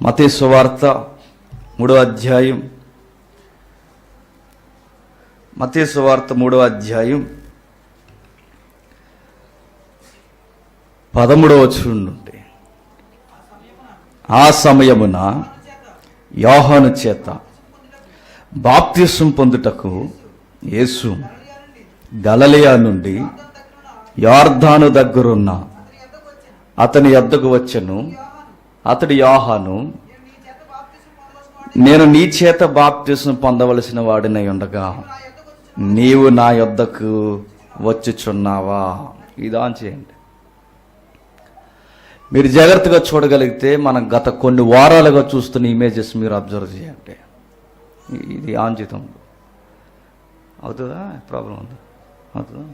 మత్తయి సువార్త 3వ అధ్యాయం, మత్తయి సువార్త 3వ అధ్యాయం 13వ వచనం నుండి, ఆ సమయమున యోహాను చేత బాప్తిసం పొందుటకు యేసు గలిలయ నుండి యొర్దాను దగ్గరున్న అతని యొద్దకు వచ్చెను. అతడు యోహాను, నేను నీ చేత బాప్తిసం పొందవలసిన వాడినై ఉండగా నీవు నా యొద్దకు వచ్చుచున్నావా? ఇదాన్ చేయండి. మీరు జాగ్రత్తగా చూడగలిగితే మనం గత కొన్ని వారాలుగా చూస్తున్న ఇమేజెస్ మీరు అబ్జర్వ్ చేయండి. ఇది ఆన్ చేద్దాం. అవుతుందా? ప్రాబ్లం ఉందా? అవుతుందా?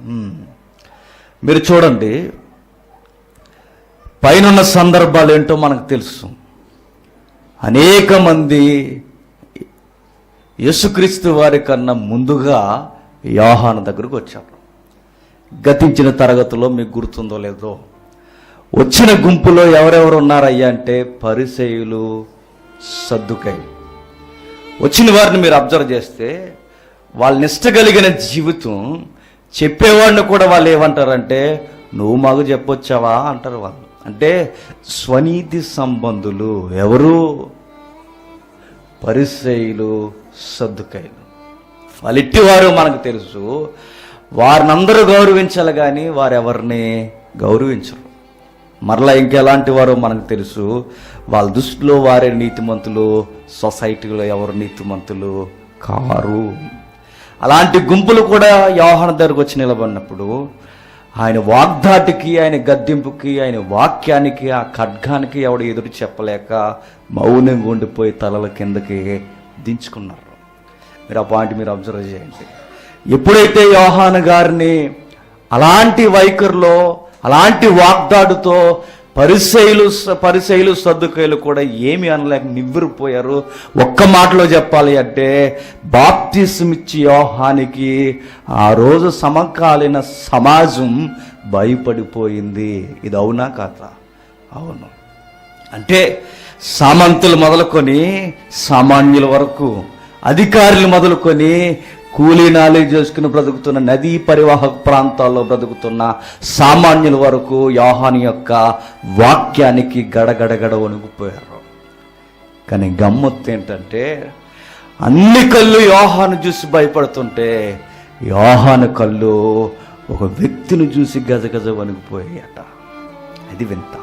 మీరు చూడండి, పైనున్న సందర్భాలు ఏంటో మనకు తెలుసు. అనేక మంది యేసుక్రీస్తు వారి కన్నా ముందుగా యోహాను దగ్గరకు వచ్చారు. గతించిన తరగతిలో మీకు గుర్తుందో లేదో, వచ్చిన గుంపులో ఎవరెవరు ఉన్నారయ్యా అంటే పరిసయ్యులు, సద్దుకయ్యులు. వచ్చిన వారిని మీరు అబ్జర్వ్ చేస్తే వాళ్ళ నిష్ట కలిగిన జీవితం, చెప్పేవాడిని కూడా వాళ్ళు ఏమంటారంటే నువ్వు మాకు చెప్పొచ్చావా అంటారు. వాళ్ళు అంటే స్వనీతి సంబంధులు. ఎవరు? పరిసయ్యులు, సద్దుకయ్యులు. వాళ్ళిట్టివారు మనకు తెలుసు. వారిని అందరూ గౌరవించాలి కానీ వారెవరిని గౌరవించరు. మరలా ఇంకెలాంటి వారో మనకు తెలుసు. వాళ్ళ దృష్టిలో వారే నీతిమంతులు, సొసైటీలో ఎవరు నీతిమంతులు కారు. అలాంటి గుంపులు కూడా యోహాను దగ్గరకు వచ్చి నిలబడినప్పుడు ఆయన వాగ్దాటికి, ఆయన గద్దింపుకి, ఆయన వాక్యానికి, ఆ ఖడ్గానికి ఎవడు ఎదురు చెప్పలేక మౌనంగా ఉండిపోయి తలల కిందకి దించుకున్నారు. మీరు ఆ పాయింట్ మీరు అబ్జర్వ్ చేయండి. ఎప్పుడైతే యోహాను గారిని అలాంటి వైఖరిలో, అలాంటి వాగ్దాడుతో పరిసయ్యులు సద్దుకయ్యులు కూడా ఏమి అనలేక నివ్వెరపోయారు. ఒక్క మాటలో చెప్పాలి అంటే బాప్తిసం ఇచ్చి యోహానికి ఆ రోజు సమకాలీన సమాజం భయపడిపోయింది. ఇది అవునా కాదా? అవును. అంటే సామంతులు మొదలుకొని సామాన్యుల వరకు, అధికారులు మొదలుకొని కూలీనాలు చేసుకుని బ్రతుకుతున్న నదీ పరివాహక ప్రాంతాల్లో బ్రతుకుతున్న సామాన్యుల వరకు యోహాను యొక్క వాక్యానికి గడగడగడ వణిగిపోయారు. కానీ గమ్మత్తు ఏంటంటే అన్ని కళ్ళు యోహాను చూసి భయపడుతుంటే యోహాను కళ్ళు ఒక వ్యక్తిని చూసి గజగజ వణిగిపోయాయట. అది వింత.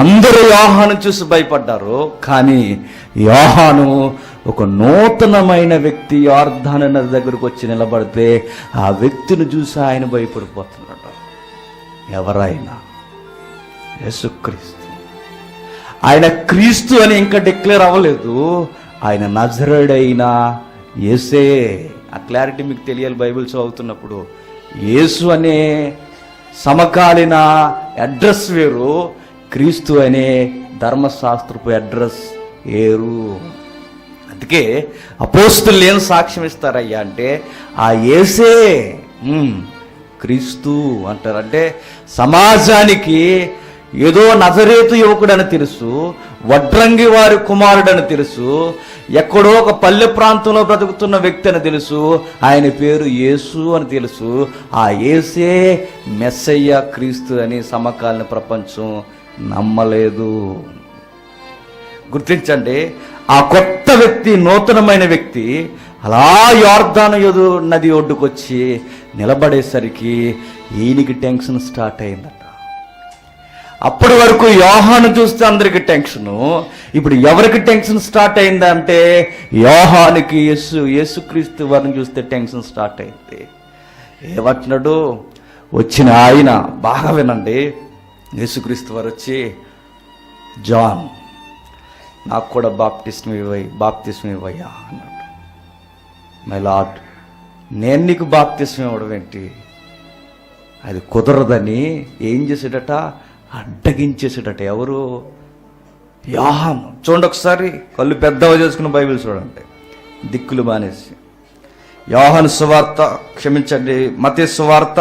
అందరూ యోహాను చూసి భయపడ్డారు, కానీ యోహాను ఒక నూతనమైన వ్యక్తి యొర్దాను నది దగ్గరకు వచ్చి నిలబడితే ఆ వ్యక్తిని చూసి ఆయన భయపడిపోతున్నాడు. ఎవరైనా యేసుక్రీస్తు. ఆయన క్రీస్తు అని ఇంకా డిక్లేర్ అవ్వలేదు. ఆయన నజరేయుడైన యేసే. ఆ క్లారిటీ మీకు తెలియాలి. బైబిల్ చదువుతున్నప్పుడు యేసు అనే సమకాలీన అడ్రస్ వేరు, క్రీస్తు అనే ధర్మశాస్త్రపు అడ్రస్ వేరు. అందుకే అపోస్తలులు ఏం సాక్ష్యం ఇస్తారయ్యా అంటే ఆ యేసే క్రీస్తు అంటారు. అంటే సమాజానికి ఏదో నజరేతు యువకుడని తెలుసు, వడ్రంగి వారి కుమారుడని తెలుసు, ఎక్కడో ఒక పల్లె ప్రాంతంలో బ్రతుకుతున్న వ్యక్తి అని తెలుసు, ఆయన పేరు యేసు అని తెలుసు. ఆ యేసే మెస్సయ్య, క్రీస్తు అని సమకాలీన ప్రపంచం నమ్మలేదు. గుర్తించండి, ఆ కొత్త వ్యక్తి, నూతనమైన వ్యక్తి అలా యొర్దాను నది ఒడ్డుకొచ్చి నిలబడేసరికి ఈయనకి టెన్షన్ స్టార్ట్ అయిందట. అప్పటి వరకు యోహాను చూస్తే అందరికి టెన్షను. ఇప్పుడు ఎవరికి టెన్షన్ స్టార్ట్ అయిందంటే యోహానుకి యేసుక్రీస్తు వారిని చూస్తే టెన్షన్ స్టార్ట్ అయింది. ఏమంటున్నాడు? వచ్చిన ఆయన, బాగా వినండి, యేసుక్రీస్తు వారు వచ్చి, జాన్ నాకు కూడా బాప్తిస్మం ఇవ్వయ్యా అన్నాడు. మై లార్డ్, నేను నీకు బాప్తిస్మం ఇవ్వడం ఏంటి? అది కుదరదని ఏం చేసాడట? అడ్డగించేసాడట. ఎవరు? యోహాను. చూడండి ఒకసారి, కళ్ళు పెద్దగా చేసుకున్న బైబిల్ చూడండి, దిక్కులు మానేసి. యోహాను సువార్త, క్షమించండి, మత్తయి సువార్త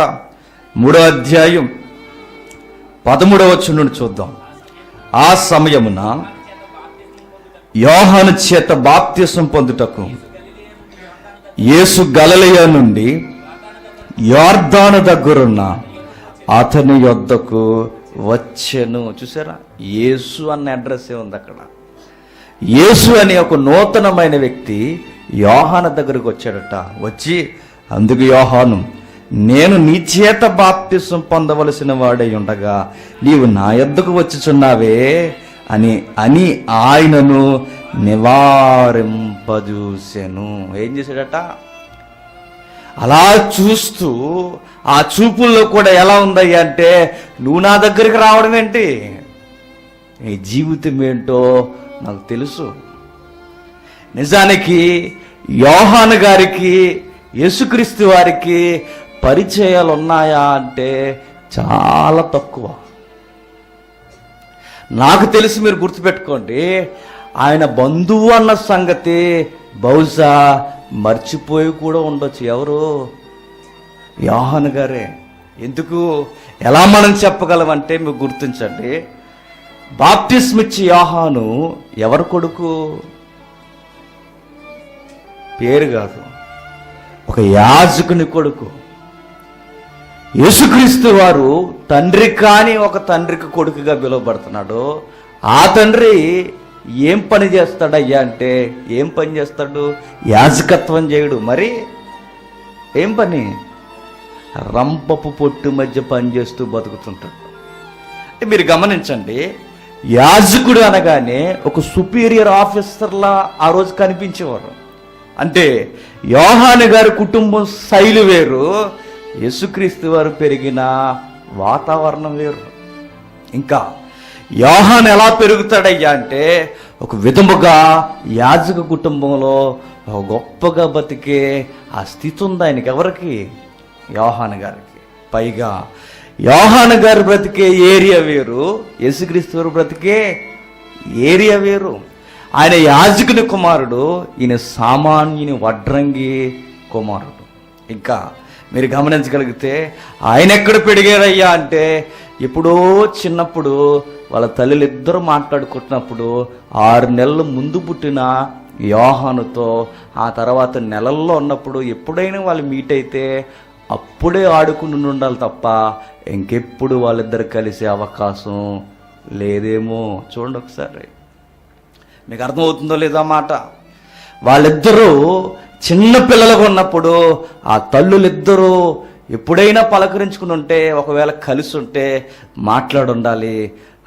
3వ అధ్యాయం 13వ వచనం నుండి చూద్దాం. ఆ సమయమున యోహాను చేత బాప్తిసం పొందుటకు యేసు గలిలయ నుండి యొర్దాను దగ్గరున్న అతని యొద్దకు వచ్చెను. చూసారా, యేసు అన్న అడ్రస్సే ఉంది అక్కడ. యేసు అనే ఒక నూతనమైన వ్యక్తి యోహాను దగ్గరకు వచ్చాడట. వచ్చి, అందుకు యోహాను, నేను నీ చేత బాప్తిసం పొందవలసిన వాడై ఉండగా నీవు నా యొద్దకు వచ్చుచున్నావే అని ఆయనను నివారింపజూసెను. ఏం చేశాడట? అలా చూస్తూ ఆ చూపుల్లో కూడా ఎలా ఉందయ్యా అంటే, నువ్వు నా దగ్గరికి రావడం ఏంటి, నీ జీవితం ఏంటో నాకు తెలుసు. నిజానికి యోహాను గారికి యేసుక్రీస్తు వారికి పరిచయాలు ఉన్నాయా అంటే చాలా తక్కువ. నాకు తెలిసి మీరు గుర్తుపెట్టుకోండి, ఆయన బంధువు అన్న సంగతి బహుశా మర్చిపోయి కూడా ఉండొచ్చు. ఎవరు? యోహాను గారే. ఎందుకు, ఎలా మనం చెప్పగలమంటే మీరు గుర్తించండి, బాప్తిస్మిచ్చి యోహాను ఎవరు కొడుకు? పేరు కాదు, ఒక యాజకుని కొడుకు. యేసుక్రీస్తు వారు తండ్రి కాని ఒక తండ్రికి కొడుకుగా పిలువబడుతున్నాడు. ఆ తండ్రి ఏం పని చేస్తాడయ్యా అంటే, ఏం పని చేస్తాడు? యాజకత్వం చేయడు. మరి ఏం పని? రంపపు పొట్టు మధ్య పనిచేస్తూ బతుకుతుంటాడు. అంటే మీరు గమనించండి, యాజకుడు అనగానే ఒక సుపీరియర్ ఆఫీసర్లా ఆ రోజు కనిపించేవారు. అంటే యోహాను గారి కుటుంబం శైలి వేరు, యేసుక్రీస్తు వారు పెరిగిన వాతావరణం వేరు. ఇంకా యోహాను ఎలా పెరుగుతాడయ్యా అంటే, ఒక విధముగా యాజక కుటుంబంలో ఒక గొప్పగా బతికే ఆ స్థితి ఉంది ఆయనకి. ఎవరికి? యోహాను గారికి. పైగా యోహాను గారు బ్రతికే ఏరియా వేరు, యేసుక్రీస్తు వారు బ్రతికే ఏరియా వేరు. ఆయన యాజకుని కుమారుడు, ఈయన సామాన్యుని వడ్రంగి కుమారుడు. ఇంకా మీరు గమనించగలిగితే ఆయన ఎక్కడ పెరిగారయ్యా అంటే, ఎప్పుడో చిన్నప్పుడు వాళ్ళ తల్లులు ఇద్దరు మాట్లాడుకుంటున్నప్పుడు 6 నెలల ముందు పుట్టిన యోహానుతో, ఆ తర్వాత నెలల్లో ఉన్నప్పుడు ఎప్పుడైనా వాళ్ళు మీట్ అయితే అప్పుడే ఆడుకుని ఉండాలి తప్ప ఇంకెప్పుడు వాళ్ళిద్దరు కలిసే అవకాశం లేదేమో. చూడండి ఒకసారి, మీకు అర్థమవుతుందో లేదో మాట. వాళ్ళిద్దరూ చిన్న పిల్లలుగా ఉన్నప్పుడు ఆ తల్లులిద్దరూ ఎప్పుడైనా పలకరించుకుని ఉంటే, ఒకవేళ కలిసి ఉంటే మాట్లాడుండాలి.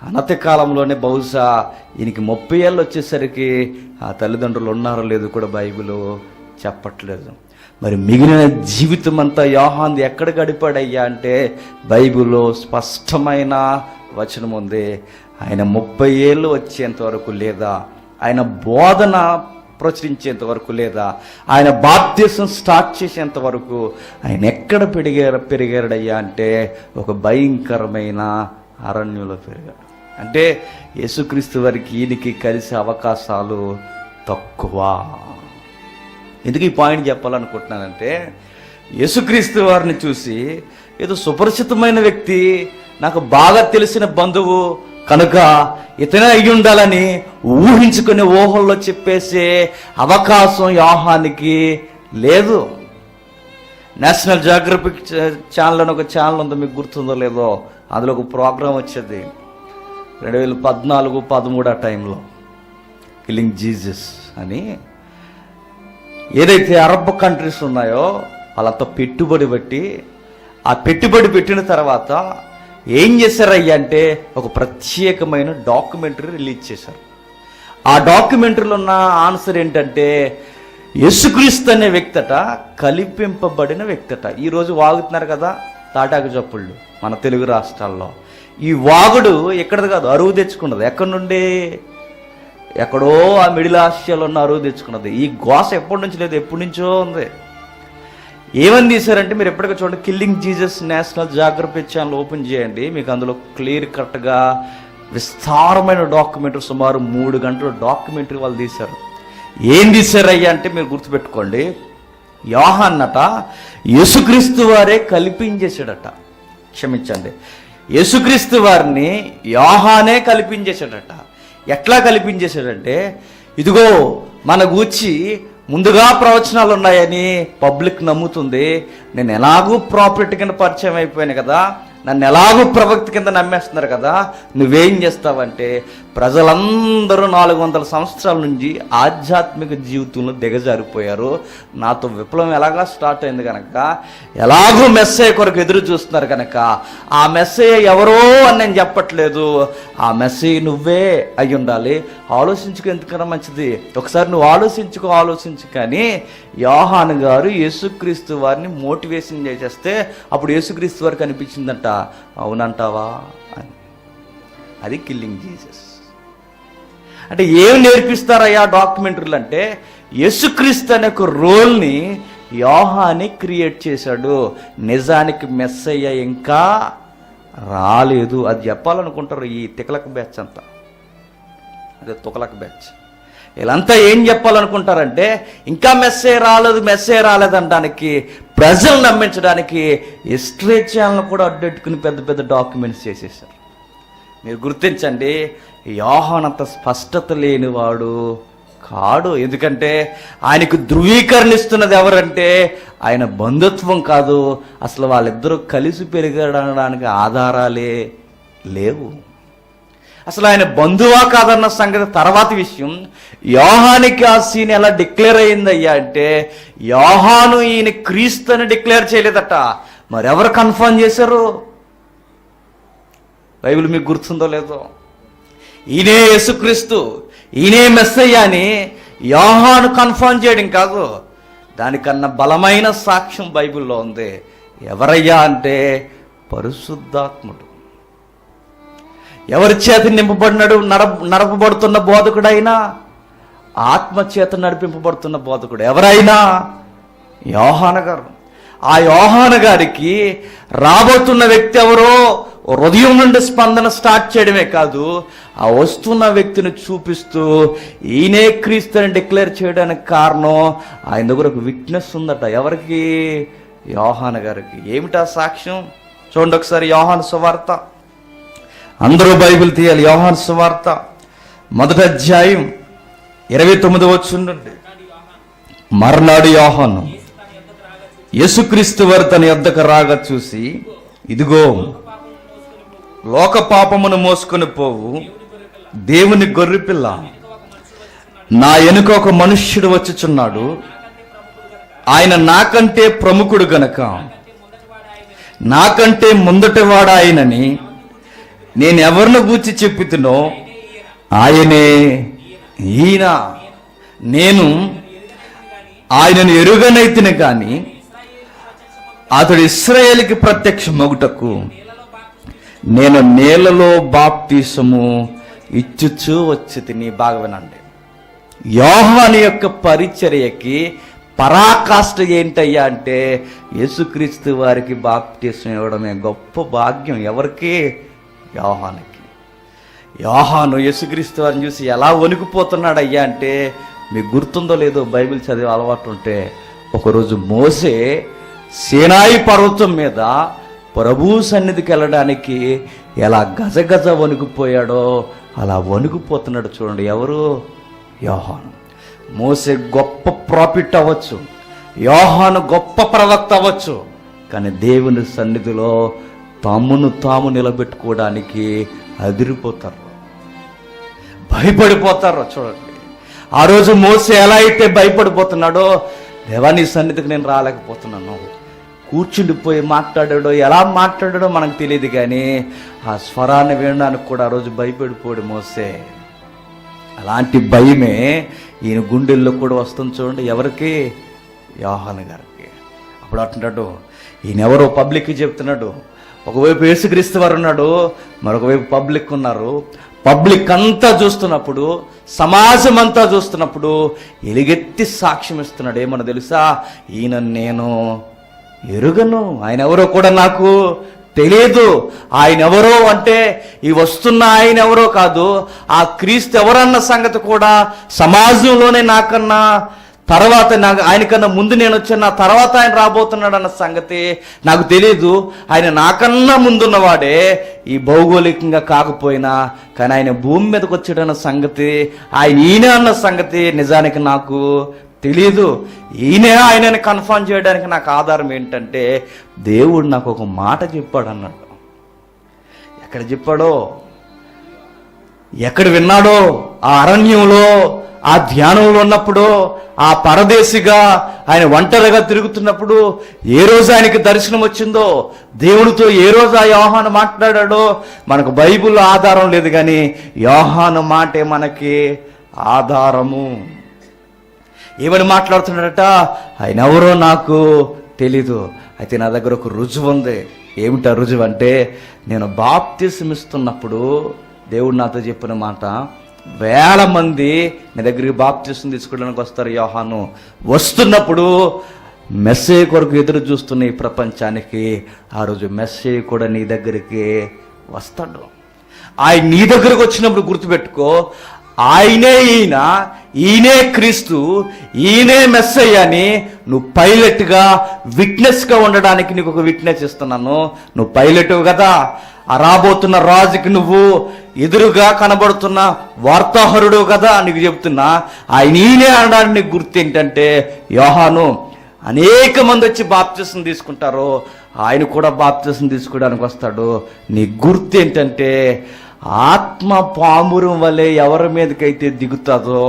అనతి కాలంలోనే బహుశా ఈయనకి 30 ఏళ్ళు వచ్చేసరికి ఆ తల్లిదండ్రులు ఉన్నారో లేదో కూడా బైబిల్ చెప్పట్లేదు. మరి మిగిలిన జీవితం అంతా యోహాను ఎక్కడ గడిపాడయ్యా అంటే, బైబిల్లో స్పష్టమైన వచనం ఉంది. ఆయన 30 ఏళ్ళు వచ్చేంత వరకు, లేదా ఆయన బోధన ప్రచురించేంత వరకు, లేదా ఆయన బాప్తిసం స్టార్ట్ చేసేంత వరకు ఆయన ఎక్కడ పెరిగాడయ్యా అంటే, ఒక భయంకరమైన అరణ్యంలో పెరిగాడు. అంటే యేసుక్రీస్తు వారికి ఈయనకి కలిసే అవకాశాలు తక్కువ. ఎందుకు ఈ పాయింట్ చెప్పాలనుకుంటున్నానంటే, యేసుక్రీస్తు వారిని చూసి ఏదో సుపరిచితమైన వ్యక్తి, నాకు బాగా తెలిసిన బంధువు కనుక ఇతనే అయ్యి ఉండాలని ఊహించుకునే ఊహల్లో చెప్పేసే అవకాశం యోహానికి లేదు. నేషనల్ జియోగ్రఫిక్ ఛానల్ అని ఒక ఛానల్ ఉంది, మీకు గుర్తుందో లేదో, అందులో ఒక ప్రోగ్రాం వచ్చేది 2014-13 ఆ టైంలో, కిల్లింగ్ జీసస్ అని. ఏదైతే అరబ్ కంట్రీస్ ఉన్నాయో వాళ్ళంతా పెట్టుబడి పెట్టి, ఆ పెట్టుబడి పెట్టిన తర్వాత ఏం చేశారయ్యా అంటే, ఒక ప్రత్యేకమైన డాక్యుమెంటరీ రిలీజ్ చేశారు. ఆ డాక్యుమెంటరీలో ఉన్న ఆన్సర్ ఏంటంటే, యేసుక్రీస్తు అనే వ్యక్తట కల్పింపబడిన వ్యక్తట. ఈరోజు వాగుతున్నారు కదా తాటాకు చప్పుళ్ళు మన తెలుగు రాష్ట్రాల్లో. ఈ వాగుడు ఎక్కడది కాదు, అరువు తెచ్చుకున్నది. ఎక్కడి నుండి? ఎక్కడో ఆ మిడిల్ ఆసియాలో ఉన్న అరువు తెచ్చుకున్నది. ఈ గోస ఎప్పటి నుంచి లేదు, ఎప్పటి నుంచో ఉంది. ఏమని తీశారంటే, మీరు ఎప్పటికీ చూడండి, killing Jesus national geographic channel open చేయండి, మీకు అందులో క్లియర్ కట్గా విస్తారమైన డాక్యుమెంటరీ, సుమారు 3 గంటల డాక్యుమెంటరీ వాళ్ళు తీశారు. ఏం తీశారయ్యా అంటే, మీరు గుర్తుపెట్టుకోండి, యోహాన్నట యేసుక్రీస్తు వారే కల్పించేశాడట. క్షమించండి, యేసుక్రీస్తు వారిని యోహానే కల్పించేశాడట. ఎట్లా కల్పించేశాడంటే, ఇదిగో మన గూర్చి ముందుగా ప్రవచనాలు ఉన్నాయని పబ్లిక్ నమ్ముతుంది. నేను ఎలాగూ ప్రాపర్టీ కింద పరిచయం అయిపోయాను కదా, నన్ను ఎలాగూ ప్రవక్త కింద నమ్మేస్తున్నారు కదా, నువ్వేం చేస్తావంటే ప్రజలందరూ 400 సంవత్సరాల నుంచి ఆధ్యాత్మిక జీవితంలో దిగజారిపోయారు. నాతో విప్లవం ఎలాగా స్టార్ట్ అయింది కనుక, ఎలాగూ మెస్సయ్య కొరకు ఎదురు చూస్తున్నారు కనుక, ఆ మెస్సయ్య ఎవరో అని నేను చెప్పట్లేదు, ఆ మెస్సయ్య నువ్వే అయి ఉండాలి. ఆలోచించుకో, ఎందుకన్నా మంచిది. ఒకసారి నువ్వు ఆలోచించు. కానీ యోహాను గారు యేసుక్రీస్తు వారిని మోటివేషన్ చేసేస్తే అప్పుడు యేసుక్రీస్తు వారికి అనిపించిందంట, అవునంటావా అని. అది కిల్లింగ్ జీసస్. అంటే ఏం నేర్పిస్తారయ్యా డాక్యుమెంటరీలు అంటే, యేసుక్రీస్తు అనే ఒక రోల్ని యోహాని క్రియేట్ చేశాడు. నిజానికి మెస్సయ్య ఇంకా రాలేదు, అది చెప్పాలనుకుంటారు ఈ తికలక బ్యాచ్ అంతా, అదే తుకలక బ్యాచ్. వీళ్ళంతా ఏం చెప్పాలనుకుంటారంటే, ఇంకా మెస్సే రాలేదనడానికి, ప్రజలు నమ్మించడానికి హిస్టరీ ఛానల్ కూడా అడ్డెట్టుకుని పెద్ద పెద్ద డాక్యుమెంట్స్ చేసేసారు. మీరు గుర్తించండి, యోహాను అంత స్పష్టత లేనివాడు కాడు. ఎందుకంటే ఆయనకు ధృవీకరణిస్తున్నది ఎవరంటే ఆయన బంధుత్వం కాదు, అసలు వాళ్ళిద్దరూ కలిసి పెరగడానికి ఆధారాలే లేవు. అసలు ఆయన బంధువా కాదన్న సంగతి తర్వాత విషయం. యోహానికి ఆ సీన్ ఎలా డిక్లేర్ అయిందయ్యా అంటే, యోహాను ఈయన క్రీస్తు అని డిక్లేర్ చేయలేదట, మరెవరు కన్ఫర్మ్ చేశారు? బైబిల్ మీకు గుర్తుందో లేదో, ఈయనే యేసుక్రీస్తు, ఈయనే మెస్సయ్య అని యోహాను కన్ఫర్మ్ చేయడం కాదు, దానికన్నా బలమైన సాక్ష్యం బైబిల్లో ఉంది. ఎవరయ్యా అంటే పరిశుద్ధాత్ముడు. ఎవరి చేత నింపబడినాడు? నడపబడుతున్న బోధకుడైనా, ఆత్మచేత నడిపింపబడుతున్న బోధకుడు ఎవరైనా యోహాను గారు. ఆ యోహాను గారికి రాబోతున్న వ్యక్తి ఎవరో హృదయం నుండి స్పందన స్టార్ట్ చేయడమే కాదు, ఆ వస్తున్న వ్యక్తిని చూపిస్తూ ఈయనే క్రీస్తు అని డిక్లేర్ చేయడానికి కారణం ఆయన దగ్గర ఒక విట్నెస్ ఉందట. ఎవరికి? యోహాను గారికి. ఏమిటా సాక్ష్యం? చూడండి ఒకసారి యోహాను సువార్త. అందరూ బైబిల్ తీయాలి. యోహాను సువార్త 1వ అధ్యాయం 29వ వచనం నుండి. మర్నాడు యోహాను యేసుక్రీస్తు వారు తన యొద్దకు రాగా చూసి, ఇదిగో లోక పాపమును మోసుకొని పోవు దేవుని గొర్రెపిల్ల, నా వెనుక ఒక మనుష్యుడు వచ్చుచున్నాడు, ఆయన నాకంటే ప్రముఖుడు గనక నాకంటే ముందటివాడు ఆయనని నేను ఎవరిని గూర్చి చెప్పుతునో ఆయనే ఈయన. నేను ఆయనను ఎరుగనైతిని కానీ అతడు ఇశ్రాయేలుకి ప్రత్యక్ష మగుటకు నేను నీళ్లలో బాప్తిసము ఇచ్చుచూ వచ్చి తిని. బాగా వినండి, యోహాను యొక్క పరిచర్యకి పరాకాష్ఠ ఏంటయ్యా అంటే యేసుక్రీస్తు వారికి బాప్తిసం ఇవ్వడమే గొప్ప భాగ్యం. ఎవరికి? యోహానుకి. యోహాను యేసుక్రీస్తు వారిని చూసి ఎలా వణికిపోతున్నాడు అయ్యా అంటే, మీకు గుర్తుందో లేదో, బైబిల్ చదివే అలవాటు ఉంటే, ఒకరోజు మోసే సీనాయి పర్వతం మీద ప్రభు సన్నిధికి వెళ్ళడానికి ఎలా గజగజ వణికిపోయాడో అలా వణికిపోతున్నాడు. చూడండి, ఎవరు? యోహాను. మోసే గొప్ప ప్రాఫిట్ అవ్వచ్చు, యోహాను గొప్ప ప్రవక్త అవ్వచ్చు, కానీ దేవుని సన్నిధిలో తమ్మును తాము నిలబెట్టుకోవడానికి అదిరిపోతారు, భయపడిపోతారు. చూడండి, ఆ రోజు మోసే ఎలా అయితే భయపడిపోతున్నాడో, దేవా నీ సన్నిధికి నేను రాలేకపోతున్నాను, కూర్చుండిపోయి మాట్లాడాడో, ఎలా మాట్లాడాడో మనకు తెలియదు, కానీ ఆ స్వరాన్ని వినడానికి కూడా ఆ రోజు భయపడిపోయాడు మోసే. అలాంటి భయమే ఈయన గుండెల్లో కూడా వస్తుంది. చూడండి, ఎవరికి? యోహాను గారికి. అప్పుడు అంటున్నాడు, ఈయన ఎవరో పబ్లిక్కి చెప్తున్నాడు. ఒకవైపు యేసుక్రీస్తు వారు ఉన్నాడు, మరొక వైపు పబ్లిక్ ఉన్నారు. పబ్లిక్ అంతా చూస్తున్నప్పుడు, సమాజం అంతా చూస్తున్నప్పుడు ఎలుగెత్తి సాక్ష్యం ఇస్తున్నాడు. ఏమన్నా తెలుసా? ఈయన నేను ఎరుగను, ఆయన ఎవరో కూడా నాకు తెలియదు. ఆయన ఎవరో అంటే ఈ వస్తున్న ఆయన ఎవరో కాదు, ఆ క్రీస్తు ఎవరన్న సంగతి కూడా సమాజంలోనే నాకన్నా తర్వాత ఆయనకన్నా ముందు నేను వచ్చాను, నా తర్వాత ఆయన రాబోతున్నాడు అన్న సంగతి నాకు తెలియదు. ఆయన నాకన్నా ముందున్నవాడే, ఈ భౌగోళికంగా కాకపోయినా, కానీ ఆయన భూమి మీదకి వచ్చాడన్న సంగతి, ఈయన అన్న సంగతి నిజానికి నాకు తెలియదు. ఆయనని కన్ఫర్మ్ చేయడానికి నాకు ఆధారం ఏంటంటే, దేవుడు నాకు ఒక మాట చెప్పాడు అన్నాడు. ఎక్కడ చెప్పాడో, ఎక్కడ విన్నాడో, ఆ అరణ్యంలో, ఆ ధ్యానంలో ఉన్నప్పుడు, ఆ పరదేశిగా ఆయన ఒంటరిగా తిరుగుతున్నప్పుడు ఏ రోజు ఆయనకి దర్శనం వచ్చిందో, దేవుడితో ఏ రోజు ఆ యోహాను మాట్లాడాడో మనకు బైబిల్లో ఆధారం లేదు, కానీ యోహాను మాటే మనకి ఆధారము. ఏమని మాట్లాడుతున్నాడట, ఆయన ఎవరో నాకు తెలీదు, అయితే నా దగ్గర ఒక రుజువు ఉంది. ఏమిటా రుజువు అంటే, నేను బాప్తిసం ఇస్తున్నప్పుడు దేవుడు నాతో చెప్పిన మాట, 1000 మంది నీ దగ్గరికి బాప్తిసం తీసుకోవడానికి వస్తారు యోహాను. వస్తున్నప్పుడు మెస్సేయ కొరకు ఎదురు చూస్తున్న ఈ ప్రపంచానికి ఆ రోజు మెస్సేయ కూడా నీ దగ్గరికి వస్తాడు. ఆయన నీ దగ్గరకు వచ్చినప్పుడు గుర్తుపెట్టుకో, ఈయనే క్రీస్తు, ఈయనే మెస్సయ్య అని నువ్వు పైలట్గా, విట్నెస్గా ఉండడానికి నీకు ఒక విట్నెస్ ఇస్తున్నాను. నువ్వు పైలట్ కదా, ఆ రాబోతున్న రాజుకి నువ్వు ఎదురుగా కనబడుతున్న వార్తాహరుడు కదా, నీకు చెప్తున్నా. ఈయనే అనడానికి నీకు గుర్తు ఏంటంటే, యోహాను అనేక మంది వచ్చి బాప్తిసం తీసుకుంటారు, ఆయన కూడా బాప్తిసం తీసుకోవడానికి వస్తాడు. నీ గుర్తు ఏంటంటే, ఆత్మ పామురం వలె ఎవరి మీదకైతే దిగుతుందో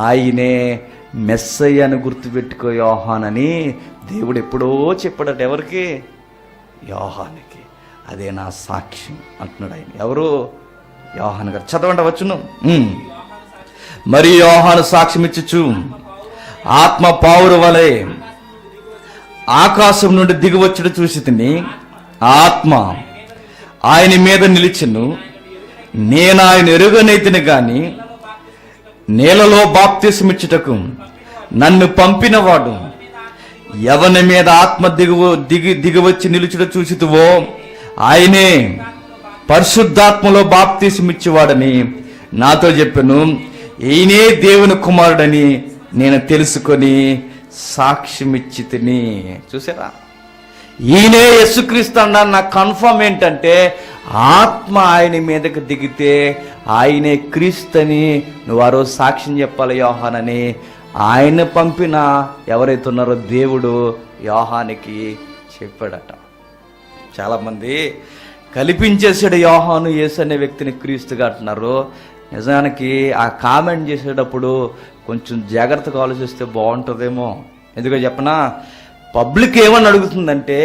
ఆయనే మెస్సయ్య అని గుర్తుపెట్టుకో యోహానని దేవుడు ఎప్పుడో చెప్పాడట. ఎవరికి? యోహానికి. అదే నా సాక్ష్యం అంటున్నాడు ఆయన. ఎవరు? యోహాను గారు. చదవండి వచ్చును. మరి యోహాను సాక్ష్యం ఇచ్చుచు, ఆత్మ పావురు వలె ఆకాశం నుండి దిగివచ్చుడు చూసి తిని, ఆత్మ ఆయన మీద నిలిచెను. నేను ఆయన ఎరుగనైతిని గాని నేలలో బాప్తిసమిచ్చుటకు నన్ను పంపినవాడు ఎవని మీద ఆత్మ దిగివచ్చి నిలుచుట చూసితువో ఆయనే పరిశుద్ధాత్మలో బాప్తిసమిచ్చేవాడని నాతో చెప్పాను. ఈయనే దేవుని కుమారుడని నేను తెలుసుకొని సాక్ష్యమిచ్చి తిని. చూసారా, ఈయనే యేసుక్రీస్తు అన్నాను. నాకు కన్ఫర్మ్ ఏంటంటే, ఆత్మ ఆయన మీదకి దిగితే ఆయనే క్రీస్తని నువ్వు ఆ రోజు సాక్ష్యం చెప్పాలి యోహానని. ఆయన పంపిన ఎవరైతే ఉన్నారో దేవుడు యోహానికి చెప్పాడట. చాలామంది కల్పించేసాడు యోహాను యేసు అనే వ్యక్తిని క్రీస్తుగా అంటున్నారు. నిజానికి ఆ కామెంట్ చేసేటప్పుడు కొంచెం జాగ్రత్తగా ఆలోచిస్తే బాగుంటుందేమో. ఎందుకో చెప్పనా, పబ్లిక్ ఏమని అడుగుతుందంటే,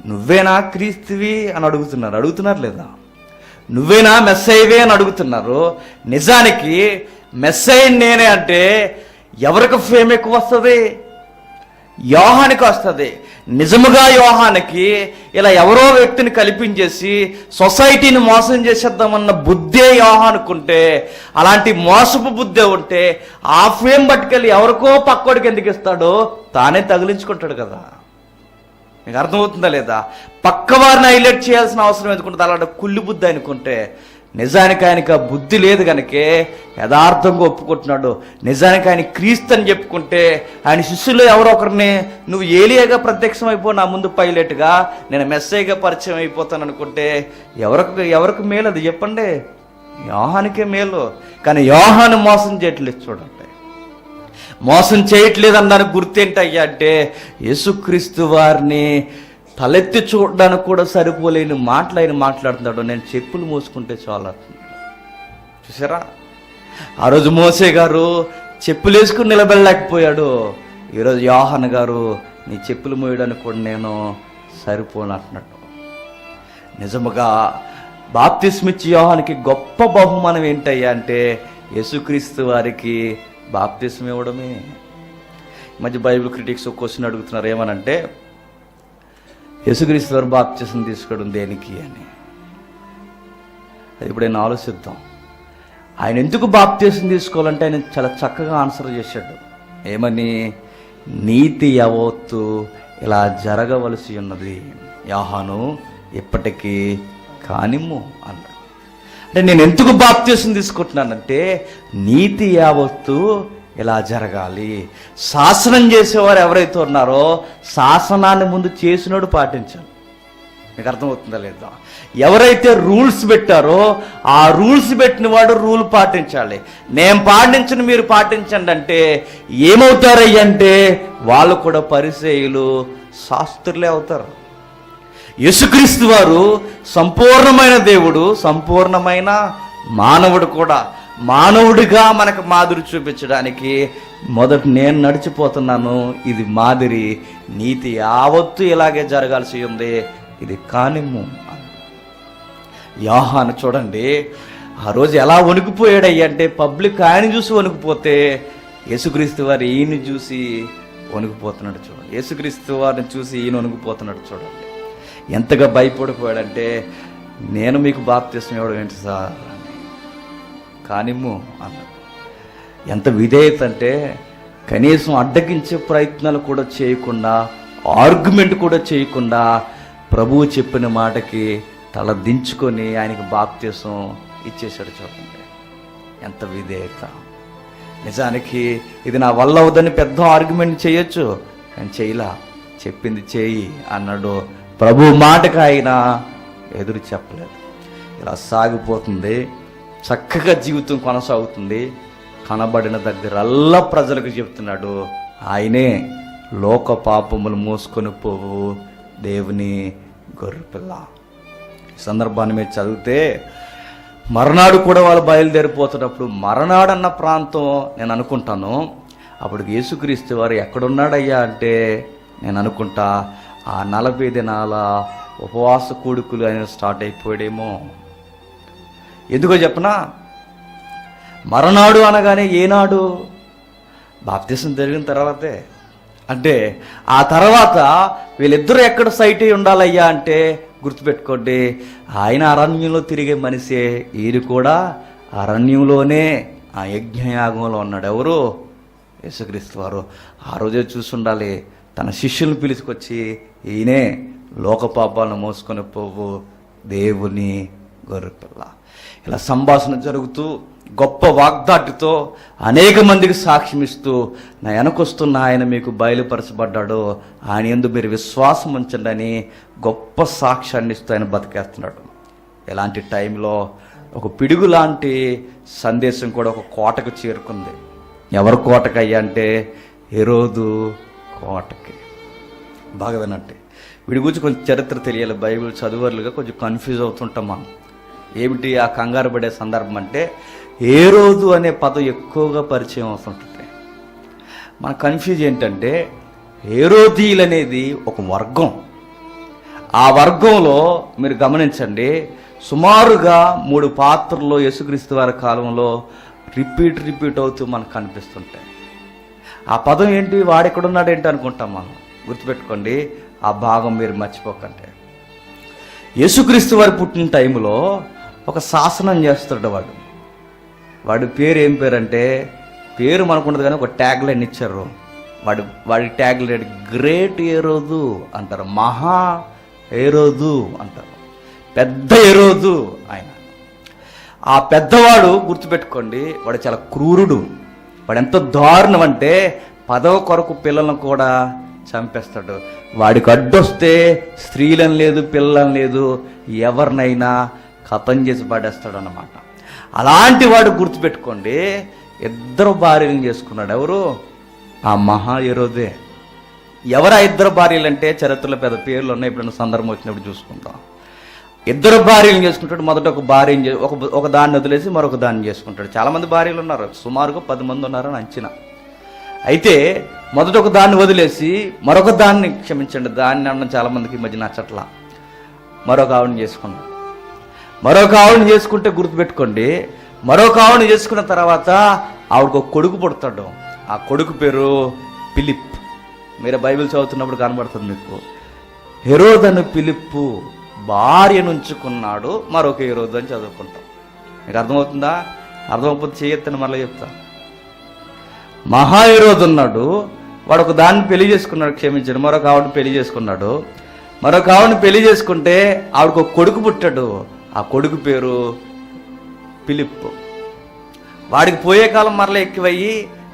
నువ్వేనా క్రీస్తువి అని అడుగుతున్నారు లేదా? నువ్వేనా మెస్సయ్యవే అని అడుగుతున్నారు. నిజానికి మెస్సయ్య నేనే అంటే ఎవరికి ఫేమ్ ఎక్కువ వస్తుంది? యోహానికి వస్తుంది. నిజముగా యోహానికి ఇలా ఎవరో వ్యక్తిని కల్పించేసి సొసైటీని మోసం చేసేద్దామన్న బుద్ధే యోహానుకుంటే, అలాంటి మోసపు బుద్ధే ఉంటే ఆ ఫేమ్ పట్టుకెళ్ళి ఎవరికో పక్కోడికి ఎందుకు ఇస్తాడో తానే తగిలించుకుంటాడు కదా. మీకు అర్థమవుతుందా లేదా? పక్కవారిని హైలైట్ చేయాల్సిన అవసరం ఎందుకుంటుంది అలాంటి కుళ్ళి బుద్ధి అనుకుంటే. నిజానికి ఆయనకి ఆ బుద్ధి లేదు కనుకే యథార్థంగా ఒప్పుకుంటున్నాడు. నిజానికి ఆయన క్రీస్తు అని చెప్పుకుంటే ఆయన శిష్యుల్లో ఎవరో ఒకరిని నువ్వు ఏలియాగా ప్రత్యక్షం అయిపో నా ముందు పైలట్గా, నేను మెస్సయ్యగా పరిచయం అయిపోతాను అనుకుంటే ఎవరికి మేలు అది చెప్పండి? యోహానికే మేలు. కానీ యోహాను మోసం చేయట్లేదు. చూడండి, మోసం చేయట్లేదు అన్నానికి గుర్తేంటయ్యా అంటే, యేసుక్రీస్తు వారిని తలెత్తి చూడడానికి కూడా సరిపోలేని మాటలు ఆయన మాట్లాడుతున్నాడు. నేను చెప్పులు మోసుకుంటే చాలా. చూసారా, ఆ రోజు మోసే గారు చెప్పులు వేసుకుని నిలబడలేకపోయాడు. ఈరోజు యోహాను గారు నీ చెప్పులు మోయడానికి కూడా నేను సరిపోను అంటున్నాడు. నిజముగా బాప్తిస్మిచ్చి యోహానికి గొప్ప బహుమానం ఏంటయ్యా అంటే, యేసుక్రీస్తు వారికి బాప్తిస్మ ఇవ్వడమే. మధ్య బైబిల్ క్రిటిక్స్ ఒక క్వశ్చన్ అడుగుతున్నారు. ఏమనంటే, యేసుక్రీస్తు వారు బాప్తిసం తీసుకోవడం దేనికి అని. అది ఇప్పుడైనా ఆలోచిద్దాం. ఆయన ఎందుకు బాప్తిసం తీసుకోవాలంటే ఆయన చాలా చక్కగా ఆన్సర్ చేశాడు. ఏమని? నీతి యావత్తు ఇలా జరగవలసి ఉన్నది యోహాను ఇప్పటికీ కానిమ్ము అన్నాడు. అంటే నేను ఎందుకు బాప్తిసం తీసుకుంటున్నానంటే నీతి యావత్తు ఇలా జరగాలి. శాసనం చేసేవారు ఎవరైతే ఉన్నారో శాసనాన్ని ముందు చేసినోడు పాటించాలి. మీకు అర్థమవుతుందా లేదా? ఎవరైతే రూల్స్ పెట్టారో ఆ రూల్స్ పెట్టిన వాడు రూల్ పాటించాలి. నేను పాటించిన మీరు పాటించండి అంటే ఏమవుతారయ్యంటే వాళ్ళు కూడా పరిసయ్యులు, శాస్త్రులే అవుతారు. యేసుక్రీస్తు వారు సంపూర్ణమైన దేవుడు, సంపూర్ణమైన మానవుడు కూడా. మానవుడిగా మనకు మాదిరి చూపించడానికి మొదట నేను నడిచిపోతున్నాను, ఇది మాదిరి, నీతి యావత్తు ఇలాగే జరగాల్సి ఉంది, ఇది కానిమ్ము. యోహాను చూడండి, ఆ రోజు ఎలా వణికిపోయాడయ్యంటే పబ్లిక్ ఆయన చూసి వణికిపోతే యేసుక్రీస్తు వారు ఈయన చూసి వణికిపోతున్నాడు. చూడండి, యేసుక్రీస్తు వారిని చూసి ఈయన వణికిపోతున్నాడు. చూడండి ఎంతగా భయపడిపోయాడంటే, నేను మీకు బాప్తిస్మం ఇవ్వడం ఏంటి సార్, కానిమ్ము అన్నాడు. ఎంత విధేయత అంటే కనీసం అడ్డగించే ప్రయత్నాలు కూడా చేయకుండా, ఆర్గ్యుమెంట్ కూడా చేయకుండా ప్రభువు చెప్పిన మాటకి తల దించుకొని ఆయనకి బాప్తిస్మం ఇచ్చేశాడు. చూడండి ఎంత విధేయత. నిజానికి ఇది నా వల్ల అవుదని పెద్ద ఆర్గ్యుమెంట్ చేయొచ్చు, కానీ చేయలా. చెప్పింది చేయి అన్నాడు. ప్రభు మాటకు ఆయన ఎదురు చెప్పలేదు. ఇలా సాగిపోతుంది, చక్కగా జీవితం కొనసాగుతుంది. కనబడిన దగ్గరల్లా ప్రజలకు చెప్తున్నాడు, ఆయనే లోక పాపములు మోసుకొని పోవు దేవుని గొర్రెపిల్ల. ఈ సందర్భాన్ని మీరు చదివితే మరనాడు కూడా వాళ్ళు బయలుదేరిపోతున్నప్పుడు, మరనాడు అన్న ప్రాంతం నేను అనుకుంటాను, అప్పుడు యేసుక్రీస్తు వారు ఎక్కడున్నాడయ్యా అంటే నేను అనుకుంటా ఆ 40 దినాల ఉపవాస కూడుకులు ఆయన స్టార్ట్ అయిపోయాడేమో. ఎందుకో చెప్పనా? మరనాడు అనగానే ఏనాడు? బాప్తిసం జరిగిన తర్వాతే. అంటే ఆ తర్వాత వీళ్ళిద్దరూ ఎక్కడ సైట్ అయి ఉండాలయ్యా అంటే గుర్తుపెట్టుకోండి, ఆయన అరణ్యంలో తిరిగే మనిషే, ఈయన కూడా అరణ్యంలోనే ఆ యజ్ఞయాగంలో ఉన్నాడు. ఎవరు? యేసుక్రీస్తు వారు. ఆ రోజే చూసుండాలి, తన శిష్యులను పిలుచుకొచ్చి ఈయనే లోక పాపాలను మోసుకొని పోవు దేవుని గొర్రెపిల్ల. ఇలా సంభాషణ జరుగుతూ గొప్ప వాగ్దాటితో అనేక మందికి సాక్ష్యం ఇస్తూ, నా వెనకొస్తున్న ఆయన మీకు బయలుపరచబడ్డాడు, ఆయన యందు మీరు విశ్వాసం ఉంచండి అని గొప్ప సాక్ష్యాన్ని ఇస్తూ ఆయన బతికేస్తున్నాడు. ఇలాంటి టైంలో ఒక పిడుగు లాంటి సందేశం కూడా ఒక కోటకు చేరుకుంది. ఎవరు కోటకయ్యా అంటే హెరోదు కోటకి. బాగా వినండి, వీడి గురించి కొంచెం చరిత్ర తెలియాలి. బైబిల్ చదువర్లుగా కొంచెం కన్ఫ్యూజ్ అవుతుంటాం మనం. ఏమిటి ఆ కంగారు పడే సందర్భం అంటే, హేరోదు అనే పదం ఎక్కువగా పరిచయం అవుతుంటుంది. మన కన్ఫ్యూజ్ ఏంటంటే, హేరోదీయులు అనేది ఒక వర్గం. ఆ వర్గంలో మీరు గమనించండి, సుమారుగా 3 పాత్రల్లో యేసుక్రీస్తు వారి కాలంలో రిపీట్ అవుతూ మనకు కనిపిస్తుంటాయి. ఆ పదం ఏంటి, వాడెక్కడున్నాడు ఏంటి అనుకుంటాం మనం. గుర్తుపెట్టుకోండి, ఆ భాగం మీరు మర్చిపోకండి. యేసుక్రీస్తు వారు పుట్టిన టైంలో ఒక శాసనం చేస్తాడు వాడి పేరు ఏం పేరు అంటే, పేరు మనకుండదు కానీ ఒక ట్యాగ్ లైన్ ఇచ్చారు. వాడి ట్యాగ్ లైన్ గ్రేట్ హేరోదు అంటారు, మహా హేరోదు అంటారు, పెద్ద హేరోదు ఆయన. ఆ పెద్దవాడు గుర్తుపెట్టుకోండి, వాడు చాలా క్రూరుడు. వాడు ఎంత దారుణం అంటే పదవ కొరకు పిల్లలను కూడా చంపేస్తాడు. వాడికి అడ్డొస్తే స్త్రీలను లేదు, పిల్లలను లేదు, ఎవరినైనా ఖతం చేసి పడేస్తాడు అన్నమాట. అలాంటి వాడు గుర్తుపెట్టుకోండి, 2 భార్యలను చేసుకున్నాడు. ఎవరు? ఆ మహా హేరోదే. ఎవరా 2 భార్యలు అంటే చరిత్రలో పెద్ద పేర్లు ఉన్నాయి, ఎప్పుడైనా సందర్భం వచ్చినప్పుడు చూసుకుంటాం. 2 భార్యలను చేసుకుంటాడు. మొదట ఒక భార్యని ఒక దాన్ని వదిలేసి మరొక దాన్ని చేసుకుంటాడు. చాలామంది భార్యలు ఉన్నారు, సుమారుగా 10 మంది ఉన్నారని అంచనా. అయితే మొదట ఒక దాన్ని వదిలేసి మరొక దాన్ని, క్షమించండి దాన్ని అన్న చాలామందికి ఈ మధ్య నచ్చట్లా, మరొక ఆవిడని చేసుకున్నాడు. మరొక ఆవిడని చేసుకుంటే గుర్తుపెట్టుకోండి, మరొక ఆవిడని చేసుకున్న తర్వాత ఆవిడకు ఒక కొడుకు పుడతాడు. ఆ కొడుకు పేరు ఫిలిప్. మీరు బైబిల్ చదువుతున్నప్పుడు కనబడుతుంది మీకు. హెరోదను ఫిలిప్పు భార్యను ఉంచుకున్నాడు, మరొక హెరోదు అని చదువుకుంటాం. మీకు అర్థమవుతుందా? అర్థమైపోతే చేయొద్దని మళ్ళీ చెప్తా. మహా హెరోదు ఉన్నాడు, వాడు ఒక దాన్ని పెళ్లి చేసుకున్నాడు, క్షమించాడు, మరొక ఆవిడని పెళ్లి చేసుకున్నాడు. మరొక ఆవిడని పెళ్లి చేసుకుంటే ఆవిడకు ఒక కొడుకు పుట్టాడు. ఆ కొడుకు పేరు ఫిలిప్. వాడికి పోయే కాలం మరలా ఎక్కువయ్యి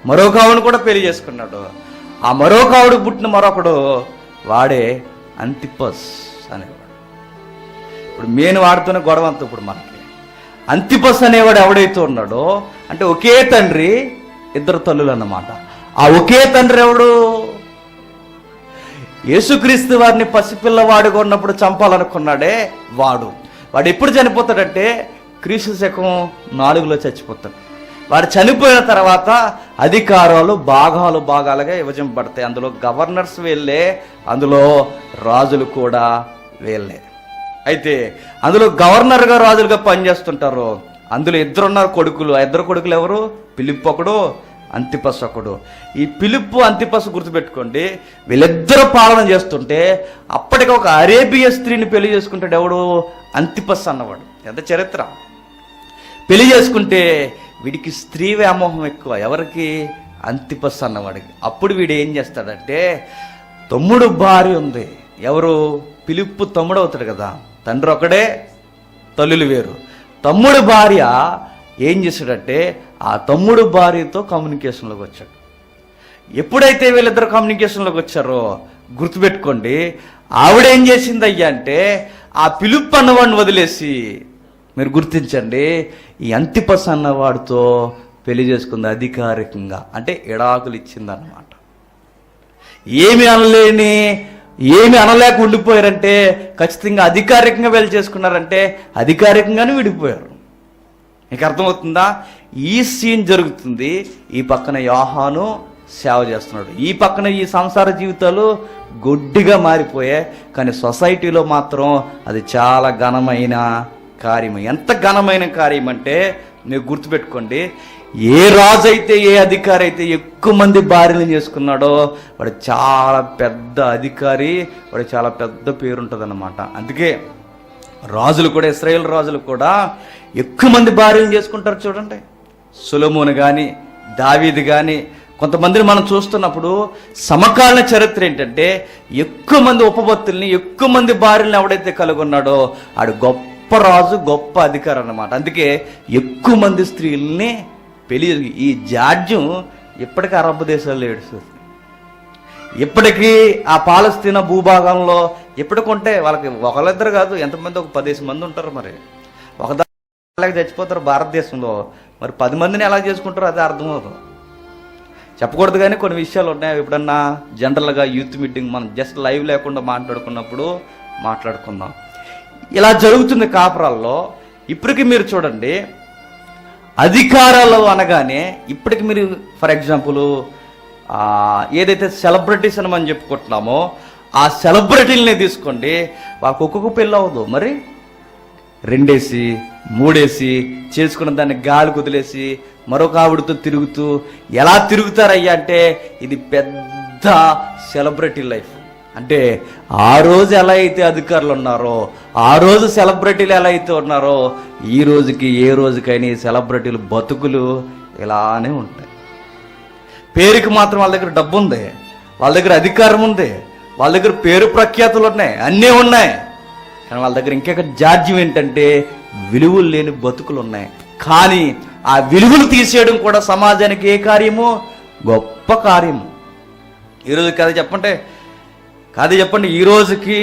మరొక ఆవిడను కూడా పెళ్లి చేసుకున్నాడు. ఆ మరొక ఆవిడకు పుట్టిన మరొకడు వాడే అంతిపస్ అనేవాడు. ఇప్పుడు మెయిన్ వాడుతున్న గొడవ అంతా ఇప్పుడు మనకి అంతిపస్ అనేవాడు ఎవడైతే ఉన్నాడో, అంటే ఒకే తండ్రి ఇద్దరు తల్లులు అన్నమాట. ఆ ఒకే తండ్రి ఎవడు? యేసుక్రీస్తు వారిని పసిపిల్లవాడుగా ఉన్నప్పుడు చంపాలనుకున్నాడే వాడు ఎప్పుడు చనిపోతాడంటే క్రీస్తు శకం 4లో చచ్చిపోతాడు. వాడు చనిపోయిన తర్వాత అధికారాలు భాగాలుగా విభజింపబడతాయి. అందులో గవర్నర్స్ వీళ్ళే, అందులో రాజులు కూడా వీళ్ళే. అయితే అందులో గవర్నర్గా రాజులుగా పనిచేస్తుంటారు. అందులో ఇద్దరున్నారు కొడుకులు. ఆ ఇద్దరు కొడుకులు ఎవరు? ఫిలిప్ ఒకడు, అంతిపస్ ఒకడు. ఈ ఫిలిప్పు అంతిపస్ గుర్తుపెట్టుకోండి. వీళ్ళిద్దరూ పాలన చేస్తుంటే అప్పటికి ఒక అరేబియా స్త్రీని పెళ్లి చేసుకుంటాడు. ఎవడు? అంతిపస్ అన్నవాడు. ఎంత చరిత్ర! పెళ్లి చేసుకుంటే వీడికి స్త్రీ వ్యామోహం ఎక్కువ. ఎవరికి? అంతిపస్ అన్నవాడికి. అప్పుడు వీడు ఏం చేస్తాడంటే, తమ్ముడు భార్య ఉంది. ఎవరు? ఫిలిప్పు తమ్ముడు అవుతాడు కదా, తండ్రి ఒకడే తల్లులు వేరు. తమ్ముడు భార్య ఏం చేశాడంటే ఆ తమ్ముడు భార్యతో కమ్యూనికేషన్లోకి వచ్చాడు. ఎప్పుడైతే వీళ్ళిద్దరు కమ్యూనికేషన్లోకి వచ్చారో గుర్తుపెట్టుకోండి, ఆవిడేం చేసింది అయ్యా అంటే ఆ ఫిలిప్ అన్నవాడిని వదిలేసి, మీరు గుర్తించండి, ఈ అంతిపస్ అన్నవాడితో పెళ్లి చేసుకుంది అధికారికంగా. అంటే ఎడాకులు ఇచ్చిందన్నమాట. ఏమి అనలేక ఉండిపోయారంటే ఖచ్చితంగా అధికారికంగా పెళ్లి చేసుకున్నారంటే అధికారికంగానే విడిపోయారు. మీకు అర్థమవుతుందా? ఈ సీన్ జరుగుతుంది. ఈ పక్కన యోహాను సేవ చేస్తున్నాడు. ఈ పక్కన ఈ సంసార జీవితాలు గొడ్డిగా మారిపోయాయి. కానీ సొసైటీలో మాత్రం అది చాలా ఘనమైన కార్యం. ఎంత ఘనమైన కార్యం అంటే మీరు గుర్తుపెట్టుకోండి, ఏ రాజు అయితే, ఏ అధికారి అయితే ఎక్కువ మంది భార్యలను చేసుకున్నాడో వాడు చాలా పెద్ద అధికారి, వాడు చాలా పెద్ద పేరు ఉంటుంది అన్నమాట. అందుకే రాజులు కూడా, ఇశ్రాయేల్ రాజులు కూడా ఎక్కువ మంది భార్యలను చేసుకుంటారు. చూడండి, సొలొమోను కానీ, దావీదు కానీ, కొంతమందిని మనం చూస్తున్నప్పుడు సమకాలీన చరిత్ర ఏంటంటే ఎక్కువ మంది ఉపపత్తుల్ని, ఎక్కువ మంది భార్యలను ఎవడైతే కలుగున్నాడో ఆడు గొప్ప రాజు, గొప్ప అధికారి అన్నమాట. అందుకే ఎక్కువ మంది స్త్రీలని పెళ్లి. ఈ జాడ్యం ఇప్పటికీ అరబ్ దేశాల్లో ఏడుస్తుంది. ఇప్పటికీ ఆ పాలస్తీనా భూభాగంలో ఎప్పటికుంటే వాళ్ళకి ఒకళ్ళిద్దరు కాదు, ఎంతమంది, ఒక 10 మంది ఉంటారు. మరి ఒకదానికి చచ్చిపోతారు భారతదేశంలో. మరి 10 మందిని ఎలా చేసుకుంటారో అది అర్థమవుతుంది. చెప్పకూడదు కానీ కొన్ని విషయాలు ఉన్నాయి. ఎప్పుడన్నా జనరల్గా యూత్ మీటింగ్ మనం జస్ట్ లైవ్ లేకుండా మాట్లాడుకున్నప్పుడు మాట్లాడుకుందాం. ఇలా జరుగుతుంది కాపురాల్లో. ఇప్పటికీ మీరు చూడండి, అధికారాలు అనగానే ఇప్పటికి మీరు ఫర్ ఎగ్జాంపుల్ ఏదైతే సెలబ్రిటీస్ అని మనం చెప్పుకుంటున్నామో ఆ సెలబ్రిటీలనే తీసుకోండి, వాళ్ళకి ఒక్కొక్క పెళ్ళి అవ్వదు. మరి 2 ఏసి 3 ఏసి చేసుకున్న దాన్ని గాలి కుదిలేసి మరొక ఆవిడతో తిరుగుతూ ఎలా తిరుగుతారయ్యా అంటే ఇది పెద్ద సెలబ్రిటీ లైఫ్. అంటే ఆ రోజు ఎలా అయితే అధికారులు ఉన్నారో, ఆ రోజు సెలబ్రిటీలు ఎలా అయితే ఉన్నారో, ఈ రోజుకి ఏ రోజుకైనా ఈ సెలబ్రిటీలు బతుకులు ఇలానే ఉంటాయి. పేరుకి మాత్రం వాళ్ళ దగ్గర డబ్బు ఉంది, వాళ్ళ దగ్గర అధికారం ఉంది, వాళ్ళ దగ్గర పేరు ప్రఖ్యాతులు ఉన్నాయి, అన్నీ ఉన్నాయి. కానీ వాళ్ళ దగ్గర ఇంకొక జాడ్యం ఏంటంటే విలువలు లేని బతుకులు ఉన్నాయి. కానీ ఆ విలువలు తీసేయడం కూడా సమాజానికి ఏ కార్యము? గొప్ప కార్యము. ఈరోజు కాదు చెప్పండి, ఈ రోజుకి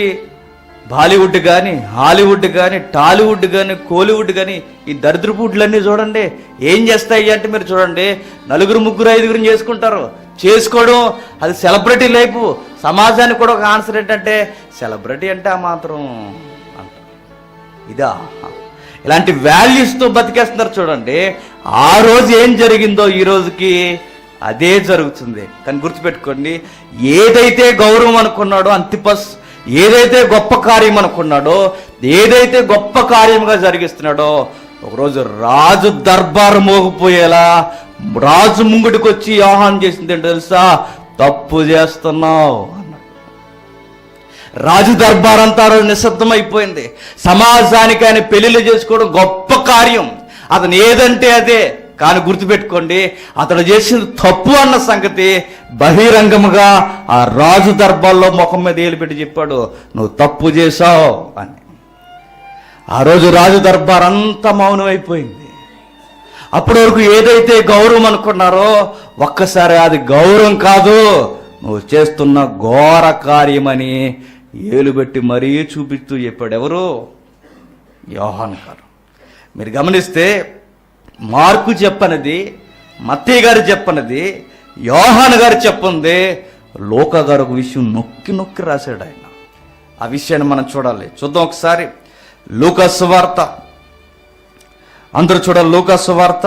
బాలీవుడ్ కానీ, హాలీవుడ్ కానీ, టాలీవుడ్ కానీ, కోలీవుడ్ కానీ ఈ దరిద్రపుడ్లన్నీ చూడండి ఏం చేస్తాయి అంటే మీరు చూడండి, 4, 3, 5 చేసుకుంటారు. చేసుకోవడం అది సెలబ్రిటీ లైఫ్. సమాజానికి కూడా ఒక ఆన్సర్ ఏంటంటే సెలబ్రిటీ అంటే ఆ మాత్రం అంటారు. ఇదా ఇలాంటి వాల్యూస్తో బతికేస్తున్నారు. చూడండి, ఆ రోజు ఏం జరిగిందో ఈ రోజుకి అదే జరుగుతుంది. కానీ గుర్తుపెట్టుకోండి, ఏదైతే గౌరవం అనుకున్నాడో అంతిపస్, ఏదైతే గొప్ప కార్యం అనుకున్నాడో, ఏదైతే గొప్ప కార్యంగా జరిగిస్తున్నాడో, ఒకరోజు రాజు దర్బారు మోగిపోయేలా రాజు ముంగుడికి వచ్చి యోహాను చేసింది ఏంటో తెలుసా? తప్పు చేస్తున్నావు అన్నాడు. రాజు దర్బార్ అంతా నిశ్శబ్దం అయిపోయింది. సమాజానికి ఆయన పెళ్లిళ్ళు చేసుకోవడం గొప్ప కార్యం, అతను ఏదంటే అదే. కానీ గుర్తుపెట్టుకోండి, అతడు చేసిన తప్పు అన్న సంగతి బహిరంగముగా ఆ రాజు దర్బార్లో ముఖం మీద ఏలిపెట్టి చెప్పాడు, నువ్వు తప్పు చేశావు అని. ఆ రోజు రాజు దర్బార్ అంతా మౌనం అయిపోయింది. అప్పటి వరకు ఏదైతే గౌరవం అనుకున్నారో ఒక్కసారి అది గౌరవం కాదు, నువ్వు చేస్తున్న ఘోర కార్యమని ఏలుబెట్టి మరీ చూపిస్తూ చెప్పాడు. ఎవరు? యోహాను గారు. మీరు గమనిస్తే మార్కు చెప్పనది, మత్తయి గారు చెప్పనది, యోహాను గారు చెప్పింది, లూకా గారు ఒక విషయం నొక్కి నొక్కి రాశాడు ఆయన. ఆ విషయాన్ని మనం చూడాలి. చూద్దాం ఒకసారి. లూకా సువార్త, అందరూ చూడాలి. లూకా సువార్త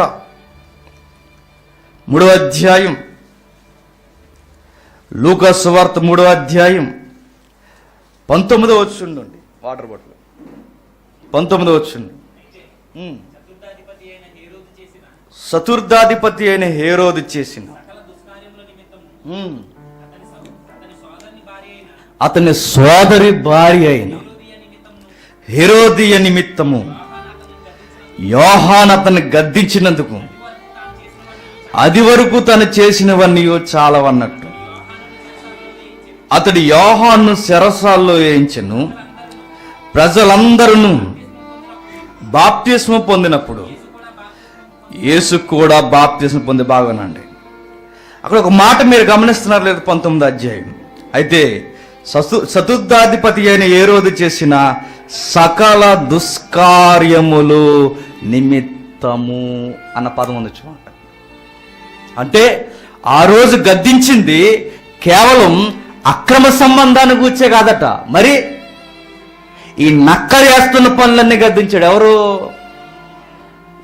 3వ అధ్యాయం, లూకా సువార్త 3వ అధ్యాయం 19వ వచనం. వాటర్ బాటిల్ 19వ వచనం. చతుర్థాధిపతి అయిన హేరోదు చేసిన అతని సోదరి భార్య అయిన హేరోదియ నిమిత్తము యోహాను అతన్ని గద్దించినందుకు అది వరకు తను చేసినవన్నీ చాలవన్నట్టు అతడు యోహాను చెరసాల్లో వేయించెను. ప్రజలందరూ బాప్తిస్మ పొందినప్పుడు యేసు కూడా బాప్తిస్మ పొంది. బాగానండి, అక్కడ ఒక మాట మీరు గమనిస్తున్నారు లేదు? 19వ అధ్యాయం. అయితే చతుర్థాధిపతి అయిన హేరోదు చేసిన సకల దుష్కార్యములు నిమిత్తము అన్న పదం ఉంది చూడండి. అంటే ఆ రోజు గద్దించింది కేవలం అక్రమ సంబంధాన్ని కూర్చే కాదట, మరి ఈ నక్కలు చేస్తున్న పనులన్నీ గద్దించాడు. ఎవరు?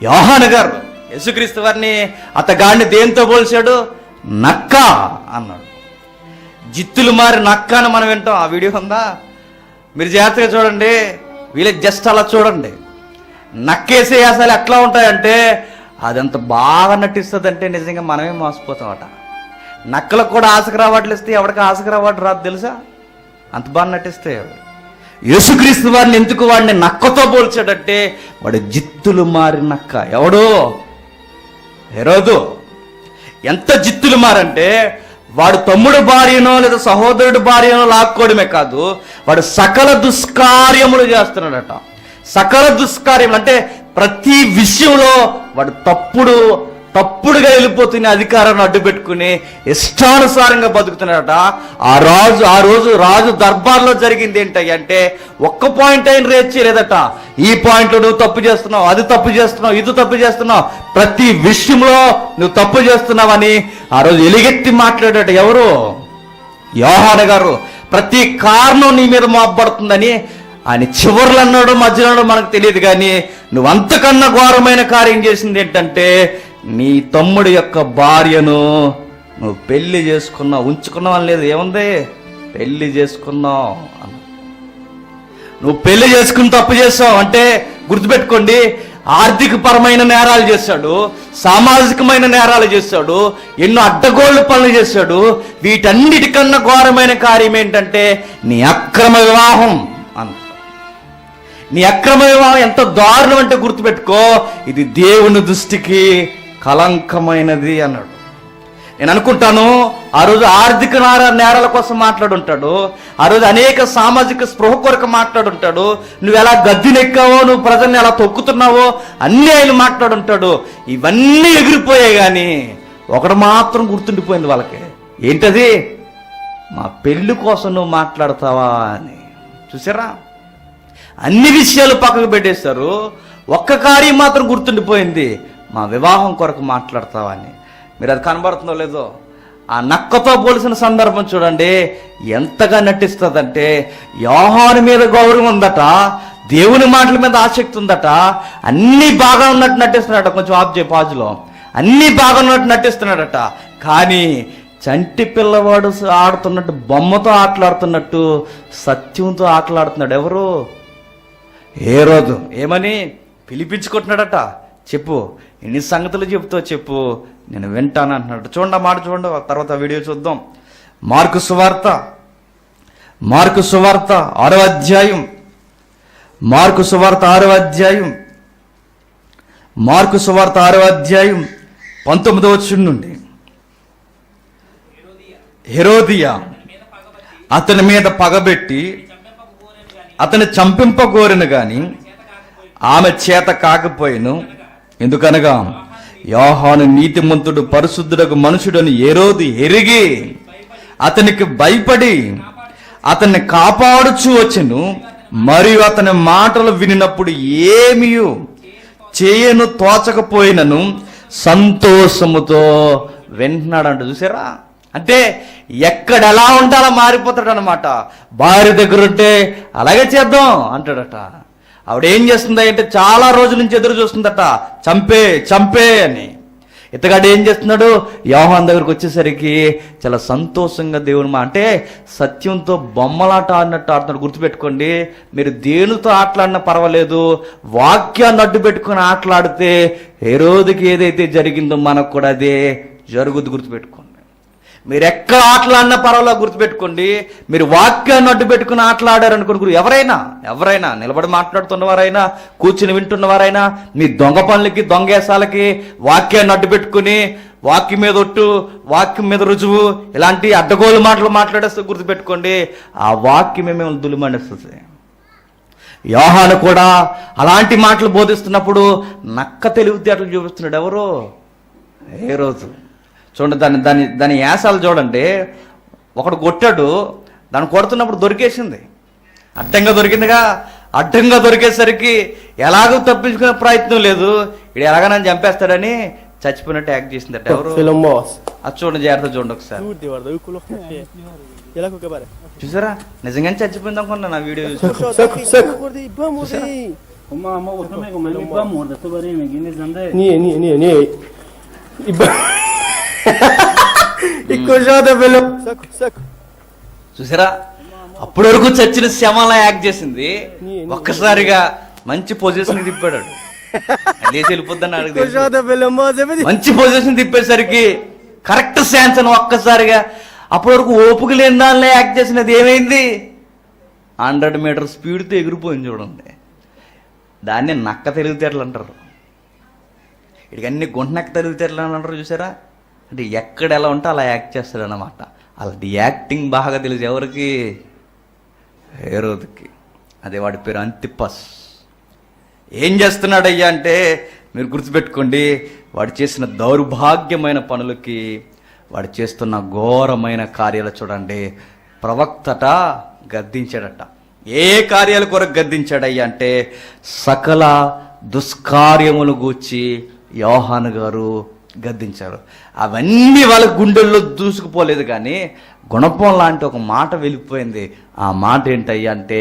యోహాను గారు. యేసుక్రీస్తు వారిని అతగాడిని దేంతో పోల్చాడు? నక్క అన్నాడు. జిత్తులు మారి నక్క అని మనం వింటాం. ఆ వీడియో ఉందా? మీరు జాగ్రత్తగా చూడండి. వీళ్ళకి జస్ట్ అలా చూడండి. నక్కేసే అసలు ఎట్లా ఉంటాయంటే అదంత బాగా నటిస్తుందంటే నిజంగా మనమే మోసపోతామట. నక్కలకు కూడా ఆశకు రావట్లు ఇస్తే ఎవరికి ఆశకు రావట్లు రాదు తెలుసా? అంత బాగా నటిస్తే. యేసుక్రీస్తు వారిని ఎందుకు వాడిని నక్కతో పోల్చాడంటే వాడు జిత్తులు మారి నక్క. ఎవడు? హేరోదు. ఎంత జిత్తులు మారంటే వాడు తమ్ముడు భార్యనో లేదా సహోదరుడు భార్యనో లాక్కోవడమే కాదు, వాడు సకల దుష్కార్యములు చేస్తున్నాడట. సకల దుష్కార్యములు అంటే ప్రతి విషయంలో వాడు తప్పుడుగా వెళ్ళిపోతున్న అధికారాన్ని అడ్డు పెట్టుకుని ఇష్టానుసారంగా బతుకుతున్నాడట. ఆ రోజు రాజు దర్బార్లో జరిగింది ఏంటంటే ఒక్క పాయింట్ అయిన రేట్ చేయలేదట. ఈ పాయింట్లో నువ్వు తప్పు చేస్తున్నావు, అది తప్పు చేస్తున్నావు, ఇది తప్పు చేస్తున్నావు, ప్రతి విషయంలో నువ్వు తప్పు చేస్తున్నావని ఆ రోజు ఎలుగెత్తి మాట్లాడాడు. ఎవరు? యోహాను గారు. ప్రతి కారణం నీ మీద మోపబడుతుందని ఆయన చివర్లు అన్నాడు, మధ్యలో మనకు తెలియదు. కానీ నువ్వు అంతకన్నా ఘోరమైన కార్యం చేసింది ఏంటంటే నీ తమ్ముడి యొక్క భార్యను నువ్వు పెళ్లి చేసుకున్నావు. ఉంచుకున్నావు అని లేదు, ఏముంది? పెళ్లి చేసుకున్నావు. నువ్వు పెళ్లి చేసుకుని తప్పు చేసావు అంటే గుర్తుపెట్టుకోండి, ఆర్థిక పరమైన నేరాలు చేశాడు, సామాజికమైన నేరాలు చేశాడు, ఎన్నో అడ్డగోళ్ళు పనులు చేశాడు. వీటన్నిటికన్నా ఘోరమైన కార్యం ఏంటంటే నీ అక్రమ వివాహం అన్న. నీ అక్రమ వివాహం ఎంత దారుణం అంటే గుర్తుపెట్టుకో, ఇది దేవుని దృష్టికి కలంకమైనది అన్నాడు. నేను అనుకుంటాను ఆ రోజు ఆర్థిక నేరాల కోసం మాట్లాడుంటాడు, ఆ రోజు అనేక సామాజిక స్పృహ కొరకు మాట్లాడుంటాడు, నువ్వు ఎలా గద్దెనెక్కావో, నువ్వు ప్రజల్ని ఎలా తొక్కుతున్నావో అన్నీ ఆయన మాట్లాడుంటాడు. ఇవన్నీ ఎగిరిపోయాయి. కానీ ఒకడు మాత్రం గుర్తుండిపోయింది వాళ్ళకి. ఏంటది? మా పెళ్లి కోసం నువ్వు మాట్లాడతావా అని. చూసారా? అన్ని విషయాలు పక్కకు పెట్టేశారు, ఒక్క కార్యం మాత్రం గుర్తుండిపోయింది, మా వివాహం కొరకు మాట్లాడతావా అని. మీరు అది కనబడుతుందో లేదో? ఆ నక్కతో పోలిసిన సందర్భం చూడండి, ఎంతగా నటిస్తుందంటే యోహాను మీద గౌరవం ఉందట, దేవుని మాటల మీద ఆసక్తి ఉందట, అన్నీ బాగా ఉన్నట్టు నటిస్తున్నాడట. కొంచెం ఆఫ్ చేయి పాజులో. అన్నీ బాగా ఉన్నట్టు నటిస్తున్నాడట. కానీ చంటి పిల్లవాడు ఆడుతున్నట్టు, బొమ్మతో ఆటలాడుతున్నట్టు సత్యంతో ఆటలాడుతున్నాడు. ఎవరు? హేరోదు. ఏమని పిలిపించుకుంటున్నాడట. చెప్పు, ఎన్ని సంగతులు చెప్తావు చెప్పు, నేను వింటాను అంటున్నాడు. చూడండి ఆ మాట చూడండి, తర్వాత వీడియో చూద్దాం. మార్కు సువార్త 6వ అధ్యాయం, మార్కు సువార్త 6వ అధ్యాయం 19వ వచనం నుండి. హేరోదియా అతని మీద పగబెట్టి అతని చంపింపగోరెను గాని ఆమె చేత కాకపోయిను. ఎందుకనగా యోహాను నీతిమంతుడు పరిశుద్ధుడకు మనుషుడని హేరోదు ఎరిగి అతనికి భయపడి అతన్ని కాపాడుచూ వచ్చెను. మరియు అతని మాటలు వినినప్పుడు ఏమీ చేయను తోచకపోయినను సంతోషముతో వింటున్నాడంట. చూసారా, అంటే ఎక్కడ ఎలా ఉంటే అలా మారిపోతాడు అనమాట. భార్య దగ్గర ఉంటే అలాగే చేద్దాం అంటాడట. ఆవిడేం చేస్తుంది అంటే చాలా రోజుల నుంచి ఎదురు చూస్తుందట, చంపే చంపే అని. ఇతగాడు ఏం చేస్తున్నాడు, యోహాను దగ్గరకు వచ్చేసరికి చాలా సంతోషంగా దేవుని అంటే సత్యంతో బొమ్మలాట ఆడినట్టు ఆడుతున్నాడు. గుర్తుపెట్టుకోండి, మీరు దేనితో ఆటలాడినా పర్వాలేదు, వాక్యాన్ని అడ్డు పెట్టుకుని ఆటలాడితే హేరోదుకి ఏదైతే జరిగిందో మనకు కూడా అదే జరుగుద్ది. గుర్తుపెట్టుకోండి, మీరు ఎక్కడ ఆటలాడినా పర్వాలేదు, గుర్తుపెట్టుకోండి, మీరు వాక్యాన్ని అడ్డు పెట్టుకుని ఆటలాడారనుకోండి, ఎవరైనా నిలబడి మాట్లాడుతున్నవారైనా కూర్చుని వింటున్నవారైనా మీ దొంగ పనులకి దొంగేసాలకి వాక్యాన్ని అడ్డు పెట్టుకుని వాక్యం మీద ఒట్టు వాక్యం మీద రుజువు ఇలాంటి అడ్డగోలు మాటలు మాట్లాడేస్తే గుర్తుపెట్టుకోండి, ఆ వాక్యమే మిమ్మల్ని దులిమండిస్తుంది. యోహాను కూడా అలాంటి మాటలు బోధిస్తున్నప్పుడు నక్క తెలివితేటలు చూపిస్తున్నాడు. ఎవరు? హేరోదు. చూడండి, దాని యాసాలు చూడండి. ఒకడు కొట్టాడు, దాన్ని కొడుతున్నప్పుడు దొరికేసింది, అడ్డంగా దొరికిందిగా. అడ్డంగా దొరికేసరికి ఎలాగో తప్పించుకునే ప్రయత్నం లేదు, ఇది ఎలాగైనా చంపేస్తాడని చచ్చిపోయినట్టు యాక్ట్ చేసిందట. ఎవరు? అది చూడండి, జాగ్రత్త చూడండి ఒకసారి. చూసారా, నిజంగానే చచ్చిపోయింది అనుకున్నా నా వీడియో చూసారా. అప్పటి వరకు చచ్చిన శమలా యాక్ట్ చేసింది, ఒక్కసారిగా మంచి పొజిషన్ తిప్పాడు. లేచి వెళ్ళిపోద్దని అడిగి మంచి పొజిషన్ తిప్పేసరికి కరెక్ట్ ఛాన్స్ అని ఒక్కసారిగా అప్పటి వరకు ఓపిక లేని దానిలో యాక్ట్ చేసినది ఏమైంది, 100 మీటర్ స్పీడ్తో ఎగిరిపోయింది. చూడండి, దాన్ని నక్క తెలివితేటలు అంటారు, ఇక్కడికి గుంట నక్క తెలివితేటలు అని అంటారు. చూసారా, అంటే ఎక్కడ ఎలా ఉంటే అలా యాక్ట్ చేస్తాడు అన్నమాట. అలాంటి యాక్టింగ్ బాగా తెలుసు ఎవరికి? హేరోదుకి. అదే వాడి పేరు అంతిపస్. ఏం చేస్తున్నాడయ్యా అంటే మీరు గుర్తుపెట్టుకోండి, వాడు చేసిన దౌర్భాగ్యమైన పనులకి, వాడు చేస్తున్న ఘోరమైన కార్యాలు చూడండి. ప్రవక్తట గద్దించాడట. ఏ కార్యాల కొరకు గద్దించాడయ్యా అంటే సకల దుష్కార్యములు గూర్చి యోహాను గారు గద్దించారు. అవన్నీ వాళ్ళ గుండెల్లో దూసుకుపోలేదు, కానీ గుణపం లాంటి ఒక మాట వెళ్ళిపోయింది. ఆ మాట ఏంటయ్యా అంటే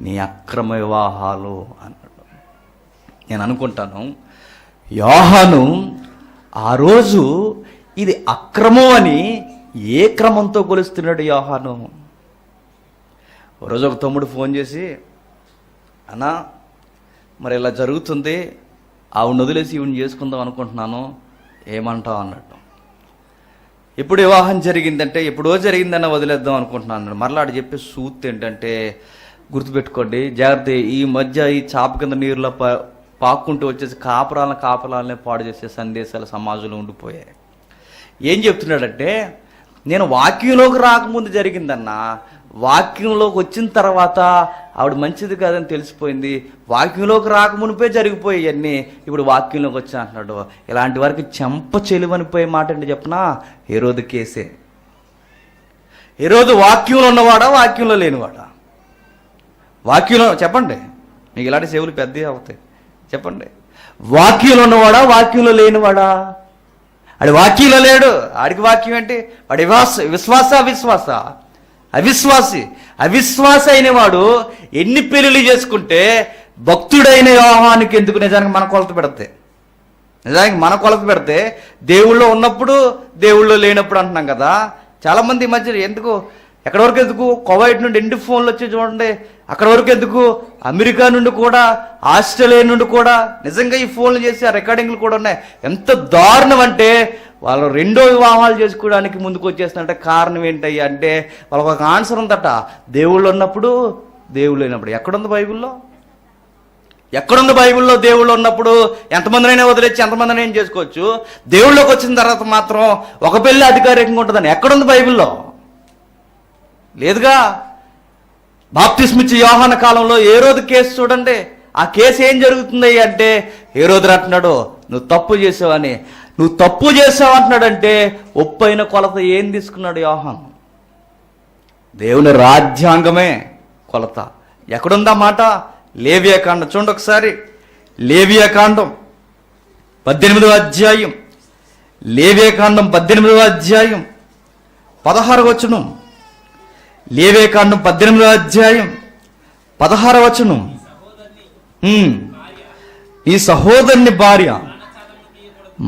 నీ అక్రమ వివాహాలు అన్నాడు. నేను అనుకుంటాను యోహాను ఆ రోజు ఇది అక్రమం అని ఏ క్రమంతో కొలుస్తున్నాడు యోహాను. రోజు ఒక తమ్ముడు ఫోన్ చేసి, అన్నా మరి ఇలా జరుగుతుంది, ఆవిడ వదిలేసి ఈవిని చేసుకుందాం అనుకుంటున్నాను, ఏమంటావు అన్నట్టు. ఎప్పుడు వివాహం జరిగిందంటే ఎప్పుడో జరిగిందన్న వదిలేద్దాం అనుకుంటున్నాను అన్నాడు. మరలా ఆడు చెప్పే సూత్ ఏంటంటే గుర్తుపెట్టుకోండి, జాగ్రత్త, ఈ మధ్య ఈ చాప కింద నీరులో పాక్కుంటూ వచ్చేసి కాపురాలనే పాడు చేసే సందేశాలు సమాజంలో ఉండిపోయాయి. ఏం చెప్తున్నాడంటే, నేను వాక్యంలోకి రాకముందు జరిగిందన్నా, వాక్యంలోకి వచ్చిన తర్వాత ఆవిడ మంచిది కాదని తెలిసిపోయింది, వాక్యంలోకి రాకమునిపే జరిగిపోయాయి అన్నీ, ఇప్పుడు వాక్యంలోకి వచ్చా అంటున్నాడు. ఇలాంటి వారికి చెంప చెలువనిపోయే మాట అంటే చెప్పనా, హేరోదు కేసే. హేరోదు వాక్యంలో ఉన్నవాడా వాక్యంలో లేనివాడా? వాక్యంలో చెప్పండి, మీకు ఇలాంటి సేవలు పెద్దవి అవుతాయి. చెప్పండి, వాక్యంలో ఉన్నవాడా వాక్యంలో లేనివాడా? ఆడి వాక్యంలో లేడు, ఆడికి వాక్యం ఏంటి? వాడి అవిశ్వాసి అయిన వాడు ఎన్ని పెళ్లిళ్ళు చేసుకుంటే భక్తుడైన యోహానికి ఎందుకు? నిజానికి మన కొలత పెడితే దేవుళ్ళో ఉన్నప్పుడు దేవుళ్ళో లేనప్పుడు అంటున్నాం కదా. చాలామంది ఈ మధ్య ఎందుకు ఎక్కడి వరకు ఎందుకు కువైట్ నుండి ఎన్ని ఫోన్లు వచ్చి చూడండి, అక్కడ వరకు ఎందుకు అమెరికా నుండి కూడా ఆస్ట్రేలియా నుండి కూడా నిజంగా ఈ ఫోన్లు చేసి ఆ రికార్డింగ్లు కూడా ఉన్నాయి. ఎంత దారుణం అంటే వాళ్ళు రెండో వివాహాలు చేసుకోవడానికి ముందుకు వచ్చేస్తున్నట్టే. కారణం ఏంటయ్యా అంటే వాళ్ళకి ఒక ఆన్సర్ ఉందట, దేవుళ్ళు ఉన్నప్పుడు దేవుళ్ళు లేనప్పుడు. ఎక్కడుంది బైబిల్లో దేవుళ్ళు ఉన్నప్పుడు ఎంతమందినైనా వదిలేసి ఎంతమందినైనా చేసుకోవచ్చు, దేవుళ్ళకి వచ్చిన తర్వాత మాత్రం ఒక పెళ్ళి అధికారికంగా ఉంటుందని ఎక్కడుంది బైబిల్లో? లేదుగా. బాప్తిస్మిచ్చి యోహాను కాలంలో హేరోదు కేసు చూడండి, ఆ కేసు ఏం జరుగుతుంది అంటే హేరోదు అంటున్నాడు నువ్వు తప్పు చేసావని. నువ్వు తప్పు చేసావు అంటున్నాడంటే ఒప్పైన కొలత ఏం తీసుకున్నాడు యోహాను? దేవుని రాజ్యాంగమే కొలత. ఎక్కడుందా మాట? లేవియాకాండం చూడండి ఒకసారి. లేవియాకాండం 18వ అధ్యాయం, లేవియాకాండం 18వ అధ్యాయం 16వ వచనం. లేవియాకాండం 18వ అధ్యాయం 16వ వచనం. ఈ సహోదరుని భార్య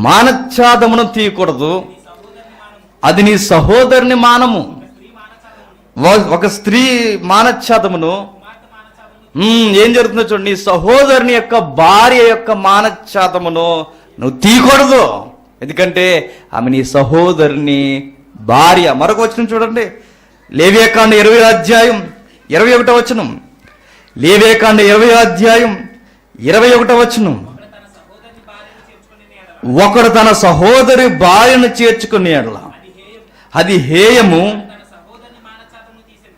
మానఛాదమును తీయకూడదు, అది నీ సహోదరుని మానము. ఒక స్త్రీ మానఛాదమును ఏం జరుగుతుందో చూడండి. నీ సహోదరుని యొక్క భార్య యొక్క మానఛాదమును నువ్వు తీయకూడదు, ఎందుకంటే ఆమె నీ సహోదరుని భార్య. మరొక వచనం చూడండి. లేవియాకాండం 20వ అధ్యాయం 21వ వచనం. లేవియాకాండం 20వ అధ్యాయం 21వ వచనం. ఒకడు తన సహోదరి భార్యను చేర్చుకునే యెడల అది హేయము,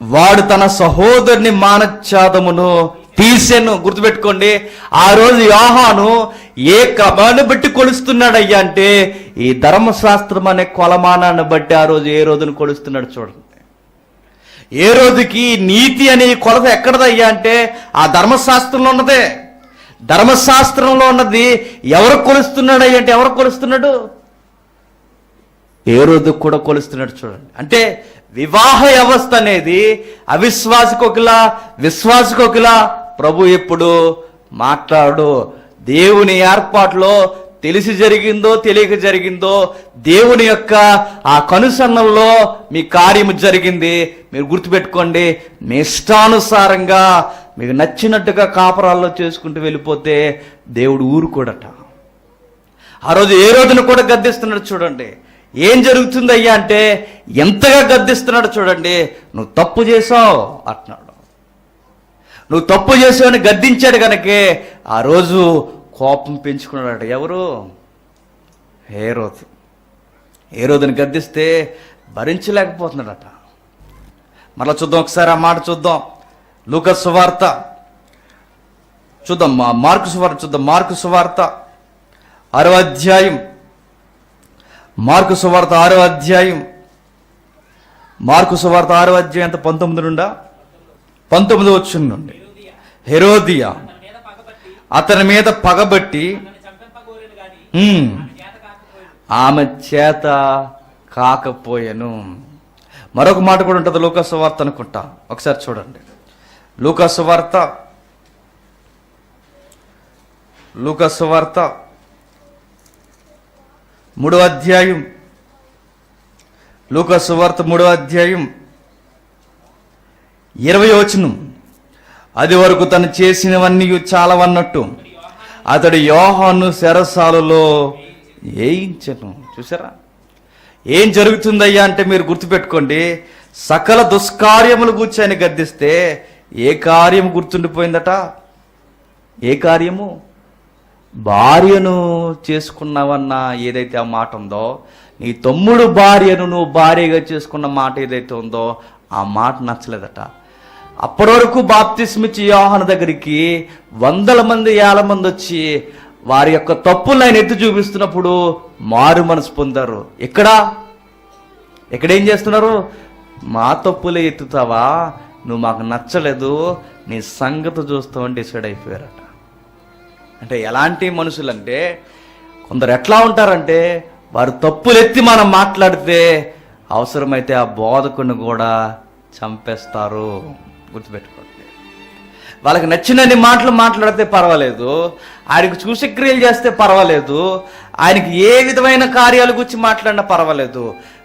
వాడు తన సహోదరుని మానఛాదమును తీసెను. గుర్తుపెట్టుకోండి, ఆ రోజు యోహాను ఏ క్రమాన్ని బట్టి కొలుస్తున్నాడయ్యా అంటే ఈ ధర్మశాస్త్రం అనే కొలమానాన్ని బట్టి ఆ రోజు ఏ రోజును కొలుస్తున్నాడు చూడండి. ఏ రోజుకి నీతి అనే కొలత ఎక్కడదయ్యా అంటే ఆ ధర్మశాస్త్రంలో ఉన్నదే. ధర్మశాస్త్రంలో ఉన్నది ఎవరు కొలుస్తున్నాడు అంటే ఎవరు కొలుస్తున్నాడు? ఏ రోజు కూడా కొలుస్తున్నాడు చూడండి. అంటే వివాహ వ్యవస్థ అనేది అవిశ్వాసకొకలా విశ్వాసకొకలా ప్రభు ఎప్పుడు మాట్లాడు. దేవుని ఏర్పాటులో తెలిసి జరిగిందో తెలియక జరిగిందో దేవుని యొక్క ఆ కనుసన్నల్లో మీ కార్యము జరిగింది. మీరు గుర్తుపెట్టుకోండి, మీ ఇష్టానుసారంగా మీకు నచ్చినట్టుగా కాపురాల్లో చేసుకుంటూ వెళ్ళిపోతే దేవుడు ఊరుకోడట. ఆ రోజు ఏ రోజున కూడా గద్దిస్తున్నాడు చూడండి. ఏం జరుగుతుంది అయ్యా అంటే ఎంతగా గద్దిస్తున్నాడు చూడండి. నువ్వు తప్పు చేసావు అంటున్నాడు. నువ్వు తప్పు చేసావని గద్దించాడు కనుకే ఆ రోజు కోపం పెంచుకున్నాడట. ఎవరు? హేరోదు. హేరోదుని గద్దిస్తే భరించలేకపోతున్నాడట. మరలా చూద్దాం ఒకసారి ఆ మాట చూద్దాం. లూకా సువార్త చూద్దాం, మార్కు సువార్త చూద్దాం. మార్కు సువార్త 6వ అధ్యాయం, మార్కు సువార్త 6వ అధ్యాయం, మార్కు సువార్త 6వ అధ్యాయం 19 నుండా 19 వచనం నుండి. హెరోదియా అతని మీద పగబట్టి ఆమె చేత కాకపోయెను. మరొక మాట కూడా ఉంటుంది లూకా సువార్త అనుకుంటా, ఒకసారి చూడండి. లూకా సువార్త 3వ అధ్యాయం, లూకా సువార్త 3వ అధ్యాయం 20వ వచనం. అది వరకు తను చేసినవన్నీ చాలవన్నట్టు అతడు యోహాను చెరసాలలో వేయించెను. చూసారా ఏం జరుగుతుందయ్యా అంటే మీరు గుర్తుపెట్టుకోండి, సకల దుష్కార్యములు గూర్చి ఆయన గద్దిస్తే ఏ కార్యము గుర్తుండిపోయిందట? ఏ కార్యము? భార్యను చేసుకున్నావన్న ఏదైతే ఆ మాట ఉందో, నీ తమ్ముడు భార్యను నువ్వు భార్యగా చేసుకున్న మాట ఏదైతే ఉందో ఆ మాట నచ్చలేదట. అప్పటి వరకు బాప్తిస్మిచ్చి యోహాను దగ్గరికి 100 మంది 1000 మంది వచ్చి వారి యొక్క తప్పులను ఆయన ఎత్తి చూపిస్తున్నప్పుడు మారు మనసు పొందారు. ఎక్కడేం చేస్తున్నారు? మా తప్పులే ఎత్తుతావా, నువ్వు మాకు నచ్చలేదు, నీ సంగతి చూస్తావని డిసైడ్ అయిపోయారట. అంటే ఎలాంటి మనుషులంటే కొందరు ఎట్లా ఉంటారంటే వారు తప్పులెత్తి మనం మాట్లాడితే అవసరమైతే ఆ బోధకుని కూడా చంపేస్తారు. గుర్తుపెట్టుకోండి, వాళ్ళకి నచ్చినన్ని మాటలు మాట్లాడితే పర్వాలేదు, ఆయనకు చూసి క్రియలు చేస్తే పర్వాలేదు, ఆయనకి ఏ విధమైన కార్యాల గురించి మాట్లాడినా పర్వాలేదు.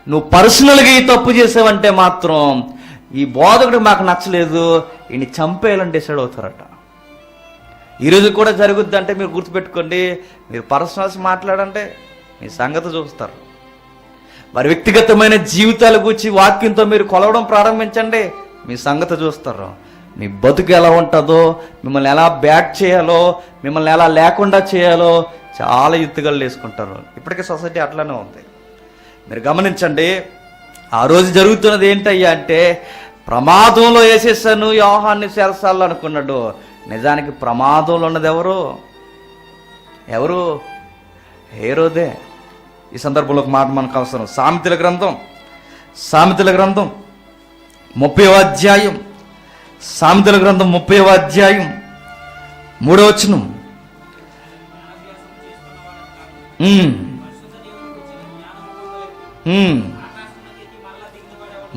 నువ్వు పర్సనల్గా ఈ తప్పు చేసావంటే మాత్రం ఈ బోధకుడు మాకు నచ్చలేదు, ఈయన చంపేయాలని డిసైడ్ అవుతారట. ఈరోజు కూడా జరుగుద్ది. అంటే మీరు గుర్తుపెట్టుకోండి, మీరు పర్సనల్స్ మాట్లాడంటే మీ సంగతి చూస్తారు. వారి వ్యక్తిగతమైన జీవితాల గురించి వాక్యంతో మీరు కొలవడం ప్రారంభించండి, మీ సంగతి చూస్తారు. మీ బతుకు ఎలా ఉంటుందో, మిమ్మల్ని ఎలా బ్యాట్ చేయాలో, మిమ్మల్ని ఎలా లేకుండా చేయాలో చాలా ఎత్తుగళ్ళు వేసుకుంటారు. ఇప్పటికే సొసైటీ అట్లానే ఉంది. మీరు గమనించండి, ఆ రోజు జరుగుతున్నది ఏంటయ్యా అంటే ప్రమాదంలో వేసేసాను యోహాన్ని చెరసాల్లో అనుకున్నాడు. నిజానికి ప్రమాదంలో ఉన్నది ఎవరు? హేరోదే. ఈ సందర్భంలో ఒక మాట మనకు అవసరం. సామెతల గ్రంథం 30వ అధ్యాయం, సామెతల గ్రంథం 30వ అధ్యాయం 3వ వచనం.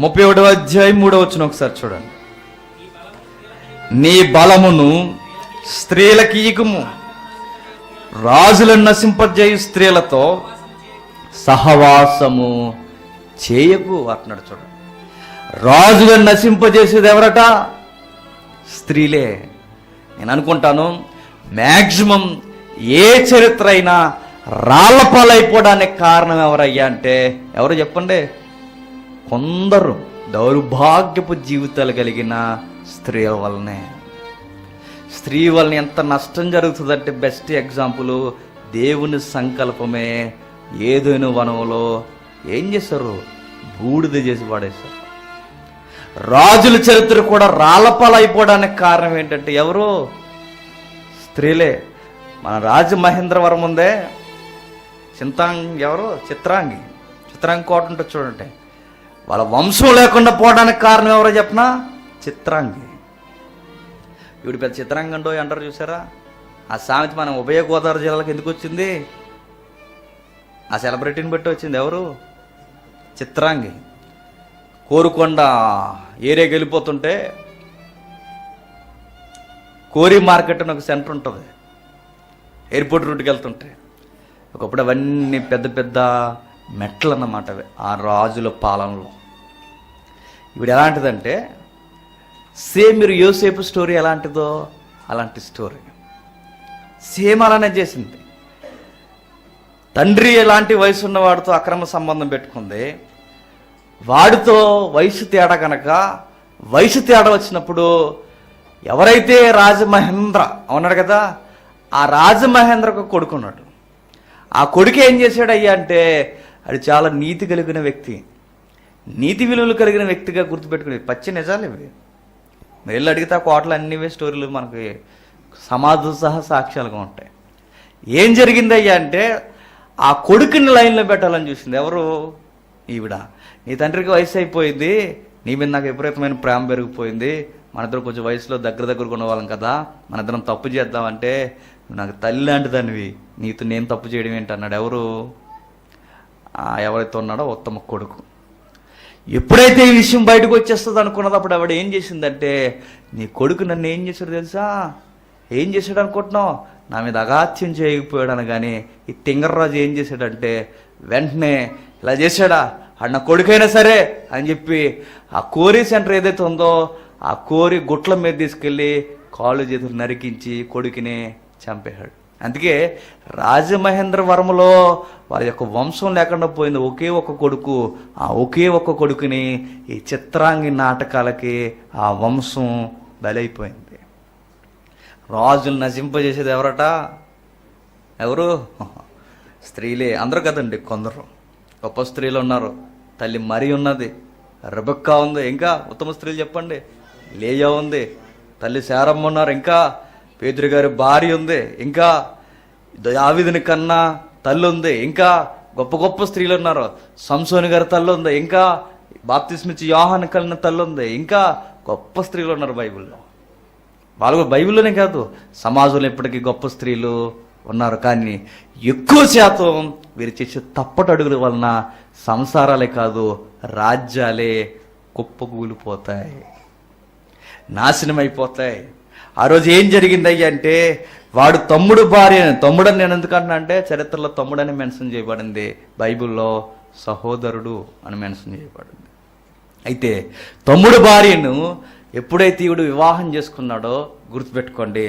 31వ అధ్యాయం 3వ వచనం ఒకసారి చూడండి. నీ బలమును స్త్రీలకి ఈకుము, రాజులను నశింపజేయు స్త్రీలతో సహవాసము చేయకు అంటున్నాడు. చూడండి, రాజులను నశింపజేసేది ఎవరట? స్త్రీలే. నేను అనుకుంటాను మ్యాక్సిమం ఏ చరిత్ర అయినా రాళ్లపాలైపోవడానికి కారణం ఎవరయ్యా అంటే ఎవరు చెప్పండి? కొందరు దౌర్భాగ్యపు జీవితాలు కలిగిన స్త్రీల వల్లనే. స్త్రీ వలన ఎంత నష్టం జరుగుతుందంటే బెస్ట్ ఎగ్జాంపుల్ దేవుని సంకల్పమే ఏదైనా వనంలో ఏం చేశారు? బూడిద చేసి పడేశారు. రాజుల చరిత్ర కూడా రాళ్లపాలైపోవడానికి కారణం ఏంటంటే ఎవరు? స్త్రీలే. మన రాజమహేంద్రవరం ఉందే, చిత్రాంగి కోట ఉంటుంది చూడండి. వాళ్ళ వంశం లేకుండా పోవడానికి కారణం ఎవరో చెప్పనా? చిత్రాంగి. ఇప్పుడు పెద్ద చిత్రాంగండో అంటారు చూసారా? ఆ సామెత మన ఉభయ గోదావరి జిల్లాలకు ఎందుకు వచ్చింది? ఆ సెలబ్రిటీని బట్టి వచ్చింది. ఎవరు? చిత్రాంగి. కోరుకొండ ఏరియాకి వెళ్ళిపోతుంటే కోరి మార్కెట్ అని ఒక సెంటర్ ఉంటుంది, ఎయిర్పోర్ట్ రూట్కి వెళ్తుంటే. ఒకప్పుడు అవన్నీ పెద్ద పెద్ద మెట్లు అన్నమాట అవి ఆ రాజుల పాలనలో. ఇప్పుడు ఎలాంటిదంటే సేమ్ మీరు యోసేపు స్టోరీ ఎలాంటిదో అలాంటి స్టోరీ సేమ్ అలానే చేసింది. తండ్రి ఎలాంటి వయసు ఉన్నవాడితో అక్రమ సంబంధం పెట్టుకుంది. వాడితో వయసు తేడా కనుక వయసు తేడా వచ్చినప్పుడు ఎవరైతే రాజమహేంద్ర ఉన్నాడు కదా, ఆ రాజమహేంద్రకు కొడుకున్నాడు. ఆ కొడుకు ఏం చేశాడయ్యా అంటే అది చాలా నీతి కలిగిన వ్యక్తి, నీతి విలువలు కలిగిన వ్యక్తిగా గుర్తుపెట్టుకునేది. పచ్చి నిజాలు ఇవి. మీరు వెళ్ళి అడిగితే ఆ కోటలు అన్నివే స్టోరీలు మనకి సమాధులు సహా సాక్ష్యాలుగా ఉంటాయి. ఏం జరిగిందయ్యా అంటే ఆ కొడుకుని లైన్లో పెట్టాలని చూసింది. ఎవరు? ఈవిడ. నీ తండ్రికి వయసు అయిపోయింది, నీ మీద నాకు విపరీతమైన ప్రేమ పెరిగిపోయింది, మన ఇద్దరు కొంచెం వయసులో దగ్గరకు ఉన్నవాళ్ళం కదా, మన ఇద్దరం తప్పు చేద్దామంటే నాకు తల్లి లాంటిదానివి, నీతో నేను తప్పు చేయడం ఏంటి అన్నాడు. ఎవరు? ఎవరైతే ఉన్నాడో ఉత్తమ కొడుకు. ఎప్పుడైతే ఈ విషయం బయటకు వచ్చేస్తుంది అనుకున్నది అప్పుడు ఆవిడ ఏం చేసిందంటే, నీ కొడుకు నన్ను ఏం చేశాడు తెలుసా? ఏం చేశాడు అనుకుంటున్నావు? నా మీద అగాత్యం చేయకపోయాడు అనగానే ఈ తింగర్రాజు ఏం చేశాడంటే వెంటనే ఇలా చేశాడా, ఆడు నా కొడుకైనా సరే అని చెప్పి ఆ కోరి సెంటర్ ఏదైతే ఉందో ఆ కోరి గుట్ల మీద తీసుకెళ్ళి కాళ్ళు చేతులు నరికించి కొడుకుని చంపేశాడు. అందుకే రాజమహేంద్రవరంలో వారి యొక్క వంశం లేకుండా పోయింది. ఒకే ఒక కొడుకు. ఆ ఒకే ఒక కొడుకుని ఈ చిత్రాంగి నాటకాలకి ఆ వంశం బలైపోయింది. రాజులు నశింపజేసేది ఎవరట? ఎవరు? స్త్రీలే. అందరూ కదండి, కొందరు గొప్ప స్త్రీలు ఉన్నారు. తల్లి మరి ఉన్నది, రెబెక్కా ఉంది, ఇంకా ఉత్తమ స్త్రీలు చెప్పండి, లేయా ఉంది, తల్లి శారమ్మ ఉన్నారు, ఇంకా పేతురు గారి భార్య ఉంది, ఇంకా దావీదుని కన్నా తల్లి ఉంది, ఇంకా గొప్ప గొప్ప స్త్రీలు ఉన్నారు. సంసోని గారి తల్లి ఉంది, ఇంకా బాప్తిస్మిచ్చి యోహాను కలిగిన తల్లి ఉంది, ఇంకా గొప్ప స్త్రీలు ఉన్నారు బైబిల్లో. వాళ్ళు బైబిల్లోనే కాదు సమాజంలో ఇప్పటికీ గొప్ప స్త్రీలు ఉన్నారు. కానీ ఎక్కువ శాతం వీరు చేసే తప్పటడుగుల వలన సంసారాలే కాదు రాజ్యాలే కుప్పకూలిపోతాయి, నాశనం అయిపోతాయి. ఆ రోజు ఏం జరిగిందయ్యా అంటే వాడు తమ్ముడు భార్య, తమ్ముడని నేను ఎందుకంటున్నా అంటే చరిత్రలో తమ్ముడని మెన్షన్ చేయబడింది, బైబిల్లో సహోదరుడు అని మెన్షన్ చేయబడింది. అయితే తమ్ముడు భార్యను ఎప్పుడైతే ఈవిడు వివాహం చేసుకున్నాడో గుర్తుపెట్టుకోండి,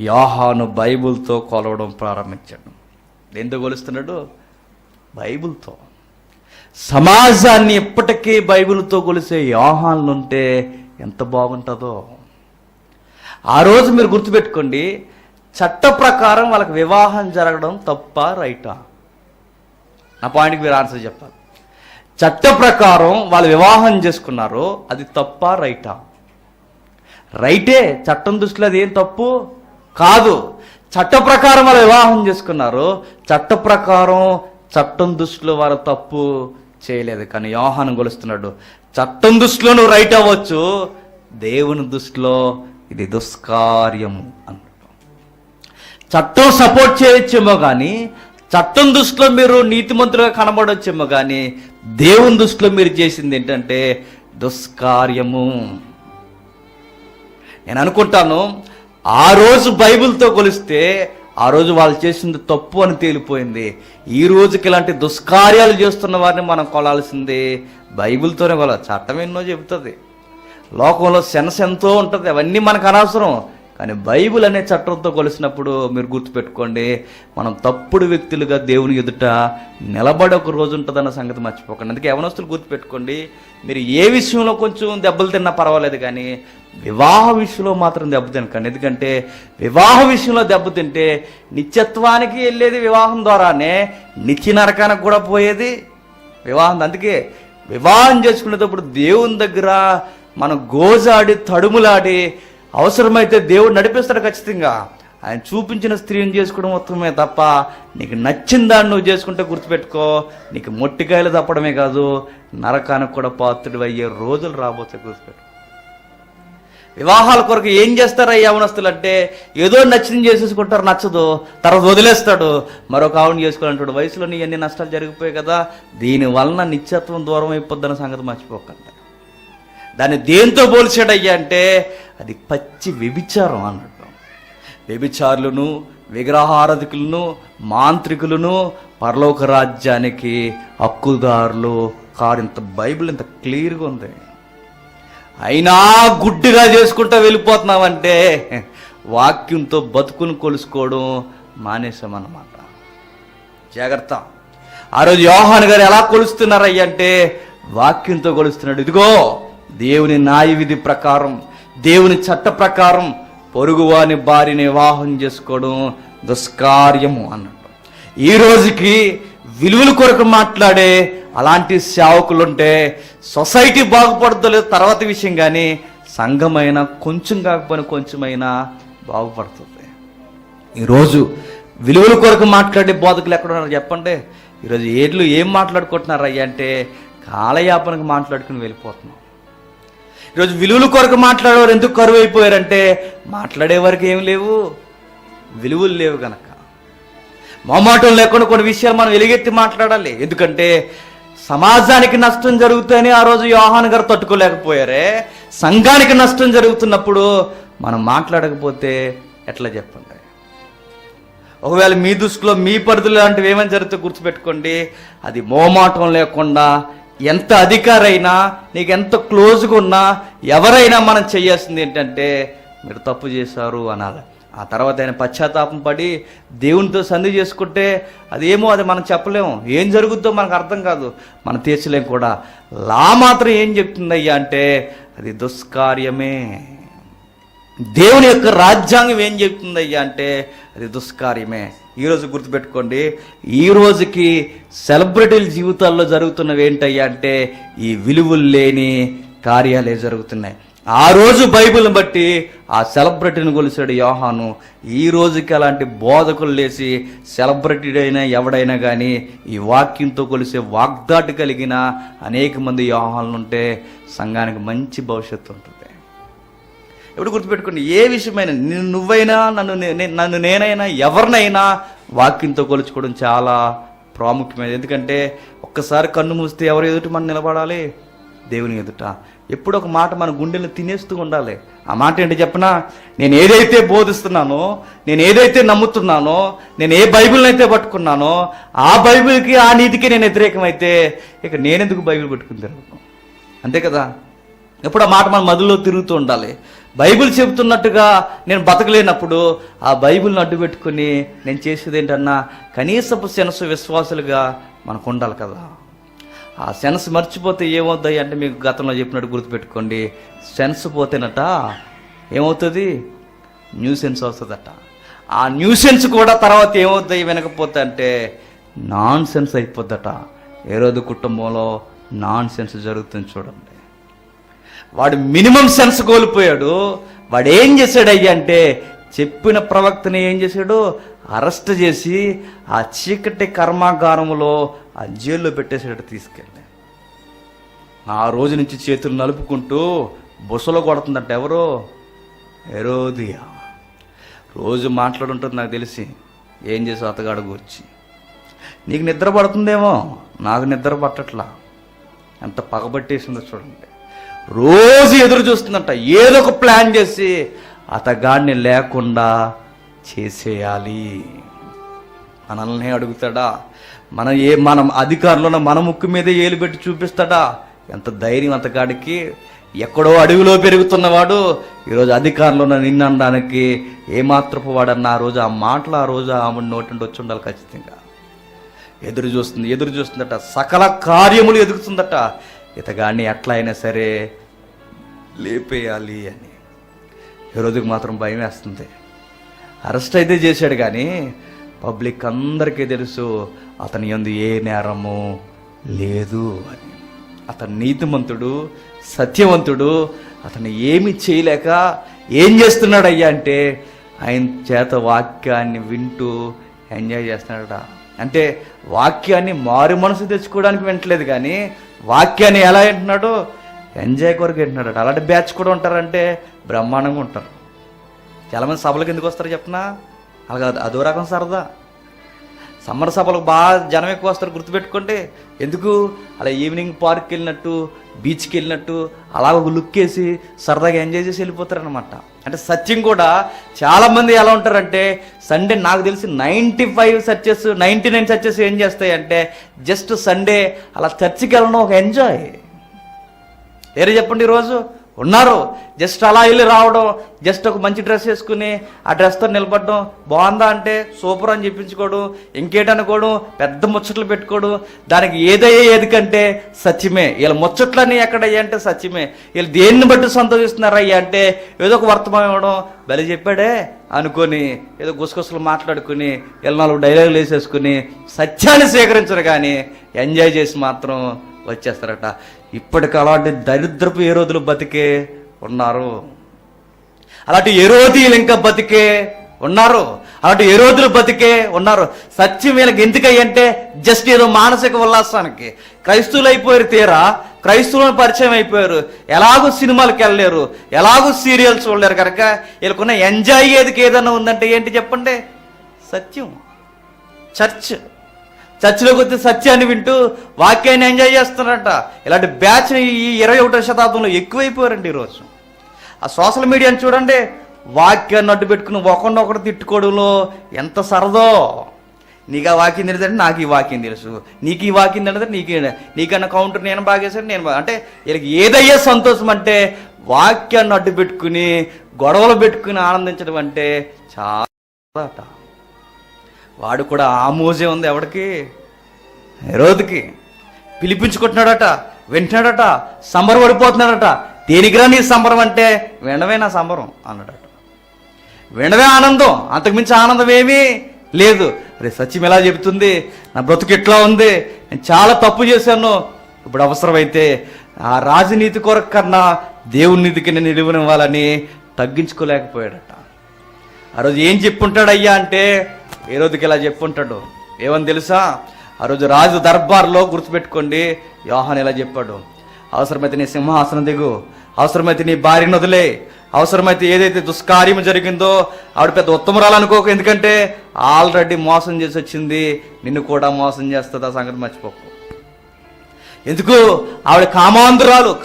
యోహాను బైబిల్తో కొలవడం ప్రారంభించాడు. దేంతో కొలుస్తున్నాడు? బైబిల్తో. సమాజాన్ని ఎప్పటికీ బైబిల్తో కొలిసే యోహాన్లుంటే ఎంత బాగుంటుందో. ఆ రోజు మీరు గుర్తుపెట్టుకోండి, చట్ట ప్రకారం వాళ్ళకి వివాహం జరగడం తప్ప రైటా? నా పాయింట్కి మీరు ఆన్సర్ చెప్పాలి. చట్ట ప్రకారం వాళ్ళు వివాహం చేసుకున్నారు, అది తప్ప రైటా? రైటే, చట్టం దృష్టిలో అది ఏం తప్పు కాదు. చట్ట ప్రకారం వాళ్ళు వివాహం చేసుకున్నారు, చట్ట ప్రకారం చట్టం దృష్టిలో వారు తప్పు చేయలేదు. కానీ యోహాను కొలుస్తున్నాడు, చట్టం దృష్టిలో నువ్వు రైట్ అవ్వచ్చు, దేవుని దృష్టిలో ఇది దుష్కార్యము అన్నట్టు. చట్టం సపోర్ట్ చేయొచ్చేమో కానీ, చట్టం దృష్టిలో మీరు నీతిమంతులుగా కనబడొచ్చేమో కానీ, దేవుని దృష్టిలో మీరు చేసింది ఏంటంటే దుష్కార్యము. నేను అనుకుంటాను ఆ రోజు బైబిల్తో కొలిస్తే ఆ రోజు వాళ్ళు చేసింది తప్పు అని తేలిపోయింది. ఈ రోజుకి ఇలాంటి దుష్కార్యాలు చేస్తున్న వారిని మనం కొలాల్సింది బైబిల్తోనే కొలాలి. చట్టం ఎన్నో చెబుతుంది, లోకంలో సెన్స్ ఎంతో ఉంటుంది, అవన్నీ మనకు అనవసరం. కానీ బైబిల్ అనే చట్టంతో కొలిసినప్పుడు మీరు గుర్తుపెట్టుకోండి, మనం తప్పుడు వ్యక్తులుగా దేవుని ఎదుట నిలబడి ఒక రోజు ఉంటుందన్న సంగతి మర్చిపోకండి. అందుకే యవనస్తులు గుర్తుపెట్టుకోండి, మీరు ఏ విషయంలో కొంచెం దెబ్బలు తిన్నా పర్వాలేదు, కానీ వివాహ విషయంలో మాత్రం దెబ్బతినకండి. ఎందుకంటే వివాహ విషయంలో దెబ్బతింటే నిత్యత్వానికి వెళ్ళేది వివాహం ద్వారానే, నిత్య నరకానికి కూడా పోయేది వివాహం. అందుకే వివాహం చేసుకునేటప్పుడు దేవుని దగ్గర మనం గోజాడి తడుములాడి, అవసరమైతే దేవుడు నడిపిస్తాడు ఖచ్చితంగా. ఆయన చూపించిన స్త్రీని చేసుకోవడం ఉత్తమమే తప్ప, నీకు నచ్చిన దాన్ని నువ్వు చేసుకుంటే గుర్తుపెట్టుకో, నీకు మొట్టికాయలు తప్పడమే కాదు, నరకానికి కూడా పాత్రుడు అయ్యే రోజులు రాబోతే గుర్తుపెట్టుకో. వివాహాల కొరకు ఏం చేస్తారా యవనస్తులు అంటే, ఏదో నచ్చింది చేసేసుకుంటారు, నచ్చదు, తర్వాత వదిలేస్తాడు, మరొక ఆవిడని చేసుకోవాలంటాడు. వయసులో నీ అన్ని నష్టాలు జరిగిపోయాయి కదా, దీనివలన నిత్యత్వం దూరం అయిపోద్దన్న సంగతి మర్చిపోకండి. దాన్ని దేంతో పోల్చాడయ్యా అంటే అది పచ్చి వ్యభిచారం అన్నట్టు. వ్యభిచారులను, విగ్రహారాధికులను, మాంత్రికులను పరలోక రాజ్యానికి హక్కుదారులు కారు. ఇంత బైబిల్ ఇంత క్లియర్గా ఉంది, అయినా గుడ్డిగా చేసుకుంటూ వెళ్ళిపోతున్నామంటే వాక్యంతో బతుకుని కొలుసుకోవడం మానేసామన్నమాట. జాగ్రత్త. ఆ రోజు యోహాను గారు ఎలా కొలుస్తున్నారయ్య అంటే వాక్యంతో కొలుస్తున్నాడు. ఇదిగో దేవుని న్యాయ విధి ప్రకారం, దేవుని చట్ట ప్రకారం పొరుగువాని భార్యని వివాహం చేసుకోవడం దుష్కార్యము అన్నట్టు. ఈ రోజుకి విలువల కొరకు మాట్లాడే అలాంటి సేవకులుంటే సొసైటీ బాగుపడతలేదు తర్వాత విషయం, కానీ సంఘమైనా కొంచెం కాకపోయినా కొంచెమైనా బాగుపడుతుంది. ఈరోజు విలువల కొరకు మాట్లాడే బోధకులు ఎక్కడ ఉన్నారు చెప్పండి? ఈరోజు ఏం మాట్లాడుకుంటున్నారు అయ్యా అంటే కాలయాపనకు మాట్లాడుకుని వెళ్ళిపోతున్నాం. ఈరోజు విలువల కొరకు మాట్లాడేవారు ఎందుకు కరువు అయిపోయారంటే మాట్లాడే వరకు ఏం లేవు, విలువలు లేవు కనుక. మొహమాటం లేకుండా కొన్ని విషయాలు మనం ఎలుగెత్తి మాట్లాడాలి. ఎందుకంటే సమాజానికి నష్టం జరుగుతుందని ఆ రోజు యోహాను గారు తట్టుకోలేకపోయారే, సంఘానికి నష్టం జరుగుతున్నప్పుడు మనం మాట్లాడకపోతే ఎట్లా చెప్పండి? ఒకవేళ మీ దృష్టిలో మీ పరిధులు లాంటివి ఏమైనా జరిగితే గుర్తుపెట్టుకోండి, అది మొహమాటం లేకుండా ఎంత అధికారైనా, నీకు ఎంత క్లోజ్గా ఉన్నా, ఎవరైనా మనం చేయాల్సింది ఏంటంటే మీరు తప్పు చేశారు అనాలి. ఆ తర్వాత ఆయన పశ్చాత్తాపం పడి దేవునితో సంధి చేసుకుంటే అదేమో అది మనం చెప్పలేము, ఏం జరుగుద్దో మనకు అర్థం కాదు, మనం తీర్చలేం కూడా. లా మాత్రం ఏం చెప్తుందయ్యా అంటే అది దుష్కార్యమే. దేవుని యొక్క రాజ్యాంగం ఏం చెప్తుందయ్యా అంటే అది దుష్కార్యమే. ఈరోజు గుర్తుపెట్టుకోండి, ఈ రోజుకి సెలబ్రిటీల జీవితాల్లో జరుగుతున్నవి ఏంటయ్యా అంటే ఈ విలువలు లేని కార్యాలే జరుగుతున్నాయి. ఆ రోజు బైబిల్ని బట్టి ఆ సెలబ్రిటీని కొలిసాడు యోహాను. ఈ రోజుకి అలాంటి బోధకులు లేచి సెలబ్రిటీ అయినా ఎవడైనా కానీ ఈ వాక్యంతో కొలిసే వాగ్దాటి కలిగిన అనేక మంది యోహానులు ఉంటే సంఘానికి మంచి భవిష్యత్తు ఉంటుంది. ఎప్పుడు గుర్తుపెట్టుకోండి, ఏ విషయమైనా నువ్వైనా నన్ను నేనైనా ఎవరినైనా వాక్యంతో కొలుచుకోవడం చాలా ప్రాముఖ్యమైనది. ఎందుకంటే ఒక్కసారి కన్ను మూస్తే ఎవరు ఎదుట మనం నిలబడాలి? దేవుని ఎదుట. ఎప్పుడు ఒక మాట మన గుండెలను తినేస్తూ ఉండాలి. ఆ మాట ఏంటి చెప్పనా? నేను ఏదైతే బోధిస్తున్నానో, నేను ఏదైతే నమ్ముతున్నానో, నేను ఏ బైబిల్ని అయితే పట్టుకున్నానో ఆ బైబిల్కి ఆ నీతికి నేను వ్యతిరేకమైతే ఇక నేనెందుకు బైబిల్ పట్టుకుని తిరుగుతాను? అంతే కదా. ఎప్పుడు ఆ మాట మన మదిలో తిరుగుతూ ఉండాలి. బైబిల్ చెబుతున్నట్టుగా నేను బతకలేనప్పుడు ఆ బైబిల్ని అడ్డు పెట్టుకుని నేను చేసేది ఏంటన్నా కనీసపు సెన్స్ విశ్వాసులుగా మనకు ఉండాలి కదా. ఆ సెన్స్ మర్చిపోతే ఏమవుతాయి అంటే మీకు గతంలో చెప్పినట్టు గుర్తుపెట్టుకోండి, సెన్స్ పోతేనట ఏమవుతుంది? న్యూసెన్స్ వస్తుందట. ఆ న్యూసెన్స్ కూడా తర్వాత ఏమవుతాయి వినకపోతే అంటే నాన్ సెన్స్ అయిపోద్దట. ఏ రోజు కుటుంబంలో నాన్ సెన్స్ జరుగుతుంది చూడండి. వాడు మినిమం సెన్స్ కోల్పోయాడు, వాడు ఏం చేశాడయ్యా అంటే చెప్పిన ప్రవక్తని ఏం చేశాడు, అరెస్ట్ చేసి ఆ చీకటి కర్మాగారంలో ఆ జైల్లో పెట్టేసాడు తీసుకెళ్ళి. ఆ రోజు నుంచి చేతులు నలుపుకుంటూ బుసలో కొడుతుందంట. ఎవరో హెరోదియా. రోజు మాట్లాడుంటుంది నాకు తెలిసి, ఏం చేసి అతగాడు గురించి. నీకు నిద్ర పడుతుందేమో, నాకు నిద్ర పట్టట్లా. ఎంత పగబట్టేసిందో చూడండి. రోజు ఎదురు చూస్తుందంట, ఏదో ఒక ప్లాన్ చేసి అతగాడిని లేకుండా చేసేయాలి. మనల్ని అడుగుతాడా? మనం అధికారంలో మన ముక్కు మీదే ఏలు పెట్టి చూపిస్తాడా? ఎంత ధైర్యం అతగాడికి. ఎక్కడో అడవిలో పెరుగుతున్నవాడు ఈరోజు అధికారంలో నిన్ను అనడానికి ఏమాత్రపు వాడన్న ఆ రోజు ఆ మాటలు ఆ రోజు ఆమె నోటి నుండి వచ్చి ఉండాలి ఖచ్చితంగా. ఎదురు చూస్తుందట, సకల కార్యములు ఎదుగుతుందట. ఇతగాడిని ఎట్లా అయినా సరే లేపేయాలి అని. ఈ రోజుకి మాత్రం భయం వేస్తుంది. అరెస్ట్ అయితే చేశాడు కానీ పబ్లిక్ అందరికీ తెలుసు అతని యందు ఏ నేరము లేదు అని. అతను నీతిమంతుడు, సత్యవంతుడు. అతను ఏమి చేయలేక ఏం చేస్తున్నాడయ్యా అంటే ఆయన చేత వాక్యాన్ని వింటూ ఎంజాయ్ చేస్తున్నాడట. అంటే వాక్యాన్ని మారు మనసు తెచ్చుకోవడానికి వింటలేదు కానీ వాక్యాన్ని ఎలా వింటున్నాడో ఎంజాయ్ కొరకు వింటున్నాడట. అలాంటి బ్యాచ్ కూడా ఉంటారంటే బ్రహ్మాండంగా ఉంటారు. చాలామంది సభలకు ఎందుకు వస్తారు చెప్పనా? అలాగా అదో రకం సరదా. సమ్మర్ సభలకు బాగా జనం ఎక్కువ వస్తారు, గుర్తుపెట్టుకోండి. ఎందుకు? అలా ఈవినింగ్ పార్క్కి వెళ్ళినట్టు, బీచ్కి వెళ్ళినట్టు అలా ఒక లుక్ వేసి సరదాగా ఎంజాయ్ చేసి వెళ్ళిపోతారనమాట. అంటే సత్యం కూడా చాలామంది ఎలా ఉంటారంటే సండే, నాకు తెలిసి 99 చర్చెస్ ఏం చేస్తాయంటే జస్ట్ సండే అలా చర్చికి వెళ్ళడం ఒక ఎంజాయ్. ఏరే చెప్పండి, ఈరోజు ఉన్నారు జస్ట్ అలా వెళ్ళి రావడం, జస్ట్ ఒక మంచి డ్రెస్ వేసుకుని ఆ డ్రెస్తో నిలబడడం, బాగుందా అంటే సూపర్ అని చెప్పించుకోవడం, ఇంకేటనుకోవడం, పెద్ద ముచ్చట్లు పెట్టుకోవడం. దానికి ఏది కంటే సత్యమే. వీళ్ళ ముచ్చట్లన్నీ ఎక్కడయ్యా అంటే సత్యమే. వీళ్ళు దేన్ని బట్టి సంతోషిస్తున్నారయ్యా అంటే ఏదో ఒక వర్తమానం ఇవ్వడం, బలి చెప్పాడే అనుకొని ఏదో గుసగుసలు మాట్లాడుకుని వీళ్ళు 4 డైలాగులు వేసేసుకుని సత్యాన్ని స్వీకరించరు కానీ ఎంజాయ్ చేసి మాత్రం వచ్చేస్తారట. ఇప్పటికి అలాంటి దరిద్రపు ఏరోదులు బతికే ఉన్నారు. అలాంటి ఏరోదీలు ఇంకా బతికే ఉన్నారు. అలాంటి ఏరోదులు బతికే ఉన్నారు. సత్యం వీళ్ళకి ఎందుకయ్యంటే జస్ట్ ఏదో మానసిక ఉల్లాసానికి క్రైస్తవులు అయిపోయారు. తీరా క్రైస్తవులను పరిచయం అయిపోయారు. ఎలాగూ సినిమాలకు వెళ్ళలేరు, ఎలాగూ సీరియల్స్ చూడలేరు కనుక వీళ్ళకున్న ఎంజాయ్ ఏదైనా ఉందంటే ఏంటి చెప్పండి? సత్యం. చర్చిలోకి వచ్చి సత్యాన్ని వింటూ వాక్యాన్ని ఎంజాయ్ చేస్తున్నారట. ఇలాంటి బ్యాచ్ ఈ 21వ శతాబ్దంలో ఎక్కువైపోయారండి ఈరోజు. ఆ సోషల్ మీడియాని చూడండి, వాక్యాన్ని అడ్డు పెట్టుకుని ఒకరినొకరు తిట్టుకోవడంలో ఎంత సరదో. నీకు ఆ వాక్యం తెలియదంటే నాకు ఈ వాక్యం తెలుసు, నీకు ఈ వాక్యం తెలియదంటే నీకన్నా కౌంటర్ నేను బాగేశాను నేను అంటే వీళ్ళకి ఏదయ్యే సంతోషం అంటే వాక్యాన్ని అడ్డు పెట్టుకుని గొడవలు పెట్టుకుని ఆనందించడం అంటే చాలా. వాడు కూడా ఆ మోజే ఉంది ఎవడికి? హెరోదుకి. పిలిపించుకుంటున్నాడట, వింటున్నాడట, సంబరం పడిపోతున్నాడట. దేనికిరా నీ సంబరం అంటే వినవే నా సంబరం అన్నాడట. వినవే ఆనందం, అంతకుమించి ఆనందం ఏమీ లేదు. రే సత్యం ఎలా చెబుతుంది, నా బ్రతుకు ఎట్లా ఉంది, నేను చాలా తప్పు చేశాను, ఇప్పుడు అవసరమైతే ఆ రాజనీతి కొరకు కన్నా దేవుని నీతికి నేను నిలువనివ్వాలని తగ్గించుకోలేకపోయాడట. ఆ రోజు ఏం చెప్పుంటాడయ్యా అంటే ఏ రోజుకి ఇలా చెప్పుంటాడు. ఏమని తెలుసా? ఆ రోజు రాజు దర్బార్లో గుర్తుపెట్టుకోండి, యోహాను ఇలా చెప్పాడు, అవసరమైతే నీ సింహాసనం దిగు, అవసరమైతే నీ భార్యను వదిలే, అవసరమైతే ఏదైతే దుష్కార్యం జరిగిందో ఆవిడ పెద్ద ఉత్తమరాలు అనుకోకు, ఎందుకంటే ఆల్రెడీ మోసం చేసి వచ్చింది, నిన్ను కూడా మోసం చేస్తుంది, ఆ సంగతి మర్చిపోకు. ఎందుకు? ఆవిడ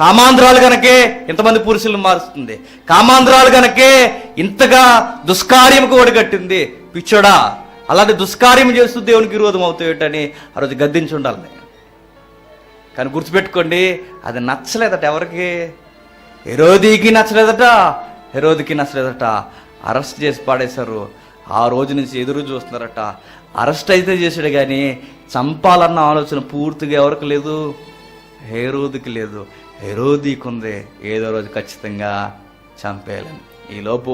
కామాంధ్రాలు గనకే ఇంతమంది పురుషులను మారుస్తుంది, కామాంధ్రాలు గనకే ఇంతగా దుష్కార్యంకు ఒడిగట్టింది. పిచ్చోడా, అలాంటి దుష్కార్యం చేస్తూ దేవునికి విరోధం అవుతాయటని ఆ రోజు గద్దించి ఉండాలి. కానీ గుర్తుపెట్టుకోండి, అది నచ్చలేదట ఎవరికి? హెరోదికి నచ్చలేదట. అరెస్ట్ చేసి పాడేశారు. ఆ రోజు నుంచి ఎదురు చూస్తున్నారట. అరెస్ట్ అయితే చేశాడు కానీ చంపాలన్న ఆలోచన పూర్తిగా ఎవరికి లేదు? హెరోదికి లేదు. హెరోదికి ఉంది, ఏదో రోజు ఖచ్చితంగా చంపేయాలని. ఈలోపు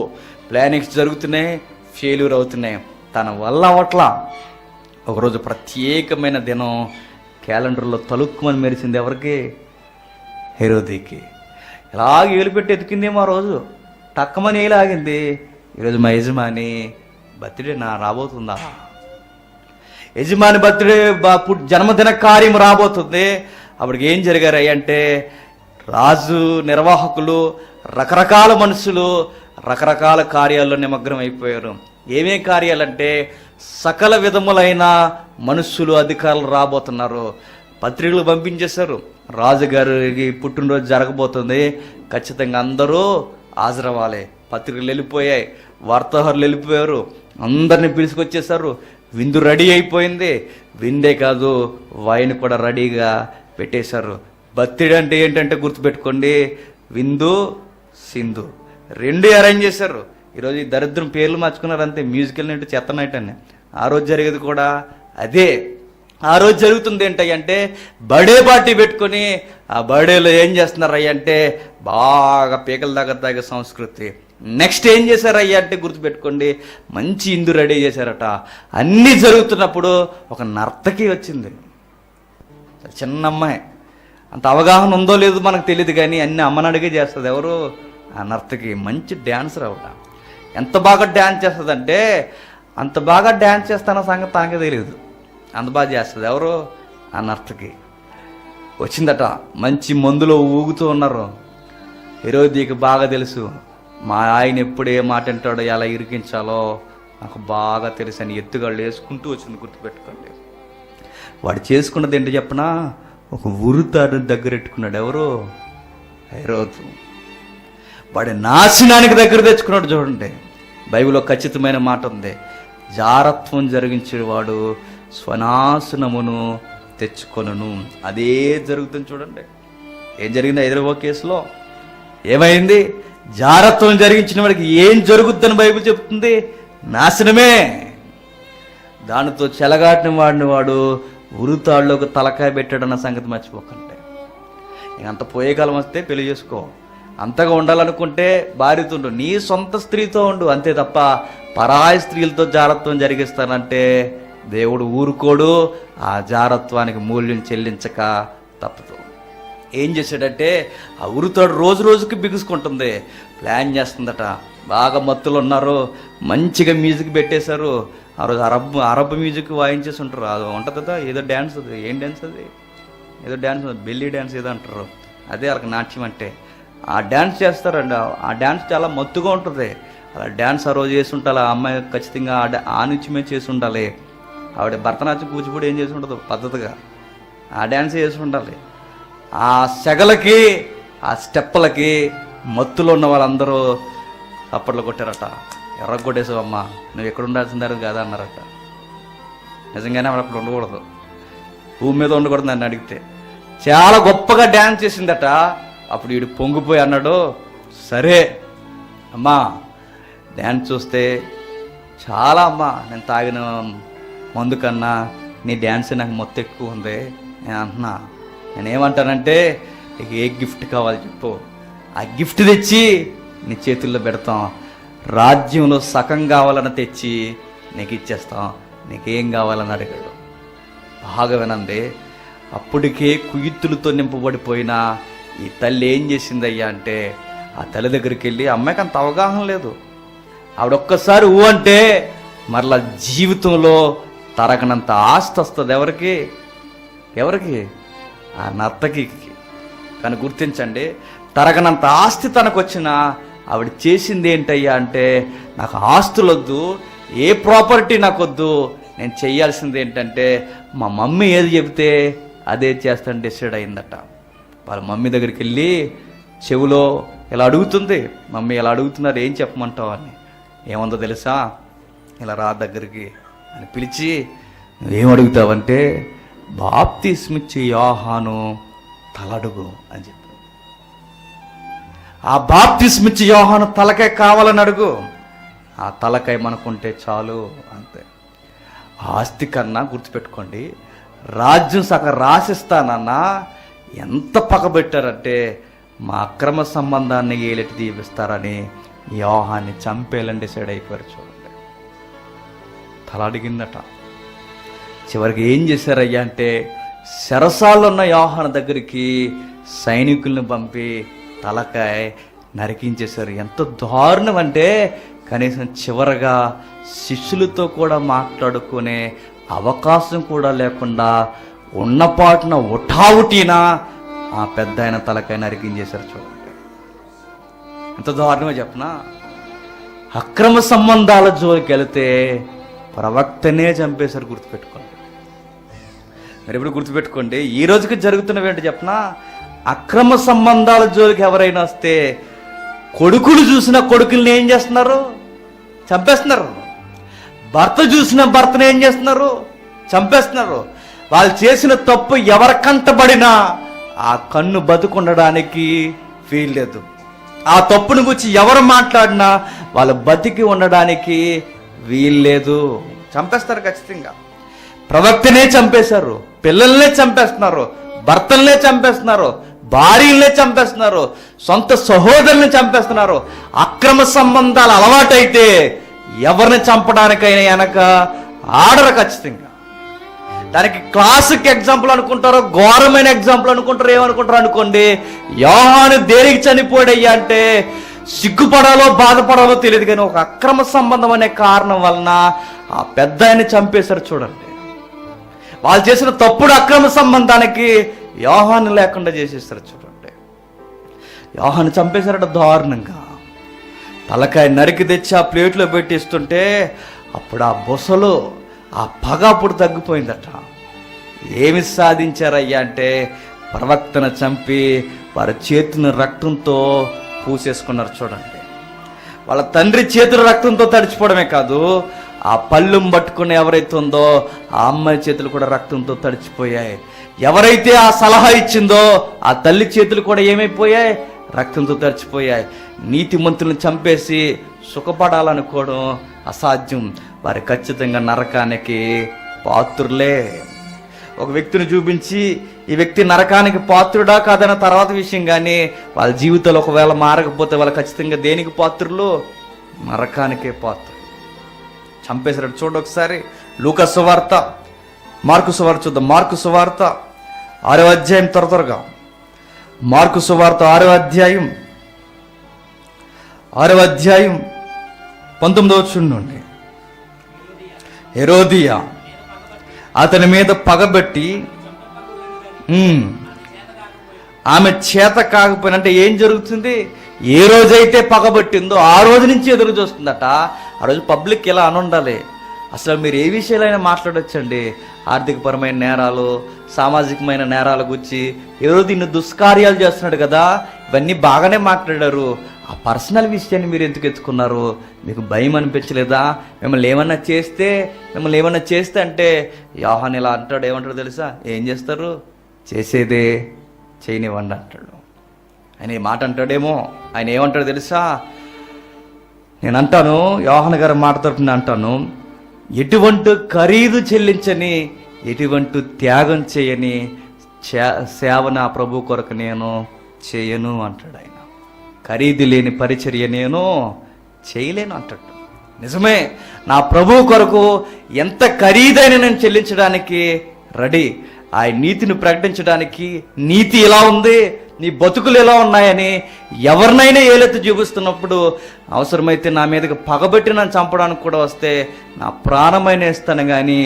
ప్లానింగ్స్ జరుగుతున్నాయి, ఫెయిల్యూర్ అవుతున్నాయి, తన వల్ల అవట్లా. ఒకరోజు ప్రత్యేకమైన దినం క్యాలెండర్లో తలుక్కుమని మెరిసింది ఎవరికి? హెరోదికి. ఇలాగ ఏలు పెట్టి ఎతికిందేమో ఆ రోజు, టక్కమని ఏలాగింది. ఈరోజు మా యజమాని బర్త్డే రాబోతుందా, యజమాని బర్త్డే జన్మదిన కార్యం రాబోతుంది. అప్పటికి ఏం జరిగారయ్య అంటే రాజు, నిర్వాహకులు, రకరకాల మనుషులు రకరకాల కార్యాల్లో నిమగ్నం అయిపోయారు. ఏమేం కార్యాలంటే సకల విధములైన మనుషులు, అధికారులు రాబోతున్నారు. పత్రికలు పంపించేశారు, రాజుగారికి పుట్టినరోజు జరగబోతుంది, ఖచ్చితంగా అందరూ హాజరవ్వాలి. పత్రికలు వెళ్ళిపోయాయి, వార్తాహరులు వెళ్ళిపోయారు, అందరిని పిలుచుకొచ్చేసారు. విందు రెడీ అయిపోయింది. విందే కాదు, వైన్ కూడా రెడీగా పెట్టేశారు. బర్త్డే అంటే ఏంటంటే గుర్తుపెట్టుకోండి, విందు సింధు రెండే అరేంజ్ చేశారు. ఈరోజు ఈ దరిద్రం పేర్లు మార్చుకున్నారు అంతే. మ్యూజికల్ నైట్, చెత్త నైట్ అని. ఆ రోజు జరిగేది కూడా అదే. ఆ రోజు జరుగుతుంది ఏంటంటే బర్త్డే పార్టీ పెట్టుకొని ఆ బర్త్డేలో ఏం చేస్తున్నారయ్య అంటే బాగా పీకల దగ్గర తాగే సంస్కృతి. నెక్స్ట్ ఏం చేశారయ్యా అంటే గుర్తుపెట్టుకోండి, మంచి ఇందు రెడీ చేశారట. అన్నీ జరుగుతున్నప్పుడు ఒక నర్తకి వచ్చింది, చిన్న అమ్మాయి. అంత అవగాహన ఉందో లేదో మనకు తెలియదు, కానీ అన్ని అమ్మని అడిగే చేస్తుంది. ఎవరు? ఆ నర్తకి. మంచి డ్యాన్సర్ ఆవిడ. ఎంత బాగా డ్యాన్స్ చేస్తుందంటే అంత బాగా డ్యాన్స్ చేస్తాన సంగతి తనకే తెలియదు, అంత బాగా చేస్తుంది. ఎవరు? ఆ నర్తకి వచ్చిందట. మంచి మందులో ఊగుతూ ఉన్నారు. ఈరోజు నీకు బాగా తెలుసు, మా ఆయన ఎప్పుడు ఏ మాట అంటాడో ఎలా ఇరికించాలో నాకు బాగా తెలుసు అని ఎత్తుగాళ్ళు వేసుకుంటూ వచ్చింది. గుర్తుపెట్టుకోండి, వాడు చేసుకున్నది ఏంటో చెప్పనా, ఒక ఉరుతాడు దగ్గర పెట్టుకున్నాడు. ఎవరు? హేరోదు. వాడి నాశనానికి దగ్గర తెచ్చుకున్నాడు. చూడండి, బైబిల్లో ఖచ్చితమైన మాట ఉంది, జారత్వం జరిగించేవాడు స్వనాశనమును తెచ్చుకొనును. అదే జరుగుతుంది. చూడండి ఏం జరిగింది హైదరాబాద్ కేసులో. ఏమైంది? జారత్వం జరిగించిన వాడికి ఏం జరుగుద్దని బైబిల్ చెప్తుంది, నాశనమే. దానితో చెలగాటిన వాడిని వాడు ఉరుతాళ్ళలోకి తలకాయ పెట్టాడన్న సంగతి మర్చిపోకండి. ఇంకంత పోయే కాలం వస్తే పెళ్లి చేసుకో. అంతగా ఉండాలనుకుంటే భార్యతో ఉండు, నీ సొంత స్త్రీతో ఉండు, అంతే తప్ప పరాయి స్త్రీలతో జారత్వం జరిగిస్తానంటే దేవుడు ఊరుకోడు. ఆ జారత్వానికి మూల్యం చెల్లించక తప్పదు. ఏం చేశాడంటే ఆ ఉరుతాడు రోజు రోజుకి బిగుసుకుంటుంది. ప్లాన్ చేస్తుందట. బాగా మత్తులు ఉన్నారు, మంచిగా మ్యూజిక్ పెట్టేశారు. ఆ రోజు అరబ్ మ్యూజిక్ వాయించేసి ఉంటారు. అది ఉంటుంది కదా, ఏదో డ్యాన్స్. అది ఏం డ్యాన్స్? అది ఏదో డ్యాన్స్, బెల్లీ డ్యాన్స్ ఏదో అంటారు. అదే వాళ్ళకి నాట్యం అంటే. ఆ డ్యాన్స్ చేస్తారండి. ఆ డ్యాన్స్ చాలా మత్తుగా ఉంటుంది. అలా డ్యాన్స్ ఆ రోజు చేసి ఉండాలి. ఆ అమ్మాయి ఖచ్చితంగా ఆ నిత్యమే చేసి ఉండాలి. ఆవిడ భరతనాట్యం, కూచిపూడి ఏం చేసి ఉండదు, పద్ధతిగా ఆ డ్యాన్స్ చేసి ఉండాలి. ఆ సెగలకి, ఆ స్టెప్పులకి మత్తులో ఉన్న వాళ్ళందరూ అప్పట్లో కొట్టారట. ఎర్రగొట్టేసావమ్మా, నువ్వు ఎక్కడ ఉండాల్సిందారు కాదా అన్నారట. నిజంగానే ఆవిడ అప్పుడు ఉండకూడదు, భూమి మీద ఉండకూడదు. నన్ను అడిగితే చాలా గొప్పగా డ్యాన్స్ చేసిందట. అప్పుడు వీడు పొంగిపోయి అన్నాడు, సరే అమ్మా, డ్యాన్స్ చూస్తే చాలా అమ్మా, నేను తాగిన మందు కన్నా నీ డ్యాన్స్ నాకు మొత్తం ఎక్కువ ఉంది. నేను అంటున్నా, నేనేమంటానంటే నీకు ఏ గిఫ్ట్ కావాలి చెప్పు, ఆ గిఫ్ట్ తెచ్చి నీ చేతుల్లో పెడతాం. రాజ్యంలో సగం కావాలని తెచ్చి నీకు ఇచ్చేస్తాం, నీకేం కావాలని అడిగాడు. బాగా వినండి, అప్పటికే కుయుత్తులతో నింపబడిపోయిన ఈ తల్లి ఏం చేసిందయ్యా అంటే ఆ తల్లి దగ్గరికి వెళ్ళి, అమ్మాయికి అంత అవగాహన లేదు, ఆవిడొక్కసారి ఊ అంటే మరలా జీవితంలో తరగనంత ఆస్తి వస్తుంది. ఎవరికి? ఎవరికి? ఆ నర్తకి. కానీ గుర్తించండి, తరగనంత ఆస్తి తనకు వచ్చిన ఆవిడ చేసింది ఏంటయ్యా అంటే, నాకు ఆస్తులు వద్దు, ఏ ప్రాపర్టీ నాకు వద్దు, నేను చేయాల్సింది ఏంటంటే మా మమ్మీ ఏది చెబితే అదే చేస్తాను డిసైడ్ అయిందట. వాళ్ళ మమ్మీ దగ్గరికి వెళ్ళి చెవిలో ఇలా అడుగుతుంది. మమ్మీ ఇలా అడుగుతున్నారు, ఏం చెప్పమంటావు అని. ఏముందో తెలుసా, ఇలా రా దగ్గరికి అని పిలిచి, నువ్వేం అడుగుతావంటే బాప్తిస్మిచ్చి యోహాను తలడుగు అని చెప్పి, ఆ బాప్తిస్మిచ్చి యోహాను తలకాయ కావాలని అడుగు. ఆ తలకాయ మనకుంటే చాలు, అంతే. ఆస్తి కన్నా గుర్తుపెట్టుకోండి, రాజ్యం సగం రాసిస్తానన్నా ఎంత పగబెట్టారంటే మా అక్రమ సంబంధాన్ని ఏలెట్టి దీవిస్తారని యోహాన్ని చంపేయాలని డిసైడ్ అయిపోయారు. చూడండి, తల అడిగిందట. చివరికి ఏం చేశారయ్యా అంటే చెరసాల్లో ఉన్న యోహాను దగ్గరికి సైనికుల్ని పంపి తలకాయ నరికించేశారు. ఎంత దారుణం అంటే కనీసం చివరగా శిష్యులతో కూడా మాట్లాడుకునే అవకాశం కూడా లేకుండా ఉన్నపాటున ఉఠావుటీన ఆ పెద్ద ఆయన తలకాయ నరికించేశారు. చూడండి ఎంత దారుణమో చెప్పనా. అక్రమ సంబంధాల జోలికి వెళితే ప్రవక్తనే చంపేశారు. గుర్తుపెట్టుకోండి. మరి ఎప్పుడు గుర్తుపెట్టుకోండి, ఈ రోజుకి జరుగుతున్నవి ఏంటి చెప్పనా. అక్రమ సంబంధాల జోలికి ఎవరైనా వస్తే కొడుకులు చూసిన కొడుకుల్ని ఏం చేస్తున్నారు? చంపేస్తున్నారు. భర్త చూసిన భర్తను ఏం చేస్తున్నారు? చంపేస్తున్నారు. వాళ్ళు చేసిన తప్పు ఎవరి కంటబడినా ఆ కన్ను బతుకుండడానికి వీల్లేదు. ఆ తప్పును గురించి ఎవరు మాట్లాడినా వాళ్ళు బతికి ఉండడానికి వీల్లేదు. చంపేస్తారు ఖచ్చితంగా. ప్రవక్తనే చంపేశారు, పిల్లల్నే చంపేస్తున్నారు, భర్తల్నే చంపేస్తున్నారు, భార్యల్నే చంపేస్తున్నారు, సొంత సహోదరుల్ని చంపేస్తున్నారు. అక్రమ సంబంధాలు అలవాటైతే ఎవరిని చంపడానికైనా వెనక ఆడరు ఖచ్చితంగా. దానికి క్లాసిక్ ఎగ్జాంపుల్ అనుకుంటారో, ఘోరమైన ఎగ్జాంపుల్ అనుకుంటారో, ఏమనుకుంటారో అనుకోండి. యోహాను దేనికి చనిపోయాడయ్యా అంటే సిగ్గుపడాలో బాధపడాలో తెలియదు కానీ ఒక అక్రమ సంబంధం అనే కారణం వలన ఆ పెద్ద ఆయన్ని చంపేశారు. చూడండి, వాళ్ళు చేసిన తప్పుడు అక్రమ సంబంధానికి యోహాను లేకుండా చేసేస్తారు. చూడండి, యోహాను చంపేశారట దారుణంగా. తలకాయ నరికి తెచ్చి ఆ ప్లేట్లో పెట్టిస్తుంటే అప్పుడు ఆ బొసలో ఆ పగ అప్పుడు తగ్గిపోయిందట. ఏమి సాధించారయ్యా అంటే ప్రవక్తను చంపి వారి చేతిని రక్తంతో పూసేసుకున్నారు. చూడండి, వాళ్ళ తండ్రి చేతులు రక్తంతో తడిచిపోవడమే కాదు, ఆ పళ్ళుం పట్టుకుని ఎవరైతే ఉందో ఆ అమ్మాయి చేతులు కూడా రక్తంతో తడిచిపోయాయి. ఎవరైతే ఆ సలహా ఇచ్చిందో ఆ తల్లి చేతులు కూడా ఏమైపోయాయి? రక్తంతో తడిచిపోయాయి. నీతిమంతులను చంపేసి సుఖపడాలనుకోవడం అసాధ్యం. వారి ఖచ్చితంగా నరకానికి పాత్రులే. ఒక వ్యక్తిని చూపించి ఈ వ్యక్తి నరకానికి పాత్రుడా కాదన్న తర్వాత విషయం, కానీ వాళ్ళ జీవితంలో ఒకవేళ మారకపోతే వాళ్ళు ఖచ్చితంగా దేనికి పాత్రులు? నరకానికే పాత్రులు. చంపేశారు. చూడండి ఒకసారి లూకా సువార్త, మార్కు సువార్త చూద్దాం. మార్కు సువార్త 6వ అధ్యాయం, త్వరగా మార్కు సువార్త 6వ అధ్యాయం 19వ వచనం నుండి. హెరోదియా అతని మీద పగబెట్టి ఆమె చేత కాకపోయినా, అంటే ఏం జరుగుతుంది? ఏ రోజైతే పగబట్టిందో ఆ రోజు నుంచి ఎదురు చూస్తుందట. ఆ రోజు పబ్లిక్ ఇలా అనుండాలి. అసలు మీరు ఏ విషయాలైనా మాట్లాడొచ్చండి. ఆర్థికపరమైన నేరాలు, సామాజికమైన నేరాల గురించి, ఈరోజు ఇన్ని దుష్కార్యాలు చేస్తున్నాడు కదా, ఇవన్నీ బాగానే మాట్లాడారు. ఆ పర్సనల్ విషయాన్ని మీరు ఎందుకు ఎత్తుకున్నారు? మీకు భయం అనిపించలేదా? మిమ్మల్ని ఏమన్నా చేస్తే అంటే యోహాను ఇలా అంటాడు. ఏమంటాడు తెలుసా? ఏం చేస్తారు? చేసేదే చేయనివ్వండి అంటాడు. ఆయన ఈ మాట అంటాడేమో. ఆయన ఏమంటాడు తెలుసా? నేను అంటాను, యోహాను గారి మాట తరపున అంటాను, ఎటువంటి ఖరీదు చెల్లించని, ఎటువంటి త్యాగం చేయని సేవ నా ప్రభు కొరకు నేను చేయను అంటాడు. ఆయన ఖరీదు లేని పరిచర్య నేను చేయలేను అంటాడు. నిజమే, నా ప్రభు కొరకు ఎంత ఖరీదైన నేను చెల్లించడానికి రెడీ. ఆయన నీతిని ప్రకటించడానికి, నీతి ఎలా ఉంది, నీ బతుకులు ఎలా ఉన్నాయని ఎవరినైనా ఏలెత్తి చూపిస్తున్నప్పుడు అవసరమైతే నా మీదకి పగబెట్టి నన్ను చంపడానికి కూడా వస్తే నా ప్రాణమైన ఇస్తాను, కానీ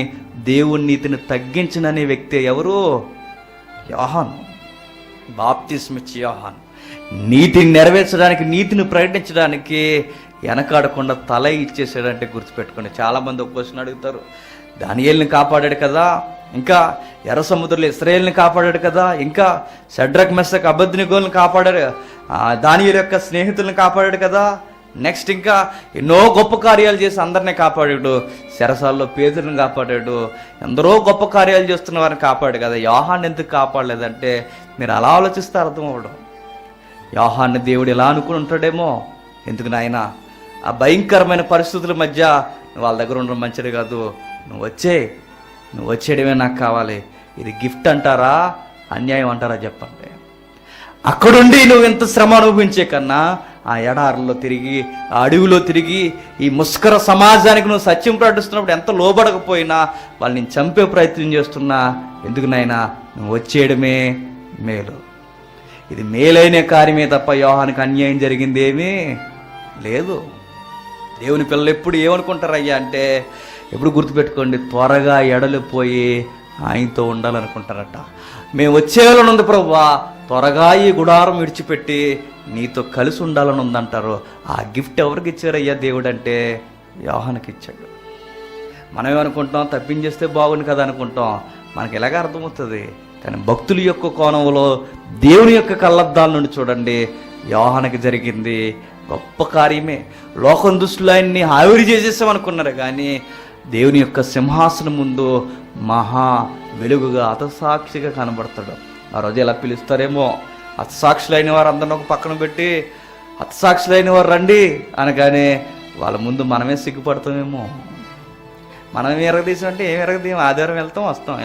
దేవుని నీతిని తగ్గించననే వ్యక్తి ఎవరు? యోహాను. బాప్తిస్మిచ్చి యోహాను నీతిని నెరవేర్చడానికి, నీతిని ప్రకటించడానికి వెనకాడకుండా తల ఇచ్చేసాడంటే గుర్తుపెట్టుకోండి. చాలామంది ఒక క్వశ్చన్ అడుగుతారు, దానియేలుని కాపాడాడు కదా, ఇంకా ఎర్ర సముద్రంలో ఇశ్రాయేలుని కాపాడాడు కదా, ఇంకా షడ్రక్ మెషక్ అబేద్నెగోలను కాపాడాడు, దానియేలు యొక్క స్నేహితులను కాపాడాడు కదా, నెక్స్ట్ ఇంకా ఎన్నో గొప్ప కార్యాలు చేసి అందరినీ కాపాడాడు, చెరసాల్లో పేదలను కాపాడాడు, ఎందరో గొప్ప కార్యాలు చేస్తున్న వారిని కాపాడాడు కదా, యోహాన్ని ఎందుకు కాపాడలేదంటే మీరు అలా ఆలోచిస్తే అర్థం అవ్వడం. యోహాన్ని దేవుడు ఎలా అనుకుని ఉంటాడేమో. ఎందుకు నాయన, ఆ భయంకరమైన పరిస్థితుల మధ్య నువ్వు వాళ్ళ దగ్గర ఉండడం మంచిది కాదు, నువ్వు వచ్చేయడమే నాకు కావాలి. ఇది గిఫ్ట్ అంటారా, అన్యాయం అంటారా చెప్పండి. అక్కడుండి నువ్వు ఎంత శ్రమ అనుభవించే కన్నా ఆ ఎడారుల్లో తిరిగి, ఆ అడవిలో తిరిగి, ఈ ముస్కర సమాజానికి నువ్వు సత్యం ప్రకటిస్తున్నప్పుడు ఎంత లోబడకపోయినా వాళ్ళు నేను చంపే ప్రయత్నం చేస్తున్నా, ఎందుకు నాయనా నువ్వు వచ్చేయడమే మేలు. ఇది మేలైన కార్యమే తప్ప యోహానికి అన్యాయం జరిగింది ఏమీ లేదు. దేవుని పిల్లలు ఎప్పుడు ఏమనుకుంటారయ్యా అంటే, ఎప్పుడు గుర్తుపెట్టుకోండి, త్వరగా ఎడలిపోయి ఆయనతో ఉండాలనుకుంటారట. మేము వచ్చేయాలని ఉంది ప్రభువా, త్వరగా ఈ గుడారం విడిచిపెట్టి నీతో కలిసి ఉండాలని ఉందంటారు. ఆ గిఫ్ట్ ఎవరికి ఇచ్చారయ్యా దేవుడు అంటే యోహానికి ఇచ్చాడు. మనం ఏమనుకుంటాం, తప్పించేస్తే బాగుంది కదా అనుకుంటాం, మనకి ఎలాగ అర్థమవుతుంది. కానీ భక్తుల యొక్క కోణంలో దేవుని యొక్క కళ్ళద్దాల నుండి చూడండి, యోహానికి జరిగింది గొప్ప కార్యమే. లోకం దృష్టిలో ఆయన్ని ఆవిరి చేసేసామనుకున్నారు, కానీ దేవుని యొక్క సింహాసనం ముందు మహా వెలుగుగా హతసాక్షిగా కనబడతాడు. ఆ రోజు ఎలా పిలుస్తారేమో, హతసాక్షులైన వారు అందరిని ఒక పక్కన పెట్టి హతసాక్షులైన వారు రండి అనగానే వాళ్ళ ముందు మనమే సిగ్గుపడతామేమో. మనం ఎరగదీసామంటే ఏం ఎరగదీయం, ఆదివారం వెళ్తాం వస్తాం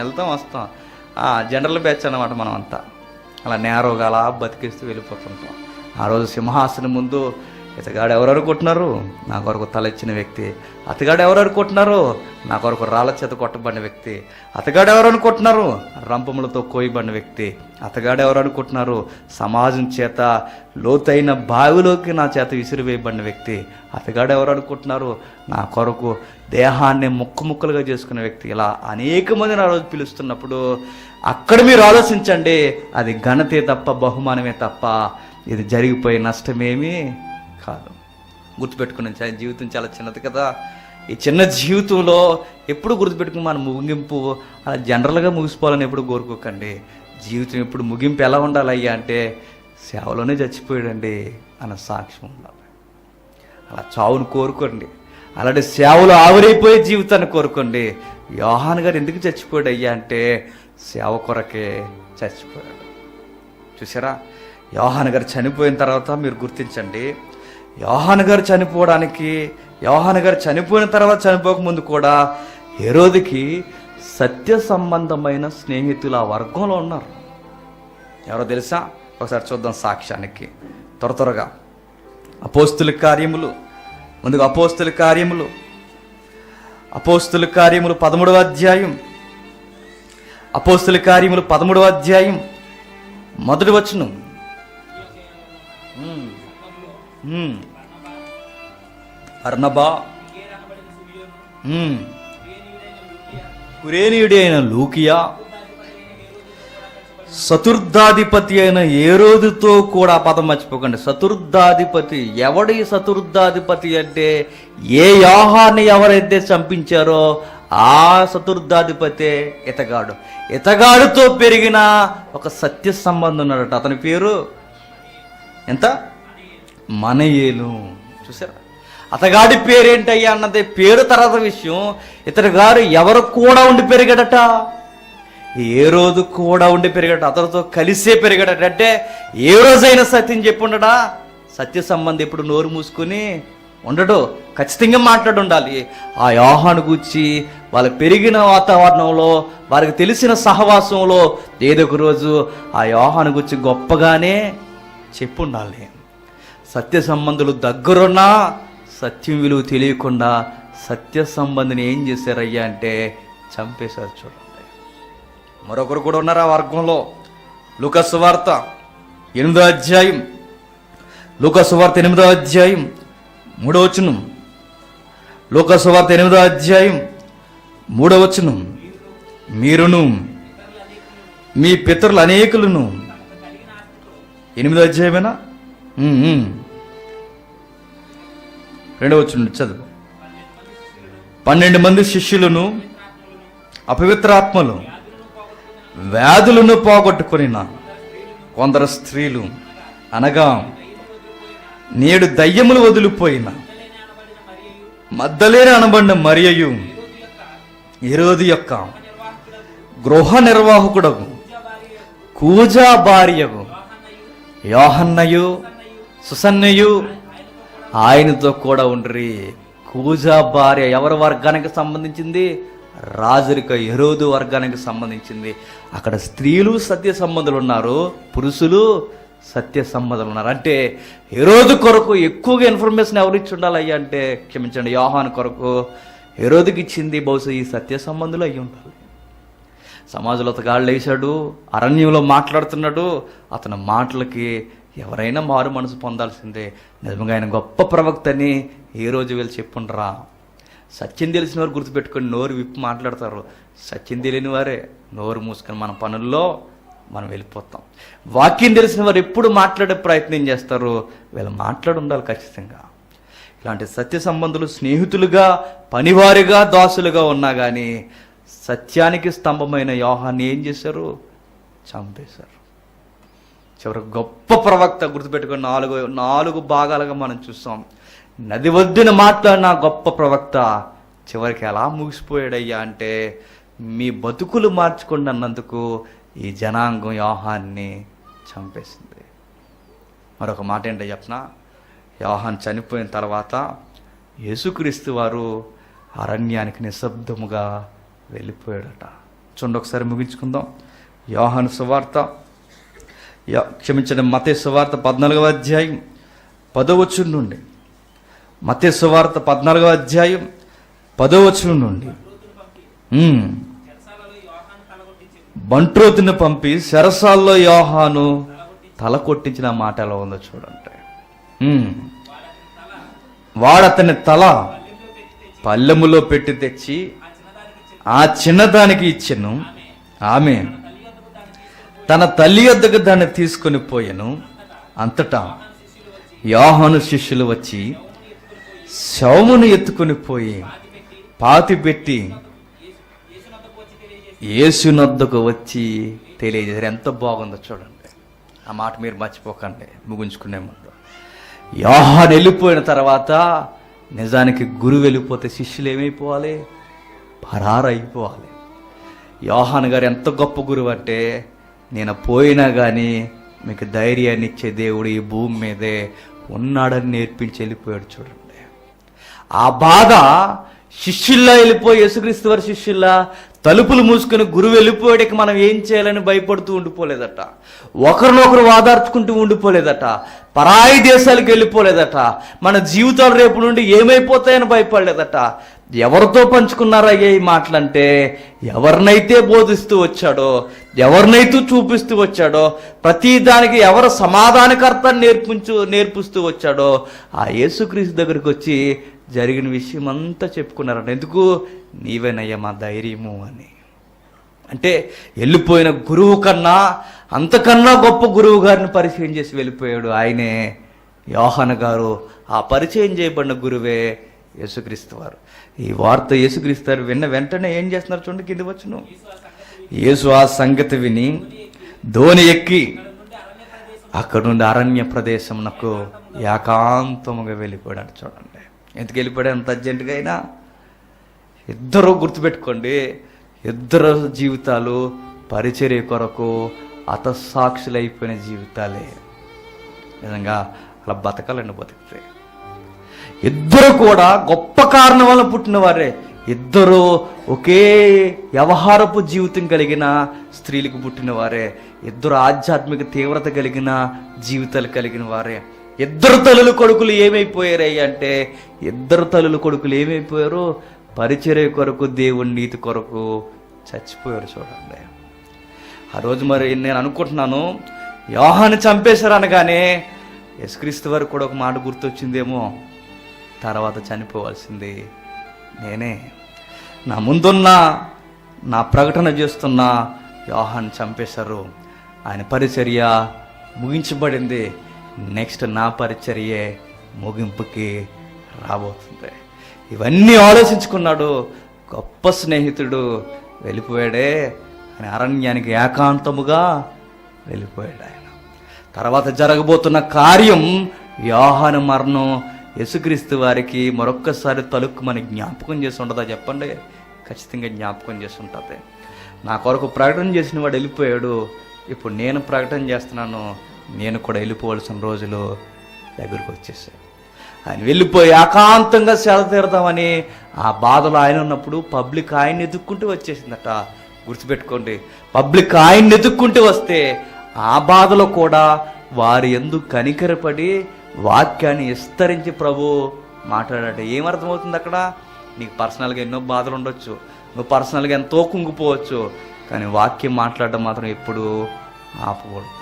జనరల్ బ్యాచ్ అన్నమాట. మనం అంతా అలా నేరోగా అలా బతికిస్తూ వెళ్ళిపోతుంటాం. ఆ రోజు సింహాసనం ముందు ఇతగాడు ఎవరు అనుకుంటున్నారు, నా కొరకు తలెచ్చిన వ్యక్తి. అతగాడు ఎవరు అనుకుంటున్నారు, నా కొరకు రాళ్ళ చేత కొట్టబడిన వ్యక్తి. అతగాడు ఎవరు అనుకుంటున్నారు, రంపములతో కోయబడిన వ్యక్తి. అతగాడు ఎవరు అనుకుంటున్నారు, సమాజం చేత లోతైన బావిలోకి నా చేత విసిరివేయబడిన వ్యక్తి. అతగాడు ఎవరు అనుకుంటున్నారు, నా కొరకు దేహాన్ని ముక్కలుగా చేసుకునే వ్యక్తి. ఇలా అనేక మందిని ఆ రోజు పిలుస్తున్నప్పుడు అక్కడ మీరు ఆలోచించండి, అది ఘనతే తప్ప బహుమానమే తప్ప ఇది జరిగిపోయే నష్టమేమీ కాదు. గుర్తుపెట్టుకుని, జీవితం చాలా చిన్నది కదా. ఈ చిన్న జీవితంలో ఎప్పుడు గుర్తుపెట్టుకుని మన ముగింపు అలా జనరల్గా ముగిసిపోవాలని ఎప్పుడు కోరుకోకండి. జీవితం ఎప్పుడు ముగింపు ఎలా ఉండాలయ్యా అంటే, సేవలోనే చచ్చిపోయాడండి అన్న సాక్ష్యం ఉండాలి. అలా చావును కోరుకోండి, అలాంటి సేవలు ఆవిరైపోయే జీవితాన్ని కోరుకోండి. యోహాను గారు ఎందుకు చచ్చిపోయాడు అయ్యా అంటే, సేవ కొరకే చచ్చిపోయాడు. చూసారా, యోహాను గారు చనిపోయిన తర్వాత మీరు గుర్తించండి, యోహాను గారు చనిపోయిన తర్వాత చనిపోకముందు కూడా హెరోదుకి సత్య సంబంధమైన స్నేహితులు ఆ వర్గంలో ఉన్నారు. ఎవరో తెలుసా? ఒకసారి చూద్దాం సాక్ష్యానికి త్వరగా. అపోస్తుల కార్యములు 13వ అధ్యాయం, అపోస్తుల కార్యములు 13వ అధ్యాయం మొదటి వచనం. బర్నబా, కురేనీయుడి అయిన లూకియా, చతుర్థాధిపతి అయిన హేరోదుతో కూడా, పదం మర్చిపోకండి, చతుర్థాధిపతి. ఎవడి చతుర్థాధిపతి అంటే, ఏ యోహాన్ని ఎవరైతే చంపించారో ఆ చతుర్థాధిపతే ఇతగాడుతో పెరిగిన ఒక సత్య సంబంధం ఉన్నాడట. అతని పేరు ఎంత? మనయేలు. చూసారా, అతగాడి పేరేంటయ్యా అన్నది పేరు తర్వాత విషయం. ఇతడు గారు ఎవరు కూడా ఉండి పెరిగాడట, ఏ రోజు కూడా ఉండి పెరిగాడట, అతనితో కలిసే పెరిగాడట. అంటే ఏ రోజైనా సత్యం చెప్పి ఉండడా? సత్య సంబంధం ఎప్పుడు నోరు మూసుకుని ఉండడు, ఖచ్చితంగా మాట్లాడి ఉండాలి. ఆ యోహాను గూర్చి వాళ్ళు పెరిగిన వాతావరణంలో, వారికి తెలిసిన సహవాసంలో ఏదో ఒక రోజు ఆ యోహాను గూర్చి గొప్పగానే చెప్పు ఉండాలి. సత్య సంబంధులు దగ్గరున్నా సత్యం విలువ తెలియకుండా సత్య సంబంధిని ఏం చేశారయ్యా అంటే చంపేశారు. చూడండి, మరొకరు కూడా ఉన్నారు ఆ వర్గంలో. లూకా సువార్త 8వ అధ్యాయం, 3వ వచనం. లూకా సువార్త 8వ అధ్యాయం 3వ వచనం. మీరును మీ పితరులు అనేకులను, 8వ అధ్యాయమేనా? 2వ వచనం చదువు. 12 మంది శిష్యులను అపవిత్రాత్మలు వ్యాధులను పోగొట్టుకొనిన కొందరు స్త్రీలు, అనగా నేడు దయ్యములు వదిలిపోయిన మగ్దలేనే అనబడిన మరియయు, హేరోదు యొక్క గృహ నిర్వాహకుడగు కూజా భార్యగు యోహన్నయు సుసన్నయు ఆయనతో కూడా ఉండ్రి. కూజా భార్య ఎవరి వర్గానికి సంబంధించింది? రాజరిక హేరోదు వర్గానికి సంబంధించింది. అక్కడ స్త్రీలు సత్య సంబంధులు ఉన్నారు, పురుషులు సత్య సంబంధాలు ఉన్నారు. అంటే హేరోదు కొరకు ఎక్కువగా ఇన్ఫర్మేషన్ ఎవరు ఇచ్చి ఉండాలయ్యా అంటే, క్షమించండి, యోహాను కొరకు హేరోదుకి ఇచ్చింది బహుశా ఈ సత్య సంబంధులు అయ్యి ఉండాలి. సమాజంలో అతగాళ్ళు వేశాడు, అరణ్యంలో మాట్లాడుతున్నాడు. అతని మాటలకి ఎవరైనా మారు మనసు పొందాల్సిందే. నిజంగా ఆయన గొప్ప ప్రవక్త అని ఏ రోజు వీళ్ళు చెప్పుండ్రా. సత్యం తెలిసిన వారు గుర్తుపెట్టుకొని నోరు విప్పి మాట్లాడతారు. సత్యం తెలియని వారే నోరు మూసుకొని మన పనుల్లో మనం వెళ్ళిపోతాం. వాక్యం తెలిసిన వారు ఎప్పుడు మాట్లాడే ప్రయత్నం చేస్తారు. వీళ్ళు మాట్లాడి ఉండాలి ఖచ్చితంగా. ఇలాంటి సత్య సంబంధులు స్నేహితులుగా, పనివారిగా, దాసులుగా ఉన్నా కానీ సత్యానికి స్తంభమైన యోహాన్ని ఏం చేశారు? చంపేశారు. చివరికి గొప్ప ప్రవక్త గుర్తుపెట్టుకుని నాలుగు భాగాలుగా మనం చూస్తాం. నది ఒడ్డున మాట్లాడిన గొప్ప ప్రవక్త చివరికి ఎలా ముగిసిపోయాడయ్యా అంటే, మీ బతుకులు మార్చుకోండి అన్నందుకు ఈ జనాంగం యోహాన్ని చంపేసింది. మరొక మాట ఏంటో చెప్పనా, యోహాన్ చనిపోయిన తర్వాత యేసుక్రీస్తు వారు అరణ్యానికి నిశ్శబ్దముగా వెళ్ళిపోయాడట. చూడండి, ఒకసారి ముగించుకుందాం. యోహాను సువార్త, మత్తయి సువార్త 14వ అధ్యాయం 10వ వచనం నుండి, మత్తయి సువార్త 14వ అధ్యాయం 10వ వచనం నుండి, బంట్రోతుని పంపి చెరసాల్లో యోహాను తల కొట్టించిన మాట ఎలా ఉందో చూడండి. వాడతని తల పల్లెములో పెట్టి తెచ్చి ఆ చిన్నదానికి ఇచ్చెను. ఆమె తన తల్లి వద్దకు దాన్ని తీసుకొని పోయెను. అంతటా యోహాను శిష్యులు వచ్చి శవమును ఎత్తుకొని పోయి పాతిపెట్టి యేసునొద్దకు వచ్చి తెలియజేశారు. ఎంత బాగుందో చూడండి. ఆ మాట మీరు మర్చిపోకండి ముగించుకునే ముందు. యోహాను వెళ్ళిపోయిన తర్వాత నిజానికి గురువు వెళ్ళిపోతే శిష్యులు ఏమైపోవాలి? పరారైపోవాలి. యోహాను గారు ఎంత గొప్ప గురువు అంటే, నేను పోయినా కానీ మీకు ధైర్యాన్ని ఇచ్చే దేవుడు ఈ భూమి మీదే ఉన్నాడని నేర్పించి వెళ్ళిపోయాడు. చూడండి, ఆ బాధ శిష్యుల్లా వెళ్ళిపోయి, యేసుక్రీస్తు వారి శిష్యుల్లా తలుపులు మూసుకొని గురువు వెళ్ళిపోయాడికి మనం ఏం చేయాలని భయపడుతూ ఉండిపోలేదట. ఒకరినొకరు వాదార్చుకుంటూ ఉండిపోలేదట. పరాయి దేశాలకు వెళ్ళిపోలేదట. మన జీవితాలు రేపు నుండి ఏమైపోతాయని భయపడలేదట. ఎవరితో పంచుకున్నారయ్యే ఈ మాటలంటే, ఎవరినైతే బోధిస్తూ వచ్చాడో, ఎవరినైతే చూపిస్తూ వచ్చాడో, ప్రతి దానికి ఎవరు సమాధానకర్త నేర్పిస్తూ వచ్చాడో ఆ యేసుక్రీస్తు దగ్గరికి వచ్చి జరిగిన విషయం అంతా చెప్పుకున్నారంట. ఎందుకు? నీవేనయ్యా మా ధైర్యము అని. అంటే వెళ్ళిపోయిన గురువు కన్నా అంతకన్నా గొప్ప గురువు గారిని పరిచయం చేసి వెళ్ళిపోయాడు. ఆయనే యోహాను గారు. ఆ పరిచయం చేయబడిన గురువే యేసుక్రీస్తు వారు. ఈ వార్త యేసుక్రీస్తు వారు విన్న వెంటనే ఏం చేస్తున్నారు చూడండి, కింది వచ్చును. యేసు ఆ సంగతి విని ధోని ఎక్కి అక్కడ నుండి అరణ్య ప్రదేశమునకు ఏకాంతముగా వెళ్ళిపోయాడు. చూడండి, ఎందుకు వెళ్ళిపోయాడు అంత అర్జెంటుగా అయినా? ఇద్దరు గుర్తుపెట్టుకోండి, ఇద్దరు జీవితాలు పరిచర్య కొరకు హతసాక్షులైపోయిన జీవితాలే. నిజంగా అలా బతకాలండి. బతికితే ఇద్దరు కూడా గొప్ప కారణం వల్ల పుట్టిన వారే. ఇద్దరు ఒకే వ్యవహారపు జీవితం కలిగిన స్త్రీలకు పుట్టిన వారే. ఇద్దరు ఆధ్యాత్మిక తీవ్రత కలిగిన జీవితాలు కలిగిన వారే. ఇద్దరు తల్లుల కొడుకులు ఏమైపోయారయ్య అంటే, ఇద్దరు తల్లుల కొడుకులు ఏమైపోయారు? పరిచర్య కొరకు, దేవుని నీతి కొరకు చచ్చిపోయారు. చూడండి, ఆ రోజు మరి నేను అనుకుంటున్నాను, యోహాను చంపేశారు అనగానే యేసుక్రీస్తు వారికి కూడా ఒక మాట గుర్తొచ్చిందేమో, తర్వాత చనిపోవాల్సింది నేనే. నా ముందున్న, నా ప్రకటన చేస్తున్న యోహాను చంపేశారు. ఆయన పరిచర్య ముగించబడింది. నెక్స్ట్ నా పరిచర్యే ముగింపుకి రాబోతుంది. ఇవన్నీ ఆలోచించుకున్నాడు. గొప్ప స్నేహితుడు వెళ్ళిపోయాడే, ఆయన అరణ్యానికి ఏకాంతముగా వెళ్ళిపోయాడు. ఆయన తర్వాత జరగబోతున్న కార్యం, యోహాను మరణం యేసుక్రీస్తు వారికి మరొక్కసారి తలుక్కు మనకి జ్ఞాపకం చేసి ఉండదా చెప్పండి? ఖచ్చితంగా జ్ఞాపకం చేసి ఉంటుంది. నా కొరకు ప్రకటన చేసిన వాడు వెళ్ళిపోయాడు, ఇప్పుడు నేను ప్రకటన చేస్తున్నాను, నేను కూడా వెళ్ళిపోవలసిన రోజులు దగ్గరికి వచ్చేసాయి. ఆయన వెళ్ళిపోయి ఏకాంతంగా సేద తీరదామని ఆ బాధలో ఆయన ఉన్నప్పుడు పబ్లిక్ ఆయన్ని ఎదుక్కుంటూ వచ్చేసిందట. గుర్తుపెట్టుకోండి, పబ్లిక్ ఆయన్ని ఎదుక్కుంటూ వస్తే ఆ బాధలో కూడా వారి యందు కనికరపడి వాక్యాన్ని విస్తరించి ప్రభు మాట్లాడాడు. ఏమర్థమవుతుంది అక్కడ? నీకు పర్సనల్గా ఎన్నో బాధలు ఉండొచ్చు, నువ్వు పర్సనల్గా ఎంతో కుంగిపోవచ్చు, కానీ వాక్యం మాట్లాడడం మాత్రం ఎప్పుడు ఆపకూడదు.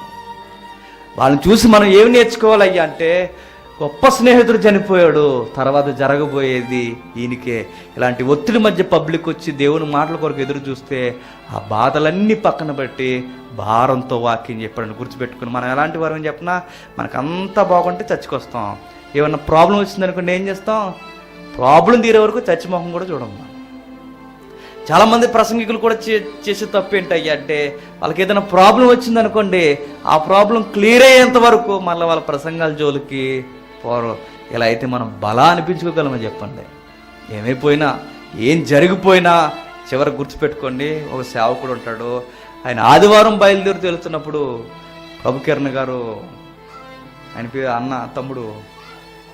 వాళ్ళని చూసి మనం ఏమి నేర్చుకోవాలయ్యా అంటే, గొప్ప స్నేహితుడు చనిపోయాడు, తర్వాత జరగబోయేది ఈయనకే. ఇలాంటి ఒత్తిడి మధ్య పబ్లిక్ వచ్చి దేవుని మాటల కొరకు ఎదురు చూస్తే ఆ బాధలన్నీ పక్కన పెట్టి భారంతో వాక్యం చెప్పాడని గుర్తుపెట్టుకుని మనం ఎలాంటి వారు అని చెప్పినా, మనకు అంతా బాగుంటే చచ్చికొస్తాం. ఏమన్నా ప్రాబ్లం వచ్చిందనుకోండి ఏం చేస్తాం? ప్రాబ్లం తీరే వరకు చచ్చిమొహం కూడా చూడము. చాలామంది ప్రసంగికులు కూడా చేసే తప్పు ఏంటయ్యా అంటే, వాళ్ళకి ఏదైనా ప్రాబ్లం వచ్చిందనుకోండి, ఆ ప్రాబ్లం క్లియర్ అయ్యేంత వరకు మళ్ళీ వాళ్ళ ప్రసంగాల జోలికి పోరు. ఇలా అయితే మనం బలా అనిపించుకోగలమని చెప్పండి. ఏమైపోయినా, ఏం జరిగిపోయినా చివరికి గుర్తుపెట్టుకోండి, ఒక సేవకుడు ఉంటాడు. ఆయన ఆదివారం బయలుదేరి వెళ్తున్నప్పుడు ప్రభుకిరణ్ గారు, ఆయన పేరు అన్న తమ్ముడు,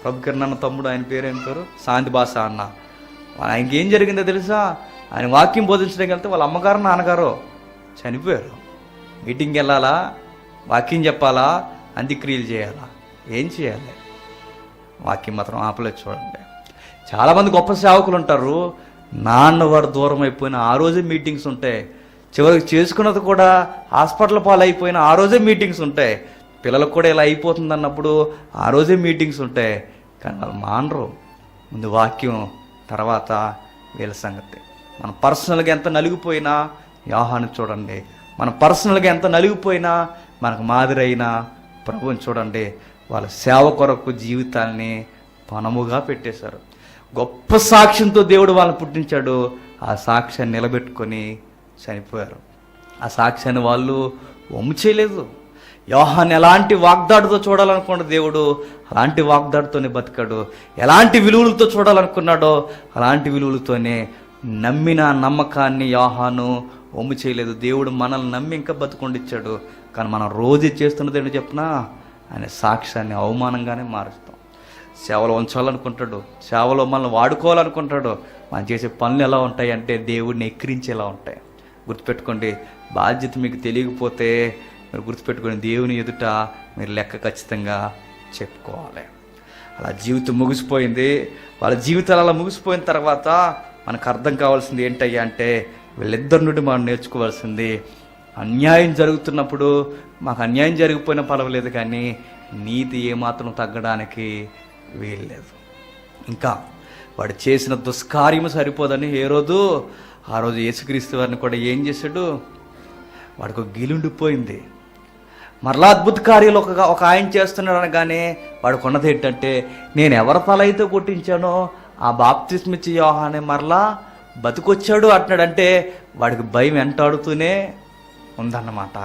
ప్రభుకిరణ్ అన్న తమ్ముడు, ఆయన పేరు ఏం పేరు, శాంతి భాష అన్న. ఆయనకి ఏం జరిగిందో తెలుసా? ఆయన వాక్యం బోధించడానికి వెళ్తే వాళ్ళ అమ్మగారు నాన్నగారు చనిపోయారు. మీటింగ్కి వెళ్ళాలా, వాక్యం చెప్పాలా, అంత్యక్రియలు చేయాలా, ఏం చేయాలి? వాక్యం మాత్రం ఆపలేదు. చూడండి, చాలామంది గొప్ప సేవకులు ఉంటారు, నాన్న వారు దూరం అయిపోయిన ఆ రోజే మీటింగ్స్ ఉంటాయి. చివరికి చేసుకున్నది కూడా హాస్పిటల్ పాలు అయిపోయిన ఆ రోజే మీటింగ్స్ ఉంటాయి. పిల్లలకు కూడా ఇలా అయిపోతుంది అన్నప్పుడు ఆ రోజే మీటింగ్స్ ఉంటాయి. కానీ వాళ్ళు మానరు. ముందు వాక్యం, తర్వాత వీళ్ళ సంగతి. మన పర్సనల్గా ఎంత నలిగిపోయినా యోహాను చూడండి, మన పర్సనల్గా ఎంత నలిగిపోయినా మనకు మాదిరి అయిన ప్రభువుని చూడండి. వాళ్ళ సేవ కొరకు జీవితాన్ని పణముగా పెట్టేశారు. గొప్ప సాక్ష్యంతో దేవుడు వాళ్ళని పుట్టించాడు. ఆ సాక్ష్యాన్ని నిలబెట్టుకొని చనిపోయారు. ఆ సాక్ష్యాన్ని వాళ్ళు వమ్ము చేయలేదు. యోహాను ఎలాంటి వాగ్దాడితో చూడాలనుకున్న దేవుడు అలాంటి వాగ్దాడితోనే బతికాడు. ఎలాంటి విలువలతో చూడాలనుకున్నాడో అలాంటి విలువలతోనే నమ్మిన నమ్మకాన్ని యోహాను వమ్ము చేయలేదు. దేవుడు మనల్ని నమ్మి ఇంకా బతుకుండిచ్చాడు. కానీ మనం రోజు చేస్తున్నది ఏంటో చెప్పినా, ఆయన సాక్ష్యాన్ని అవమానంగానే మారుస్తాం. సేవలో ఉంచాలనుకుంటాడు, సేవలో మనల్ని వాడుకోవాలనుకుంటాడు. మనం చేసే పనులు ఎలా ఉంటాయి అంటే దేవుడిని ఎక్కిరించేలా ఉంటాయి. గుర్తుపెట్టుకోండి, బాధ్యత మీకు తెలియకపోతే మీరు గుర్తుపెట్టుకొని దేవుని ఎదుట మీరు లెక్క ఖచ్చితంగా చెప్పుకోవాలి. అలా జీవితం ముగిసిపోయింది. వాళ్ళ జీవితాలు అలా ముగిసిపోయిన తర్వాత మనకు అర్థం కావాల్సింది ఏంటయ్యా అంటే, వీళ్ళిద్దరి నుండి మనం నేర్చుకోవాల్సింది, అన్యాయం జరుగుతున్నప్పుడు మాకు అన్యాయం జరిగిపోయినా పర్వాలేదు, కానీ నీతి ఏమాత్రం తగ్గడానికి వీల్లేదు. ఇంకా వాడు చేసిన దుష్కార్యము సరిపోదని ఆ రోజు యేసుక్రీస్తు వారిని కూడా ఏం చేశాడు? వాడికి గిలుండిపోయింది. మరలా అద్భుత కార్యాలు ఒక ఆయన చేస్తున్నాడు అనగానే వాడికి ఉన్నది ఏంటంటే, నేను ఎవరి తల అయితే కొట్టించానో ఆ బాప్తిస్మిచ్చి యోహానే మరలా బతికొచ్చాడు అంటున్నాడంటే వాడికి భయం వెంటాడుతూనే ఉందన్నమాట.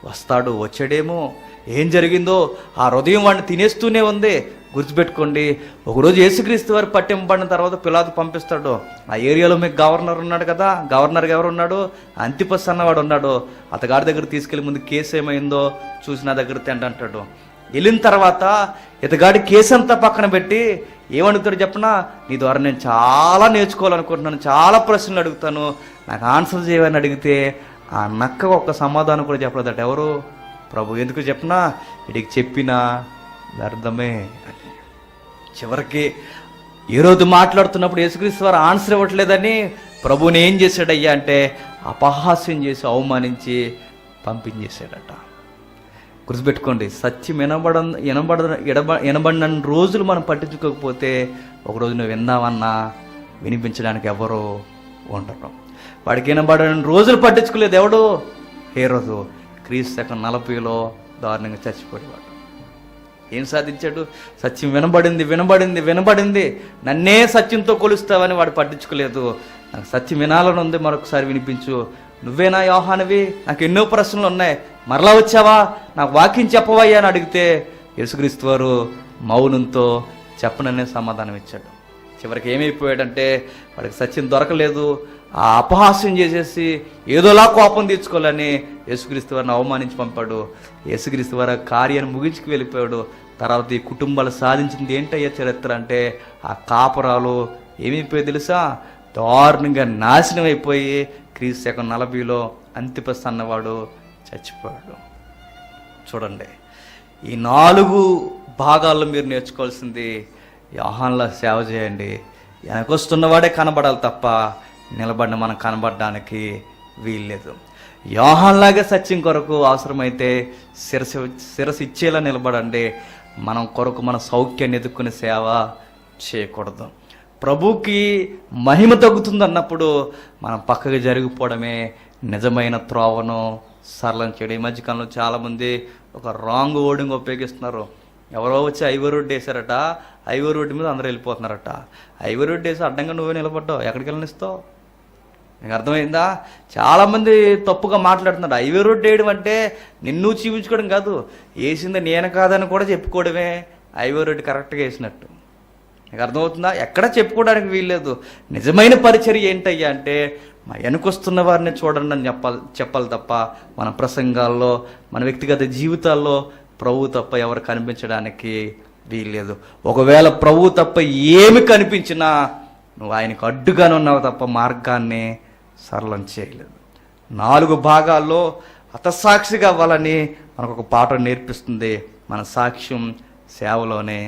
వస్తాడు, వచ్చాడేమో, ఏం జరిగిందో ఆ హృదయం వాడిని తినేస్తూనే ఉంది. గుర్తుపెట్టుకోండి, ఒకరోజు యేసుక్రీస్తు వారు పట్టింపబడిన తర్వాత పిలాతు పంపిస్తాడు. ఆ ఏరియాలో మీకు గవర్నర్ ఉన్నాడు కదా, గవర్నర్గా ఎవరు ఉన్నాడు? అంతిపస్ అన్నవాడు ఉన్నాడు. అతగాడి దగ్గర తీసుకెళ్ళి ముందు కేసు ఏమైందో చూసి నా దగ్గర తిండి అంటాడు. వెళ్ళిన తర్వాత ఇతగాడి కేసు అంతా పక్కన పెట్టి ఏమడుగుతాడు చెప్పనా? నీ ద్వారా నేను చాలా నేర్చుకోవాలనుకుంటున్నాను, చాలా ప్రశ్నలు అడుగుతాను, నాకు ఆన్సర్ చేయమని అడిగితే ఆ నక్క ఒక్క సమాధానం కూడా చెప్పలేదట. ఎవరు? ప్రభు. ఎందుకు చెప్పనా? వీడికి చెప్పినా వ్యర్థమే అని. చివరికి ఏ రోజు మాట్లాడుతున్నప్పుడు యేసుక్రీస్తు వారు ఆన్సర్ ఇవ్వట్లేదని ప్రభువుని ఏం చేశాడయ్యా అంటే అపహాస్యం చేసి అవమానించి పంపించేశాడట. గుర్తుపెట్టుకోండి, సత్యం వినబడిన రోజులు మనం పట్టించుకోకపోతే ఒకరోజు నువ్వు విన్నావన్నా వినిపించడానికి ఎవరో ఉండరు. వాడికి వినబడిన రోజులు పట్టించుకోలేదు ఎవడు? హేరోదు. క్రీస్తు శకం 40లో దారుణంగా చచ్చిపోయేవాడు. ఏం సాధించాడు? సత్యం వినబడింది, నన్నే సత్యంతో కొలుస్తావని వాడు పట్టించుకోలేదు. నాకు సత్యం వినాలని ఉంది, మరొకసారి వినిపించు. నువ్వేనా యోహానువి? నాకు ఎన్నో ప్రశ్నలు ఉన్నాయి, మరలా వచ్చావా? నాకు వాక్యం చెప్పవయ్యా అని అడిగితే యేసుక్రీస్తు వారు మౌనంతో చెప్పననే సమాధానం ఇచ్చాడు. చివరికి ఏమైపోయాడంటే వాడికి సత్యం దొరకలేదు. ఆ అపహాస్యం చేసేసి ఏదోలా కోపం తీర్చుకోవాలని యేసుక్రీస్తు వారిని అవమానించి పంపాడు. యేసుక్రీస్తు వారి కార్యాన్ని ముగించుకు వెళ్ళిపోయాడు. తర్వాత ఈ కుటుంబాలు సాధించింది ఏంటయ్యా చరిత్ర అంటే, ఆ కాపురాలు ఏమైపోయాయి తెలుసా? దారుణంగా నాశనం అయిపోయి క్రీస్తు శకం 40లో అంతిపస్ అన్నవాడు చచ్చిపోయాడు. చూడండి, ఈ 4 భాగాల్లో మీరు నేర్చుకోవాల్సింది, యోహానులా సేవ చేయండి. వెనకొస్తున్నవాడే కనబడాలి తప్ప నిలబడిన మనం కనబడడానికి వీల్లేదు. యోహాన్లాగా సత్యం కొరకు అవసరమైతే శిరస్సు ఇచ్చేలా నిలబడండి. మనం కొరకు మన సౌఖ్యాన్ని ఎదుర్కొనే సేవ చేయకూడదు. ప్రభుకి మహిమ తగ్గుతుంది అన్నప్పుడు మనం పక్కకి జరిగిపోవడమే నిజమైన త్రోవను సరళం చేయడం. ఈ మధ్యకాలంలో చాలామంది ఒక రాంగ్ వర్డింగ్ ఉపయోగిస్తున్నారు. ఎవరో వచ్చి ఐవో రోడ్డు వేశారట, ఐవో రోడ్డు మీద అందరూ వెళ్ళిపోతున్నారట. ఐవో రోడ్డు వేసి అడ్డంగా నువ్వే నిలబడ్డావు, ఎక్కడికి వెళ్ళనిస్తావు? నీకు అర్థమైందా? చాలామంది తప్పుగా మాట్లాడుతున్నారు. హైవే రోడ్డు వేయడం అంటే నిన్ను చూపించుకోవడం కాదు, వేసింది నేను కాదని కూడా చెప్పుకోవడమే హైవే రోడ్డు కరెక్ట్గా వేసినట్టు. నీకు అర్థమవుతుందా? ఎక్కడా చెప్పుకోవడానికి వీల్లేదు. నిజమైన పరిచర్య ఏంటయ్యా అంటే మా వెనుకొస్తున్న వారిని చూడండి అని చెప్పాలి తప్ప మన ప్రసంగాల్లో, మన వ్యక్తిగత జీవితాల్లో ప్రభు తప్ప ఎవరు కనిపించడానికి వీల్లేదు. ఒకవేళ ప్రభు తప్ప ఏమి కనిపించినా నువ్వు ఆయనకు అడ్డుగానే ఉన్నావు తప్ప మార్గాన్ని సరళం చేయలేదు. 4 భాగాల్లో హతసాక్షిగా అవ్వాలని మనకు ఒక పాఠం నేర్పిస్తుంది. మన సాక్ష్యం సేవలోనే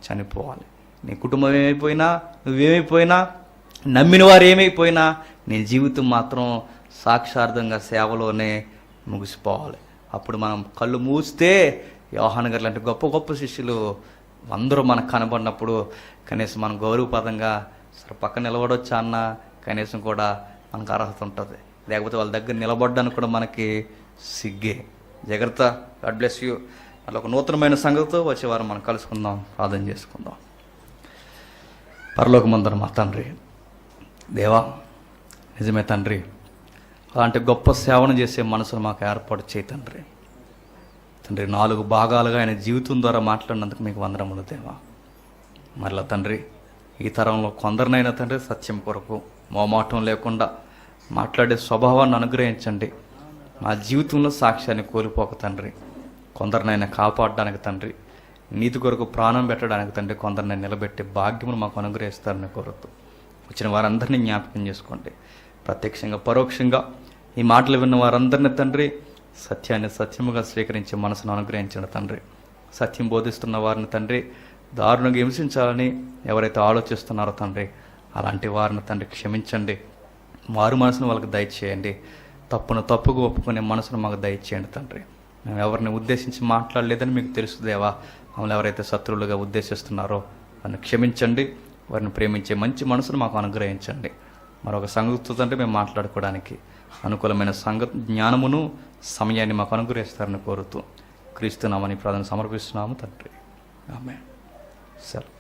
చనిపోవాలి. నీ కుటుంబం ఏమైపోయినా, నువ్వేమైపోయినా, నమ్మిన వారు ఏమైపోయినా, నీ జీవితం మాత్రం సాక్షార్థంగా సేవలోనే ముగిసిపోవాలి. అప్పుడు మనం కళ్ళు మూస్తే యోహాను గారు లాంటి గొప్ప గొప్ప శిష్యులు అందరూ మనకు కనబడినప్పుడు కనీసం మనం గౌరవపదంగా సరే పక్కన నిలబడొచ్చా అన్న కనీసం కూడా మనకు అర్హత ఉంటుంది. లేకపోతే వాళ్ళ దగ్గర నిలబడ్డానికి కూడా మనకి సిగ్గే. జాగ్రత్త. God bless you. అలా ఒక నూతనమైన సంగతితో వచ్చే వారం మనం కలుసుకుందాం, ప్రార్థన చేసుకుందాం. పరలోకమందున మా తండ్రి, దేవా, నిజమే తండ్రి, అలాంటి గొప్ప సేవను చేసే మనసును మాకు ఏర్పాటు చేయి తండ్రి. తండ్రి 4 భాగాలుగా ఆయన జీవితం ద్వారా మాట్లాడినందుకు మీకు వందనములు దేవా. మరలా తండ్రి, ఈ తరంలో కొందరినైనా తండ్రి సత్యం కొరకు మోమాటం లేకుండా మాట్లాడే స్వభావాన్ని అనుగ్రహించండి. మా జీవితంలో సాక్ష్యాన్ని కోల్పోక తండ్రి, కొందరినైనా కాపాడడానికి తండ్రి, నీతి కొరకు ప్రాణం పెట్టడానికి తండ్రి, కొందరినైనా నిలబెట్టే భాగ్యమును మాకు అనుగ్రహిస్తారని కోరుతూ వచ్చిన వారందరినీ జ్ఞాపకం చేసుకోండి. ప్రత్యక్షంగా పరోక్షంగా ఈ మాటలు విన్న వారందరినీ తండ్రి సత్యాన్ని సత్యముగా స్వీకరించే మనసును అనుగ్రహించిన తండ్రి, సత్యం బోధిస్తున్న వారిని తండ్రి దారుణంగా హింసించాలని ఎవరైతే ఆలోచిస్తున్నారో తండ్రి, అలాంటి వారిని తండ్రి క్షమించండి. మారు మనసును వాళ్ళకి దయచేయండి. తప్పును తప్పుగా ఒప్పుకునే మనసును మాకు దయచేయండి తండ్రి. మేము ఎవరిని ఉద్దేశించి మాట్లాడలేదని మీకు తెలుసు దేవా. మమ్మల్ని ఎవరైతే శత్రువులుగా ఉద్దేశిస్తున్నారో వారిని క్షమించండి. వారిని ప్రేమించే మంచి మనసును మాకు అనుగ్రహించండి. మరొక సంగతితో తండ్రి మేము మాట్లాడుకోవడానికి అనుకూలమైన జ్ఞానమును సమయాన్ని మాకు అనుగ్రహిస్తారని కోరుతూ క్రీస్తు నామమున ప్రార్థన సమర్పిస్తున్నాము తండ్రి. ఆమేన్. సెలవు.